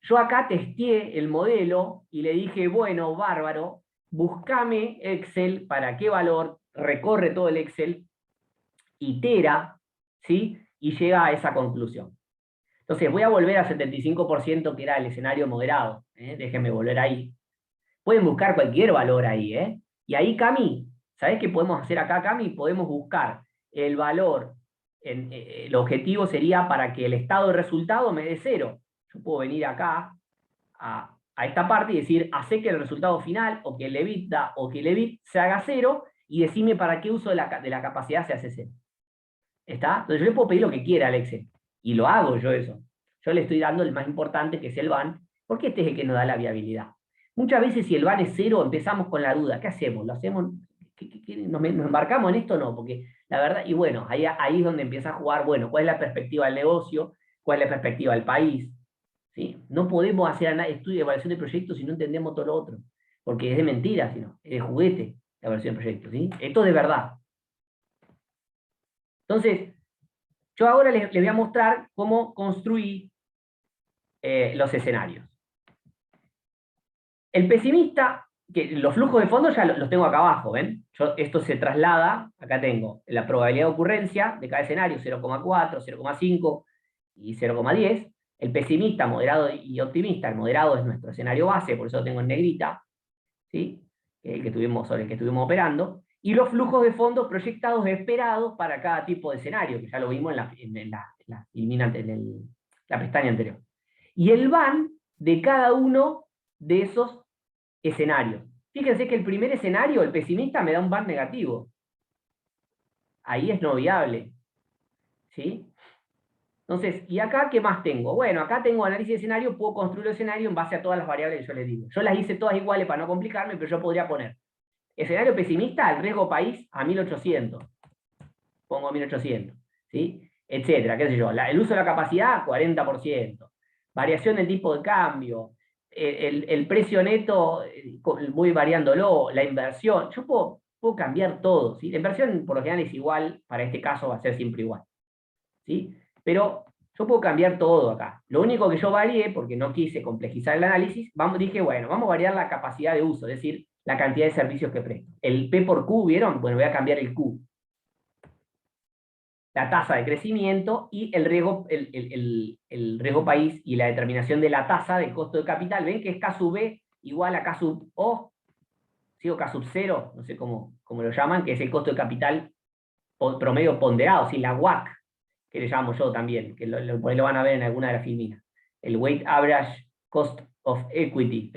yo acá testé el modelo y le dije, bueno, bárbaro, búscame Excel para qué valor, recorre todo el Excel, itera, ¿sí? Y llega a esa conclusión. Entonces, voy a volver a 75%, que era el escenario moderado. Déjenme volver ahí. Pueden buscar cualquier valor ahí, ¿eh? Y ahí, Cami, ¿sabés qué podemos hacer acá, Cami? Podemos buscar el valor, el objetivo sería para que el estado de resultado me dé cero. Yo puedo venir acá a esta parte y decir, hace que el resultado final, o que el EBITDA, o que el EBIT se haga cero, y decime para qué uso de la capacidad se hace cero. ¿Está? Entonces yo le puedo pedir lo que quiera al Excel, y lo hago yo eso. Yo le estoy dando el más importante, que es el VAN, porque este es el que nos da la viabilidad. Muchas veces si el VAN es 0, empezamos con la duda. ¿Qué hacemos? ¿Lo hacemos? ¿Nos embarcamos en esto o no? Porque la verdad, y bueno, ahí es donde empieza a jugar, bueno, ¿cuál es la perspectiva del negocio? ¿Cuál es la perspectiva del país? ¿Sí? No podemos hacer estudio de evaluación de proyectos si no entendemos todo lo otro, porque es de mentira, sino es de juguete la evaluación de proyectos, ¿sí? Esto es de verdad. Entonces, yo ahora les voy a mostrar cómo construir los escenarios. El pesimista, que los flujos de fondo ya los tengo acá abajo, ¿ven? Esto se traslada, acá tengo la probabilidad de ocurrencia de cada escenario, 0,4, 0,5 y 0,10. El pesimista, moderado y optimista, el moderado es nuestro escenario base, por eso lo tengo en negrita, ¿sí? Sobre el que estuvimos operando. Y los flujos de fondos proyectados esperados para cada tipo de escenario, que ya lo vimos en la pestaña anterior. Y el VAN de cada uno de esos escenarios. Fíjense que el primer escenario, el pesimista, me da un VAN negativo. Ahí es no viable. ¿Sí? Entonces, ¿y acá qué más tengo? Bueno, acá tengo análisis de escenario, puedo construir el escenario en base a todas las variables que yo les digo. Yo las hice todas iguales para no complicarme, pero yo podría poner escenario pesimista, el riesgo país a 1800. Pongo 1800. ¿Sí? Etcétera, qué sé yo. El uso de la capacidad, 40%. Variación del tipo de cambio. El precio neto, voy variándolo. La inversión. Yo puedo cambiar todo. ¿Sí? La inversión, por lo general, es igual. Para este caso va a ser siempre igual. ¿Sí? Pero yo puedo cambiar todo acá. Lo único que yo varié, porque no quise complejizar el análisis, dije, bueno, vamos a variar la capacidad de uso, es decir, la cantidad de servicios que presto. El P por Q, ¿vieron? Bueno, voy a cambiar el Q. La tasa de crecimiento y el riesgo país y la determinación de la tasa del costo de capital. ¿Ven que es K sub B igual a K sub O? ¿Sí? O K sub 0, no sé cómo lo llaman, que es el costo de capital promedio ponderado, ¿sí? La WACC, que le llamo yo también, que por ahí lo van a ver en alguna de las filminas. El Weight Average Cost of Equity,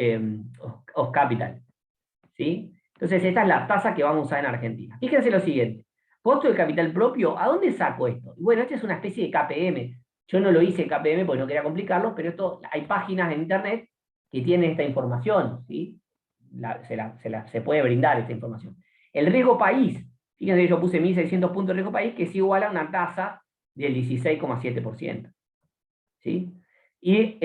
of Capital. ¿Sí? Entonces esta es la tasa que vamos a usar en Argentina. Fíjense lo siguiente. Costo de capital propio, ¿a dónde saco esto? Bueno, esta es una especie de KPM. Yo no lo hice KPM porque no quería complicarlo, pero hay páginas en internet que tienen esta información, ¿sí? Se puede brindar esta información. El riesgo país, fíjense que yo puse 1600 puntos de riesgo país, que es igual a una tasa del 16,7%. ¿Sí? Y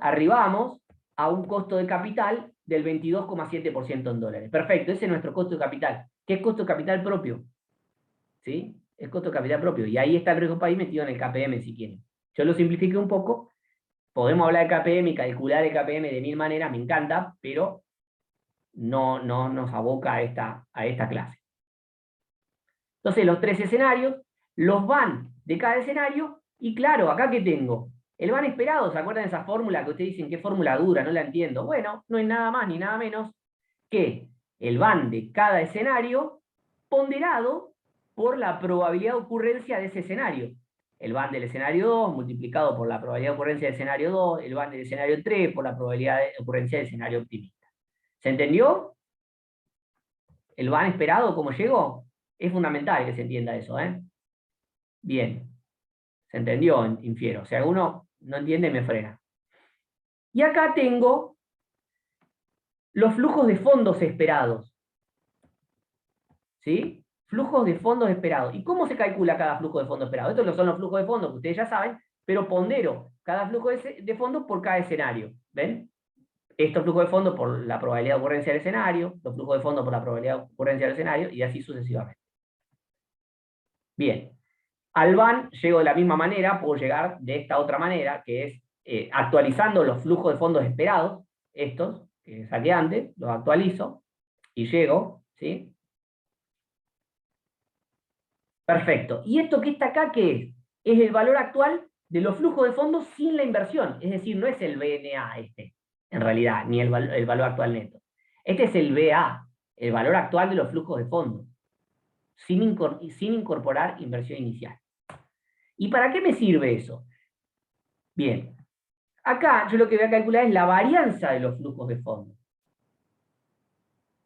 arribamos a un costo de capital del 22,7% en dólares. Perfecto, ese es nuestro costo de capital. ¿Qué es costo de capital propio? ¿Sí? Es costo de capital propio. Y ahí está el riesgo país metido en el KPM si quieren. Yo lo simplifiqué un poco. Podemos hablar de KPM y calcular el KPM de 1000 maneras, me encanta, pero no nos aboca a esta clase. Entonces, los 3 escenarios, los van de cada escenario, y claro, acá que tengo el van esperado. ¿Se acuerdan de esa fórmula que ustedes dicen qué fórmula dura? No la entiendo. Bueno, no es nada más ni nada menos que el van de cada escenario ponderado por la probabilidad de ocurrencia de ese escenario. El van del escenario 2 multiplicado por la probabilidad de ocurrencia del escenario 2, el van del escenario 3 por la probabilidad de ocurrencia del escenario optimista. ¿Se entendió? ¿El van esperado cómo llegó? Es fundamental que se entienda eso, ¿eh? Bien. ¿Se entendió? Infiero. Si alguno no entiende, me frena. Y acá tengo los flujos de fondos esperados. ¿Sí? Flujos de fondos esperados. ¿Y cómo se calcula cada flujo de fondos esperado? Estos no son los flujos de fondos que ustedes ya saben, pero pondero cada flujo de fondos por cada escenario. ¿Ven? Estos flujos de fondos por la probabilidad de ocurrencia del escenario, los flujos de fondos por la probabilidad de ocurrencia del escenario, y así sucesivamente. Bien. Al VAN llego de la misma manera, puedo llegar de esta otra manera, que es actualizando los flujos de fondos esperados, estos que saqué antes, los actualizo, y llego, ¿sí? Perfecto. ¿Y esto que está acá qué es? Es el valor actual de los flujos de fondos sin la inversión, es decir, no es el BNA en realidad, ni el valor actual neto. Este es el BA, el valor actual de los flujos de fondos, sin incorporar inversión inicial. ¿Y para qué me sirve eso? Bien, acá yo lo que voy a calcular es la varianza de los flujos de fondos.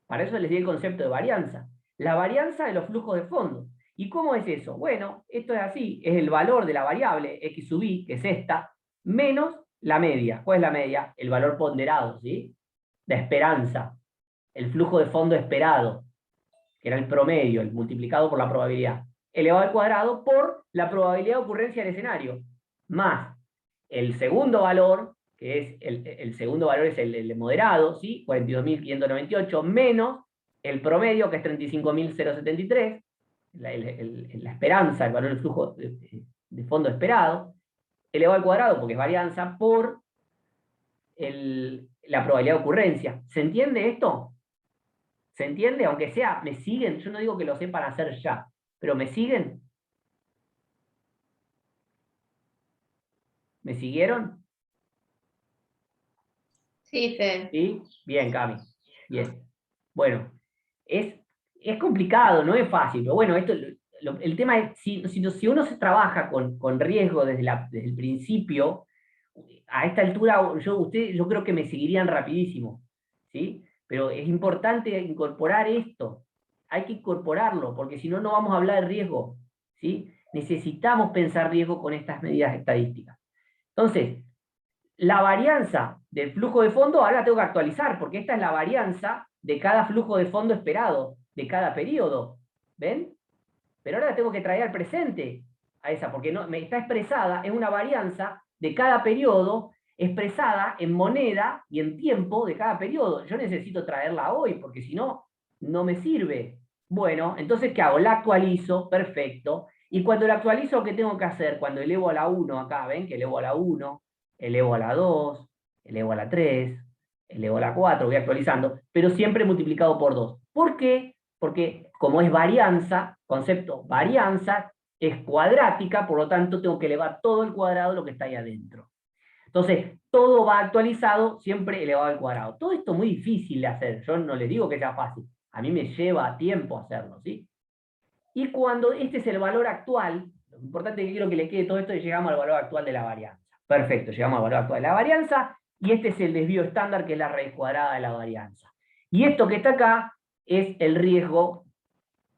Para eso les di el concepto de varianza. La varianza de los flujos de fondos. ¿Y cómo es eso? Bueno, esto es así, es el valor de la variable x sub i, que es esta, menos la media. ¿Cuál es la media? El valor ponderado, ¿sí? La esperanza, el flujo de fondo esperado, que era el promedio, el multiplicado por la probabilidad, elevado al cuadrado por la probabilidad de ocurrencia del escenario, más el segundo valor, que es el segundo valor es el moderado, ¿sí? 42.598, menos el promedio, que es 35.073, la esperanza, el valor del flujo de fondo esperado, elevado al cuadrado, porque es varianza, por la probabilidad de ocurrencia. ¿Se entiende esto? ¿Se entiende? Aunque sea, ¿me siguen? Yo no digo que lo sepan hacer ya, pero ¿me siguen? ¿Me siguieron? Sí, Fede. ¿Sí? Bien, Cami. Bien. Bueno, es complicado, no es fácil, pero bueno, el tema es, si uno se trabaja con riesgo desde el principio, a esta altura yo creo que me seguirían rapidísimo, ¿sí? Pero es importante incorporar esto, hay que incorporarlo, porque si no, no vamos a hablar de riesgo, ¿sí? Necesitamos pensar riesgo con estas medidas estadísticas. Entonces, la varianza del flujo de fondo ahora la tengo que actualizar, porque esta es la varianza de cada flujo de fondo esperado, de cada periodo. ¿Ven? Pero ahora la tengo que traer al presente a esa, porque no, me está expresada, es una varianza de cada periodo expresada en moneda y en tiempo de cada periodo. Yo necesito traerla hoy, porque si no, no me sirve. Bueno, entonces, ¿qué hago? La actualizo, perfecto. Y cuando la actualizo, ¿qué tengo que hacer? Cuando elevo a la 1 acá, ¿ven? Que elevo a la 1, elevo a la 2, elevo a la 3, elevo a la 4, voy actualizando, pero siempre multiplicado por 2. ¿Por qué? Porque como es varianza, concepto varianza, es cuadrática, por lo tanto tengo que elevar todo el cuadrado de lo que está ahí adentro. Entonces, todo va actualizado, siempre elevado al cuadrado. Todo esto es muy difícil de hacer, yo no les digo que sea fácil, a mí me lleva tiempo hacerlo, ¿sí? Y cuando este es el valor actual, lo importante es que quiero que les quede todo esto y llegamos al valor actual de la varianza. Perfecto, llegamos al valor actual de la varianza, y este es el desvío estándar, que es la raíz cuadrada de la varianza. Y esto que está acá es el riesgo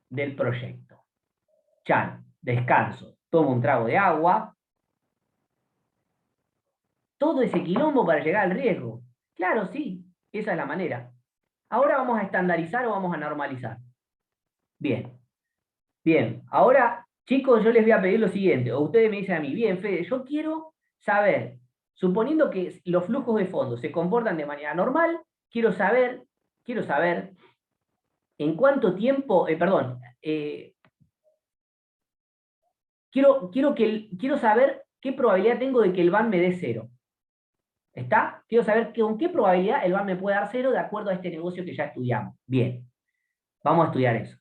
del proyecto. Chan, descanso, tomo un trago de agua. Todo ese quilombo para llegar al riesgo. Claro, sí, esa es la manera. Ahora vamos a estandarizar o vamos a normalizar. Bien, bien. Ahora, chicos, yo les voy a pedir lo siguiente, o ustedes me dicen a mí, bien, Fede, yo quiero saber, suponiendo que los flujos de fondo se comportan de manera normal, quiero saber en cuánto tiempo, quiero saber qué probabilidad tengo de que el BAN me dé 0. ¿Está? Quiero saber con qué probabilidad el BAN me puede dar 0 de acuerdo a este negocio que ya estudiamos. Bien, vamos a estudiar eso.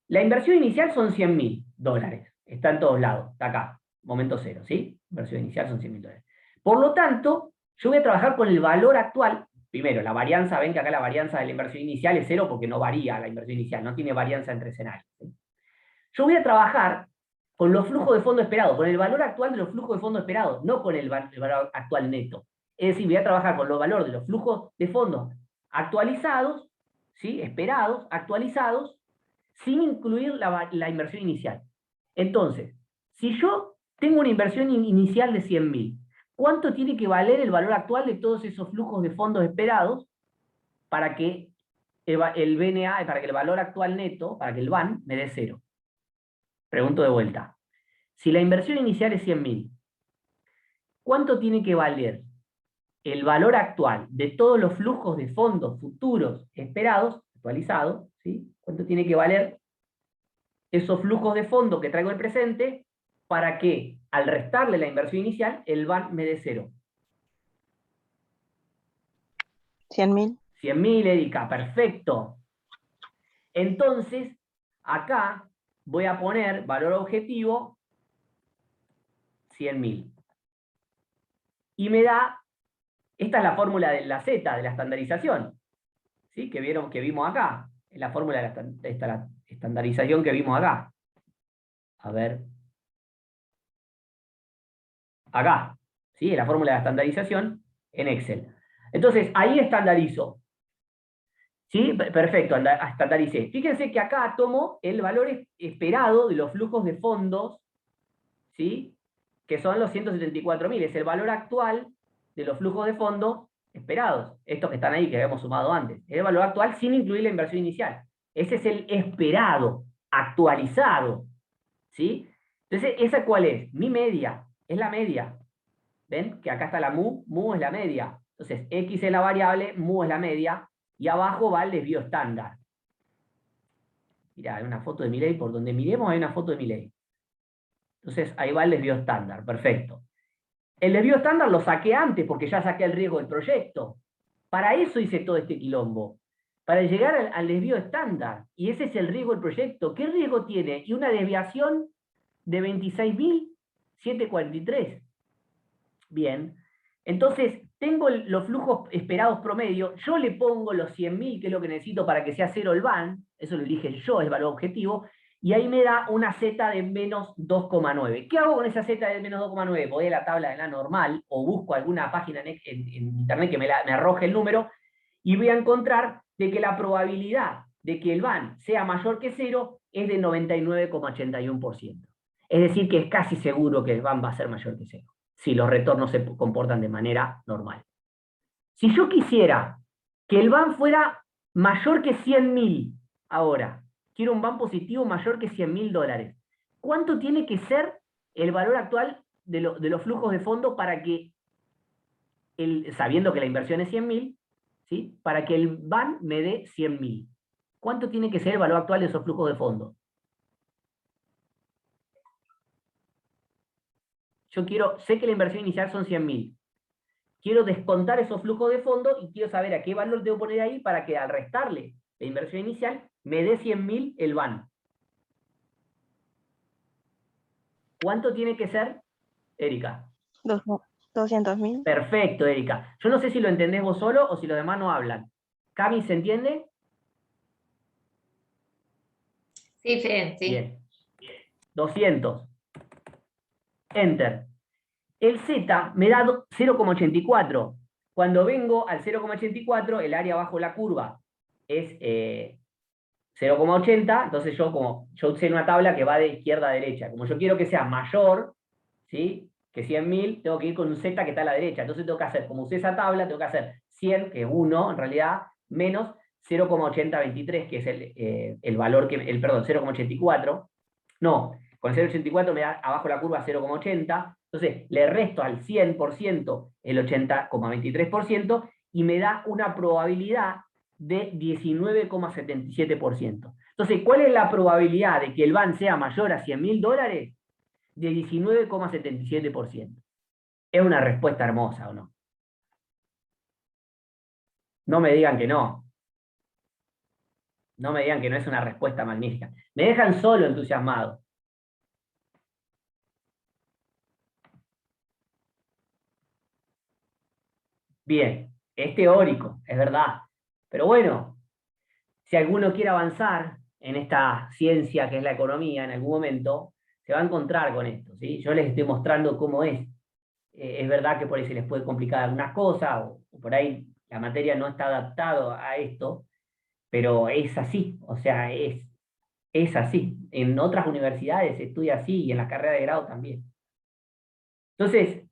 La inversión inicial son $100.000. Está en todos lados, está acá, momento 0, ¿sí? Inversión inicial son $100.000. Por lo tanto, yo voy a trabajar con el valor actual. Primero, la varianza, ven que acá la varianza de la inversión inicial es 0 porque no varía la inversión inicial, no tiene varianza entre escenarios, ¿sí? Yo voy a trabajar con los flujos de fondo esperados, con el valor actual de los flujos de fondo esperados, no con el valor actual neto. Es decir, voy a trabajar con los valores de los flujos de fondo actualizados, ¿sí? Esperados, actualizados, sin incluir la inversión inicial. Entonces, si yo tengo una inversión inicial de 100.000, ¿cuánto tiene que valer el valor actual de todos esos flujos de fondos esperados para que el BNA, para que el valor actual neto, para que el BAN me dé 0? Pregunto de vuelta. Si la inversión inicial es 100.000, ¿cuánto tiene que valer el valor actual de todos los flujos de fondos futuros esperados, actualizados, ¿sí? ¿Cuánto tiene que valer esos flujos de fondo que traigo el presente para que, al restarle la inversión inicial, el BAN me dé 0? 100.000. 100.000, Erika, perfecto. Entonces, acá voy a poner valor objetivo 100.000. Y me da, esta es la fórmula de la Z, de la estandarización, ¿sí? Que vimos acá. Es la fórmula de la estandarización que vimos acá. A ver. Acá, ¿sí? Es la fórmula de estandarización en Excel. Entonces, ahí estandarizo. ¿Sí? Perfecto, estandaricé. Fíjense que acá tomo el valor esperado de los flujos de fondos, ¿sí? Que son los 174.000, es el valor actual de los flujos de fondos esperados, estos que están ahí, que habíamos sumado antes. Es el valor actual sin incluir la inversión inicial. Ese es el esperado, actualizado, ¿sí? Entonces, ¿esa cuál es? Mi media, es la media. ¿Ven? Que acá está la mu es la media. Entonces, x es la variable, mu es la media, y abajo va el desvío estándar. Mirá, hay una foto de Milei, por donde miremos hay una foto de Milei. Entonces, ahí va el desvío estándar, perfecto. El desvío estándar lo saqué antes, porque ya saqué el riesgo del proyecto. Para eso hice todo este quilombo. Para llegar al desvío estándar. Y ese es el riesgo del proyecto. ¿Qué riesgo tiene? Y una desviación de 26.743. Bien. Entonces, tengo los flujos esperados promedio, yo le pongo los 100.000, que es lo que necesito para que sea cero el van, eso lo elige yo, es el valor objetivo, y ahí me da una Z de menos 2,9. ¿Qué hago con esa Z de menos 2,9? Voy a la tabla de la normal, o busco alguna página en internet que me arroje el número, y voy a encontrar de que la probabilidad de que el van sea mayor que cero es de 99,81%. Es decir, que es casi seguro que el van va a ser mayor que cero, si los retornos se comportan de manera normal. Si yo quisiera que el van fuera mayor que 100.000 ahora, quiero un van positivo mayor que $100.000, ¿cuánto tiene que ser el valor actual de los flujos de fondo para que, sabiendo que la inversión es 100.000, ¿sí? Para que el van me dé 100.000? ¿Cuánto tiene que ser el valor actual de esos flujos de fondo? Yo sé que la inversión inicial son 100.000. Quiero descontar esos flujos de fondo y quiero saber a qué valor debo poner ahí para que al restarle la inversión inicial me dé 100.000 el van. ¿Cuánto tiene que ser, Erika? 200.000. Perfecto, Erika. Yo no sé si lo entendés vos solo o si los demás no hablan. ¿Cami se entiende? Sí, Fede, sí. Bien. 200. Enter. El Z me da 0,84. Cuando vengo al 0,84, el área bajo la curva es 0,80, entonces yo usé una tabla que va de izquierda a derecha. Como yo quiero que sea mayor, ¿sí?, que 100.000, tengo que ir con un Z que está a la derecha. Entonces tengo que hacer, como usé esa tabla, tengo que hacer 100, que es 1 en realidad, menos 0,8023, que es el valor perdón, 0,84. No, con 0,84 me da abajo la curva 0,80. Entonces le resto al 100% el 80,23% y me da una probabilidad de 19,77%. Entonces, ¿cuál es la probabilidad de que el van sea mayor a $100.000? De 19,77%. Es una respuesta hermosa, ¿o no? No me digan que no. No me digan que no es una respuesta magnífica. Me dejan solo entusiasmado. Bien, es teórico, es verdad. Pero bueno, si alguno quiere avanzar en esta ciencia que es la economía, en algún momento se va a encontrar con esto, ¿sí? Yo les estoy mostrando cómo es. Es verdad que por ahí se les puede complicar algunas cosas, o por ahí la materia no está adaptada a esto, pero es así, o sea, es así. En otras universidades se estudia así y en la carrera de grado también. Entonces,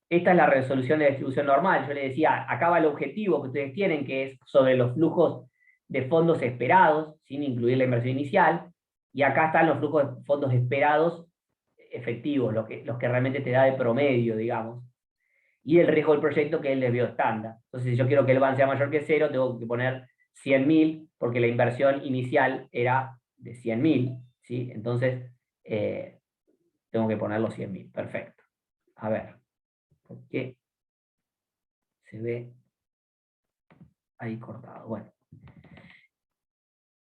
esta es la resolución de la distribución normal. Yo les decía, acá va el objetivo que ustedes tienen, que es sobre los flujos de fondos esperados, sin incluir la inversión inicial, y acá están los flujos de fondos esperados efectivos, los que realmente te da de promedio, digamos, y el riesgo del proyecto, que es el desvío estándar. Entonces, si yo quiero que el van sea mayor que 0, tengo que poner 100.000, porque la inversión inicial era de 100.000, ¿sí? Entonces, tengo que poner los 100.000. Perfecto. A ver, ¿por qué se ve ahí cortado? Bueno.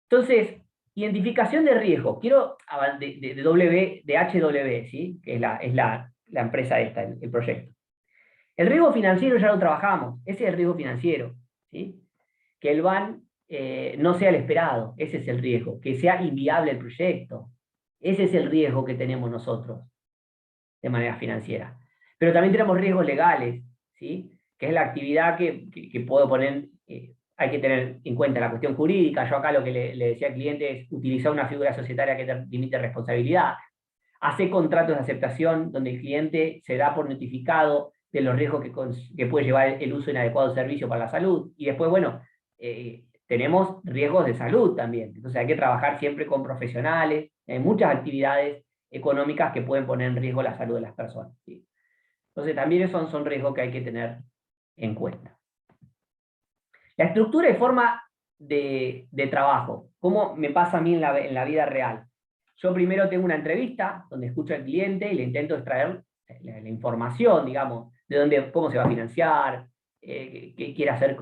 Entonces, identificación de riesgo. Quiero de HW, ¿sí? Que es la empresa esta, el proyecto. El riesgo financiero ya lo trabajamos, ese es el riesgo financiero, ¿sí? Que el van no sea el esperado, ese es el riesgo, que sea inviable el proyecto, ese es el riesgo que tenemos nosotros de manera financiera. Pero también tenemos riesgos legales, ¿sí? que es la actividad que puedo poner, hay que tener en cuenta la cuestión jurídica. Yo acá lo que le decía al cliente es utilizar una figura societaria que te limite responsabilidad, hacer contratos de aceptación donde el cliente se da por notificado de los riesgos que puede llevar el uso inadecuado del servicio para la salud, y después, bueno, tenemos riesgos de salud también, entonces hay que trabajar siempre con profesionales, hay muchas actividades económicas que pueden poner en riesgo la salud de las personas, ¿sí? Entonces también esos son riesgos que hay que tener en cuenta. La estructura y forma de trabajo, ¿cómo me pasa a mí en la vida real? Yo primero tengo una entrevista donde escucho al cliente y le intento extraer la información, digamos, de dónde, cómo se va a financiar, qué quiere hacer,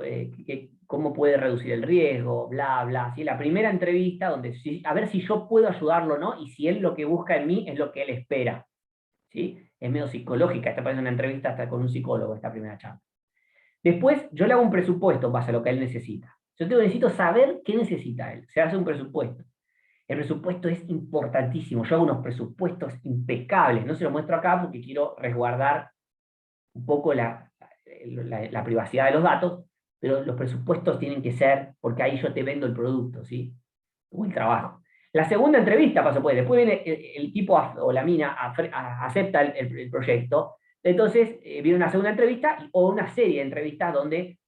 cómo puede reducir el riesgo, bla, bla. ¿Sí? La primera entrevista donde a ver si yo puedo ayudarlo o no, y si él lo que busca en mí es lo que él espera. ¿Sí? Es medio psicológica, esta parece una entrevista hasta con un psicólogo, esta primera charla. Después yo le hago un presupuesto en base a lo que él necesita. Yo necesito saber qué necesita él. Se hace un presupuesto. El presupuesto es importantísimo. Yo hago unos presupuestos impecables. No se los muestro acá porque quiero resguardar un poco la privacidad de los datos, pero los presupuestos tienen que ser, porque ahí yo te vendo el producto, ¿sí? O el trabajo. La segunda entrevista, paso pues, después viene el tipo o la mina acepta el proyecto, entonces viene una segunda entrevista o una serie de entrevistas donde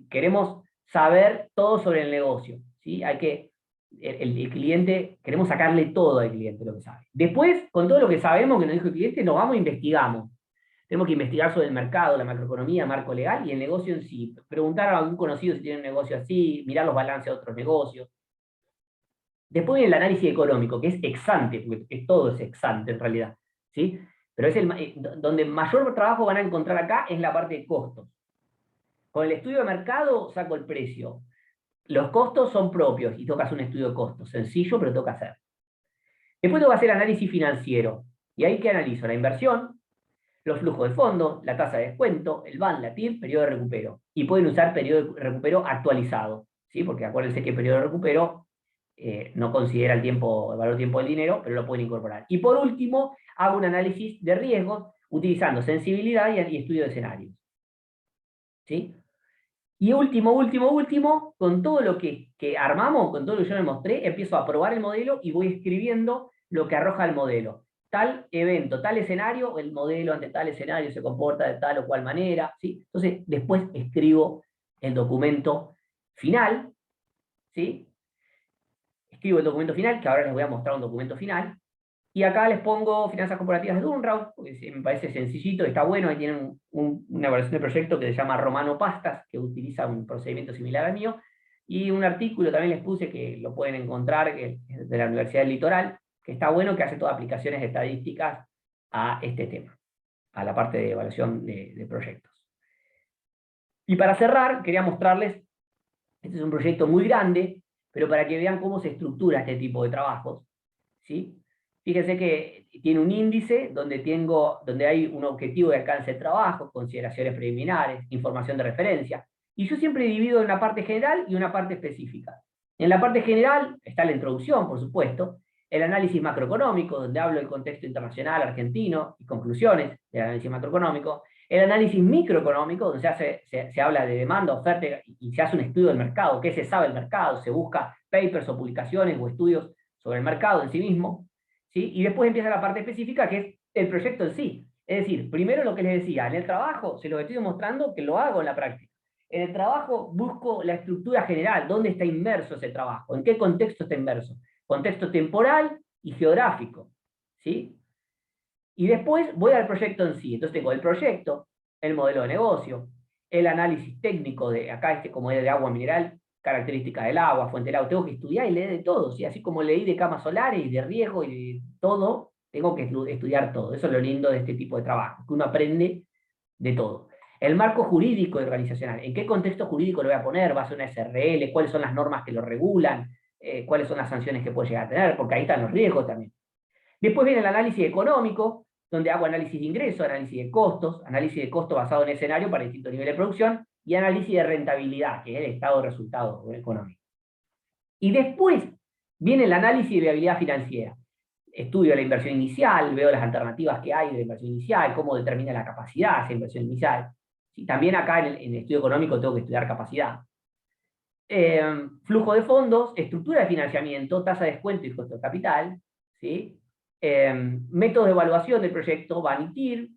queremos saber todo sobre el negocio, ¿sí? Hay que, el cliente, queremos sacarle todo al cliente lo que sabe. Después, con todo lo que sabemos que nos dijo el cliente, nos vamos e investigamos. Tenemos que investigar sobre el mercado, la macroeconomía, marco legal y el negocio en sí. Preguntar a algún conocido si tiene un negocio así, mirar los balances de otros negocios. Después viene el análisis económico, que es ex ante, porque todo es ex ante en realidad, ¿sí? Pero es donde mayor trabajo van a encontrar acá es la parte de costos. Con el estudio de mercado saco el precio. Los costos son propios y tocas un estudio de costos, sencillo, pero toca hacer. Después tengo que hacer análisis financiero. Y ahí que analizo la inversión, los flujos de fondos, la tasa de descuento, el BAN, la TIR, periodo de recupero. Y pueden usar periodo de recupero actualizado, ¿sí? Porque acuérdense que el periodo de recupero no considera el valor tiempo del dinero, pero lo pueden incorporar. Y por último, hago un análisis de riesgos utilizando sensibilidad y estudio de escenarios. ¿Sí? Y último, con todo lo que armamos, con todo lo que yo le mostré, empiezo a probar el modelo y voy escribiendo lo que arroja el modelo. Tal evento, tal escenario, el modelo ante tal escenario se comporta de tal o cual manera, ¿sí? Entonces, después escribo el documento final, ¿sí? Escribo el documento final, que ahora les voy a mostrar un documento final, y acá les pongo finanzas corporativas de Dunraus, porque me parece sencillito, está bueno, ahí tienen una evaluación de proyecto que se llama Romano Pastas, que utiliza un procedimiento similar al mío, y un artículo también les puse que lo pueden encontrar, que es de la Universidad del Litoral, que está bueno, que hace todas aplicaciones estadísticas a este tema, a la parte de evaluación de proyectos. Y para cerrar, quería mostrarles, este es un proyecto muy grande, pero para que vean cómo se estructura este tipo de trabajos, ¿sí? Fíjense que tiene un índice donde hay un objetivo de alcance de trabajo, consideraciones preliminares, información de referencia, y yo siempre divido en una parte general y una parte específica. En la parte general está la introducción, por supuesto, el análisis macroeconómico, donde hablo del contexto internacional argentino y conclusiones del análisis macroeconómico, el análisis microeconómico, donde se habla de demanda, oferta, y se hace un estudio del mercado, qué se sabe del mercado, se busca papers o publicaciones o estudios sobre el mercado en sí mismo, ¿sí? Y después empieza la parte específica, que es el proyecto en sí. Es decir, primero lo que les decía, en el trabajo se los estoy demostrando que lo hago en la práctica. En el trabajo busco la estructura general, dónde está inmerso ese trabajo, en qué contexto está inmerso. Contexto temporal y geográfico, ¿sí? Y después voy al proyecto en sí. Entonces tengo el proyecto, el modelo de negocio, el análisis técnico de, acá como es de agua mineral, características del agua, fuente del agua, tengo que estudiar y leer de todo, ¿sí? Así como leí de camas solares y de riesgo y de todo, tengo que estudiar todo. Eso es lo lindo de este tipo de trabajo, que uno aprende de todo. El marco jurídico y organizacional, ¿en qué contexto jurídico lo voy a poner? ¿Va a ser una SRL? ¿Cuáles son las normas que lo regulan? ¿Cuáles son las sanciones que puede llegar a tener? Porque ahí están los riesgos también. Después viene el análisis económico, donde hago análisis de ingresos, análisis de costos, análisis de costo basado en escenario para distintos niveles de producción, y análisis de rentabilidad, que es el estado de resultado económico. Y después viene el análisis de viabilidad financiera. Estudio la inversión inicial, veo las alternativas que hay de la inversión inicial, cómo determina la capacidad de esa inversión inicial. ¿sí? También acá en el estudio económico tengo que estudiar capacidad. Flujo de fondos, estructura de financiamiento, tasa de descuento y costo de capital, ¿sí? Métodos de evaluación del proyecto, VANITIR,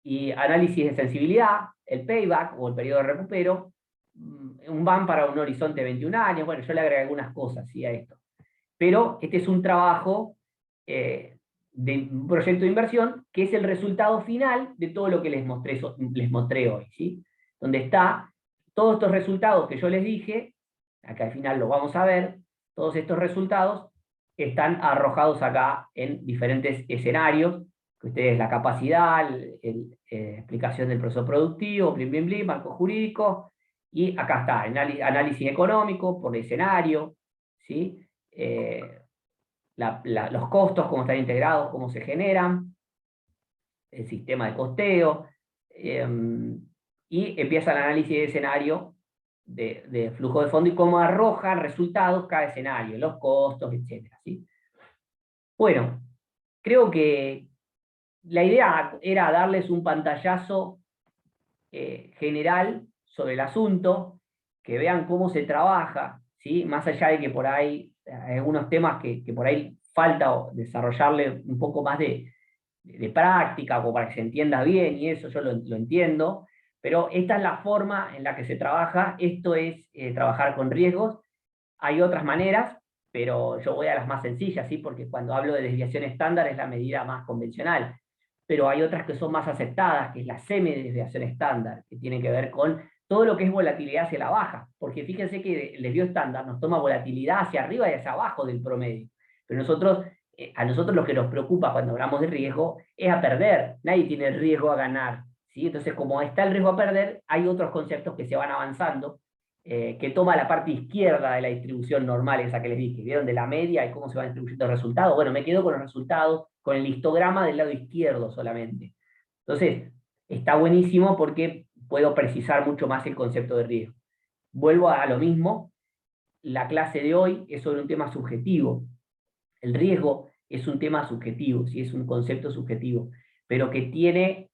y análisis de sensibilidad, el payback o el periodo de recupero, un BAM para un horizonte de 21 años, bueno, yo le agregué algunas cosas, ¿sí?, a esto. Pero este es un trabajo de un proyecto de inversión que es el resultado final de todo lo que les mostré hoy, ¿sí? Donde está todos estos resultados que yo les dije, acá al final lo vamos a ver, todos estos resultados están arrojados acá en diferentes escenarios, que ustedes, la capacidad, explicación del proceso productivo, blim, blim, blim, marco jurídico, y acá está, análisis económico por escenario, ¿sí? Los costos, cómo están integrados, cómo se generan, el sistema de costeo, y empieza el análisis de escenario de flujo de fondo y cómo arrojan resultados cada escenario, los costos, etc. ¿sí? Bueno, creo que la idea era darles un pantallazo general sobre el asunto, que vean cómo se trabaja, ¿sí? Más allá de que por ahí hay algunos temas que por ahí falta desarrollarle un poco más de práctica, como para que se entienda bien, y eso yo lo entiendo, pero esta es la forma en la que se trabaja, esto es trabajar con riesgos. Hay otras maneras, pero yo voy a las más sencillas, ¿sí? Porque cuando hablo de desviación estándar es la medida más convencional, pero hay otras que son más aceptadas, que es la semidesviación estándar, que tiene que ver con todo lo que es volatilidad hacia la baja, porque fíjense que el desvío estándar nos toma volatilidad hacia arriba y hacia abajo del promedio, pero a nosotros lo que nos preocupa cuando hablamos de riesgo es a perder, nadie tiene el riesgo a ganar, ¿sí? Entonces, como está el riesgo a perder, hay otros conceptos que se van avanzando, que toma la parte izquierda de la distribución normal, esa que les dije, ¿vieron? De la media y cómo se van distribuyendo los resultados. Bueno, me quedo con los resultados, con el histograma del lado izquierdo solamente. Entonces, está buenísimo porque puedo precisar mucho más el concepto de riesgo. Vuelvo a lo mismo, la clase de hoy es sobre un tema subjetivo. El riesgo es un tema subjetivo, ¿sí? Es un concepto subjetivo, pero que tiene,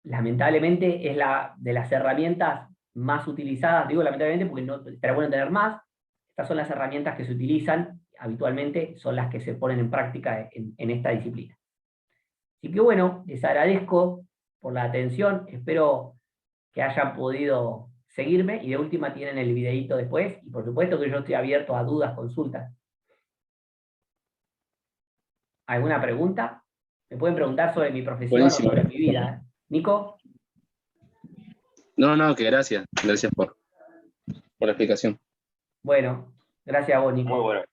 lamentablemente, es de las herramientas más utilizadas, digo lamentablemente porque no estaría bueno tener más. Estas son las herramientas que se utilizan habitualmente, son las que se ponen en práctica en esta disciplina. Así que bueno, les agradezco por la atención, espero que hayan podido seguirme, y de última tienen el videíto después, y por supuesto que yo estoy abierto a dudas, consultas. ¿Alguna pregunta? Me pueden preguntar sobre mi profesión o sobre mi vida. ¿Nico? No, que gracias. Gracias por la explicación. Bueno, gracias a vos, Nico. Muy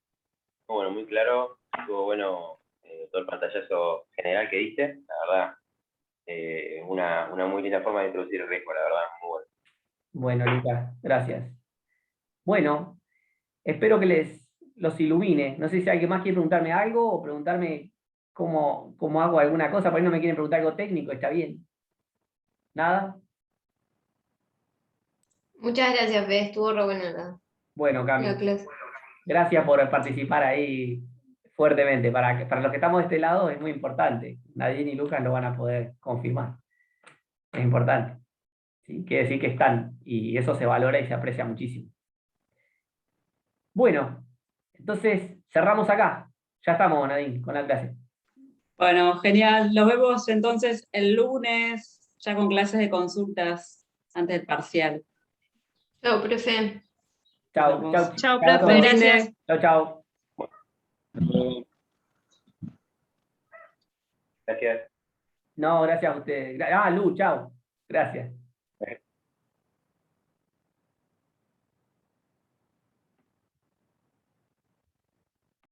bueno, muy claro. Estuvo bueno todo el pantallazo general que diste. La verdad, una muy linda forma de introducir el riesgo, la verdad. Muy bueno. Bueno, Lucas, gracias. Bueno, espero que los ilumine. No sé si alguien más quiere preguntarme algo o preguntarme cómo hago alguna cosa. Por ahí no me quieren preguntar algo técnico, está bien. ¿Nada? Muchas gracias, Fede, estuvo re buena Bueno, Cami, la clase. gracias por participar ahí fuertemente. Para los que estamos de este lado es muy importante. Nadine y Lucas lo van a poder confirmar. Es importante. ¿Sí? Quiere decir que están, y eso se valora y se aprecia muchísimo. Bueno, entonces cerramos acá. Ya estamos, Nadine, con la clase. Bueno, genial. Nos vemos entonces el lunes, ya con clases de consultas antes del parcial. Chao, profe. Chao, chao. Chao, Chao a profe, todos. gracias. Chao, chao. Gracias. No, gracias a ustedes. Lu, chao. Gracias.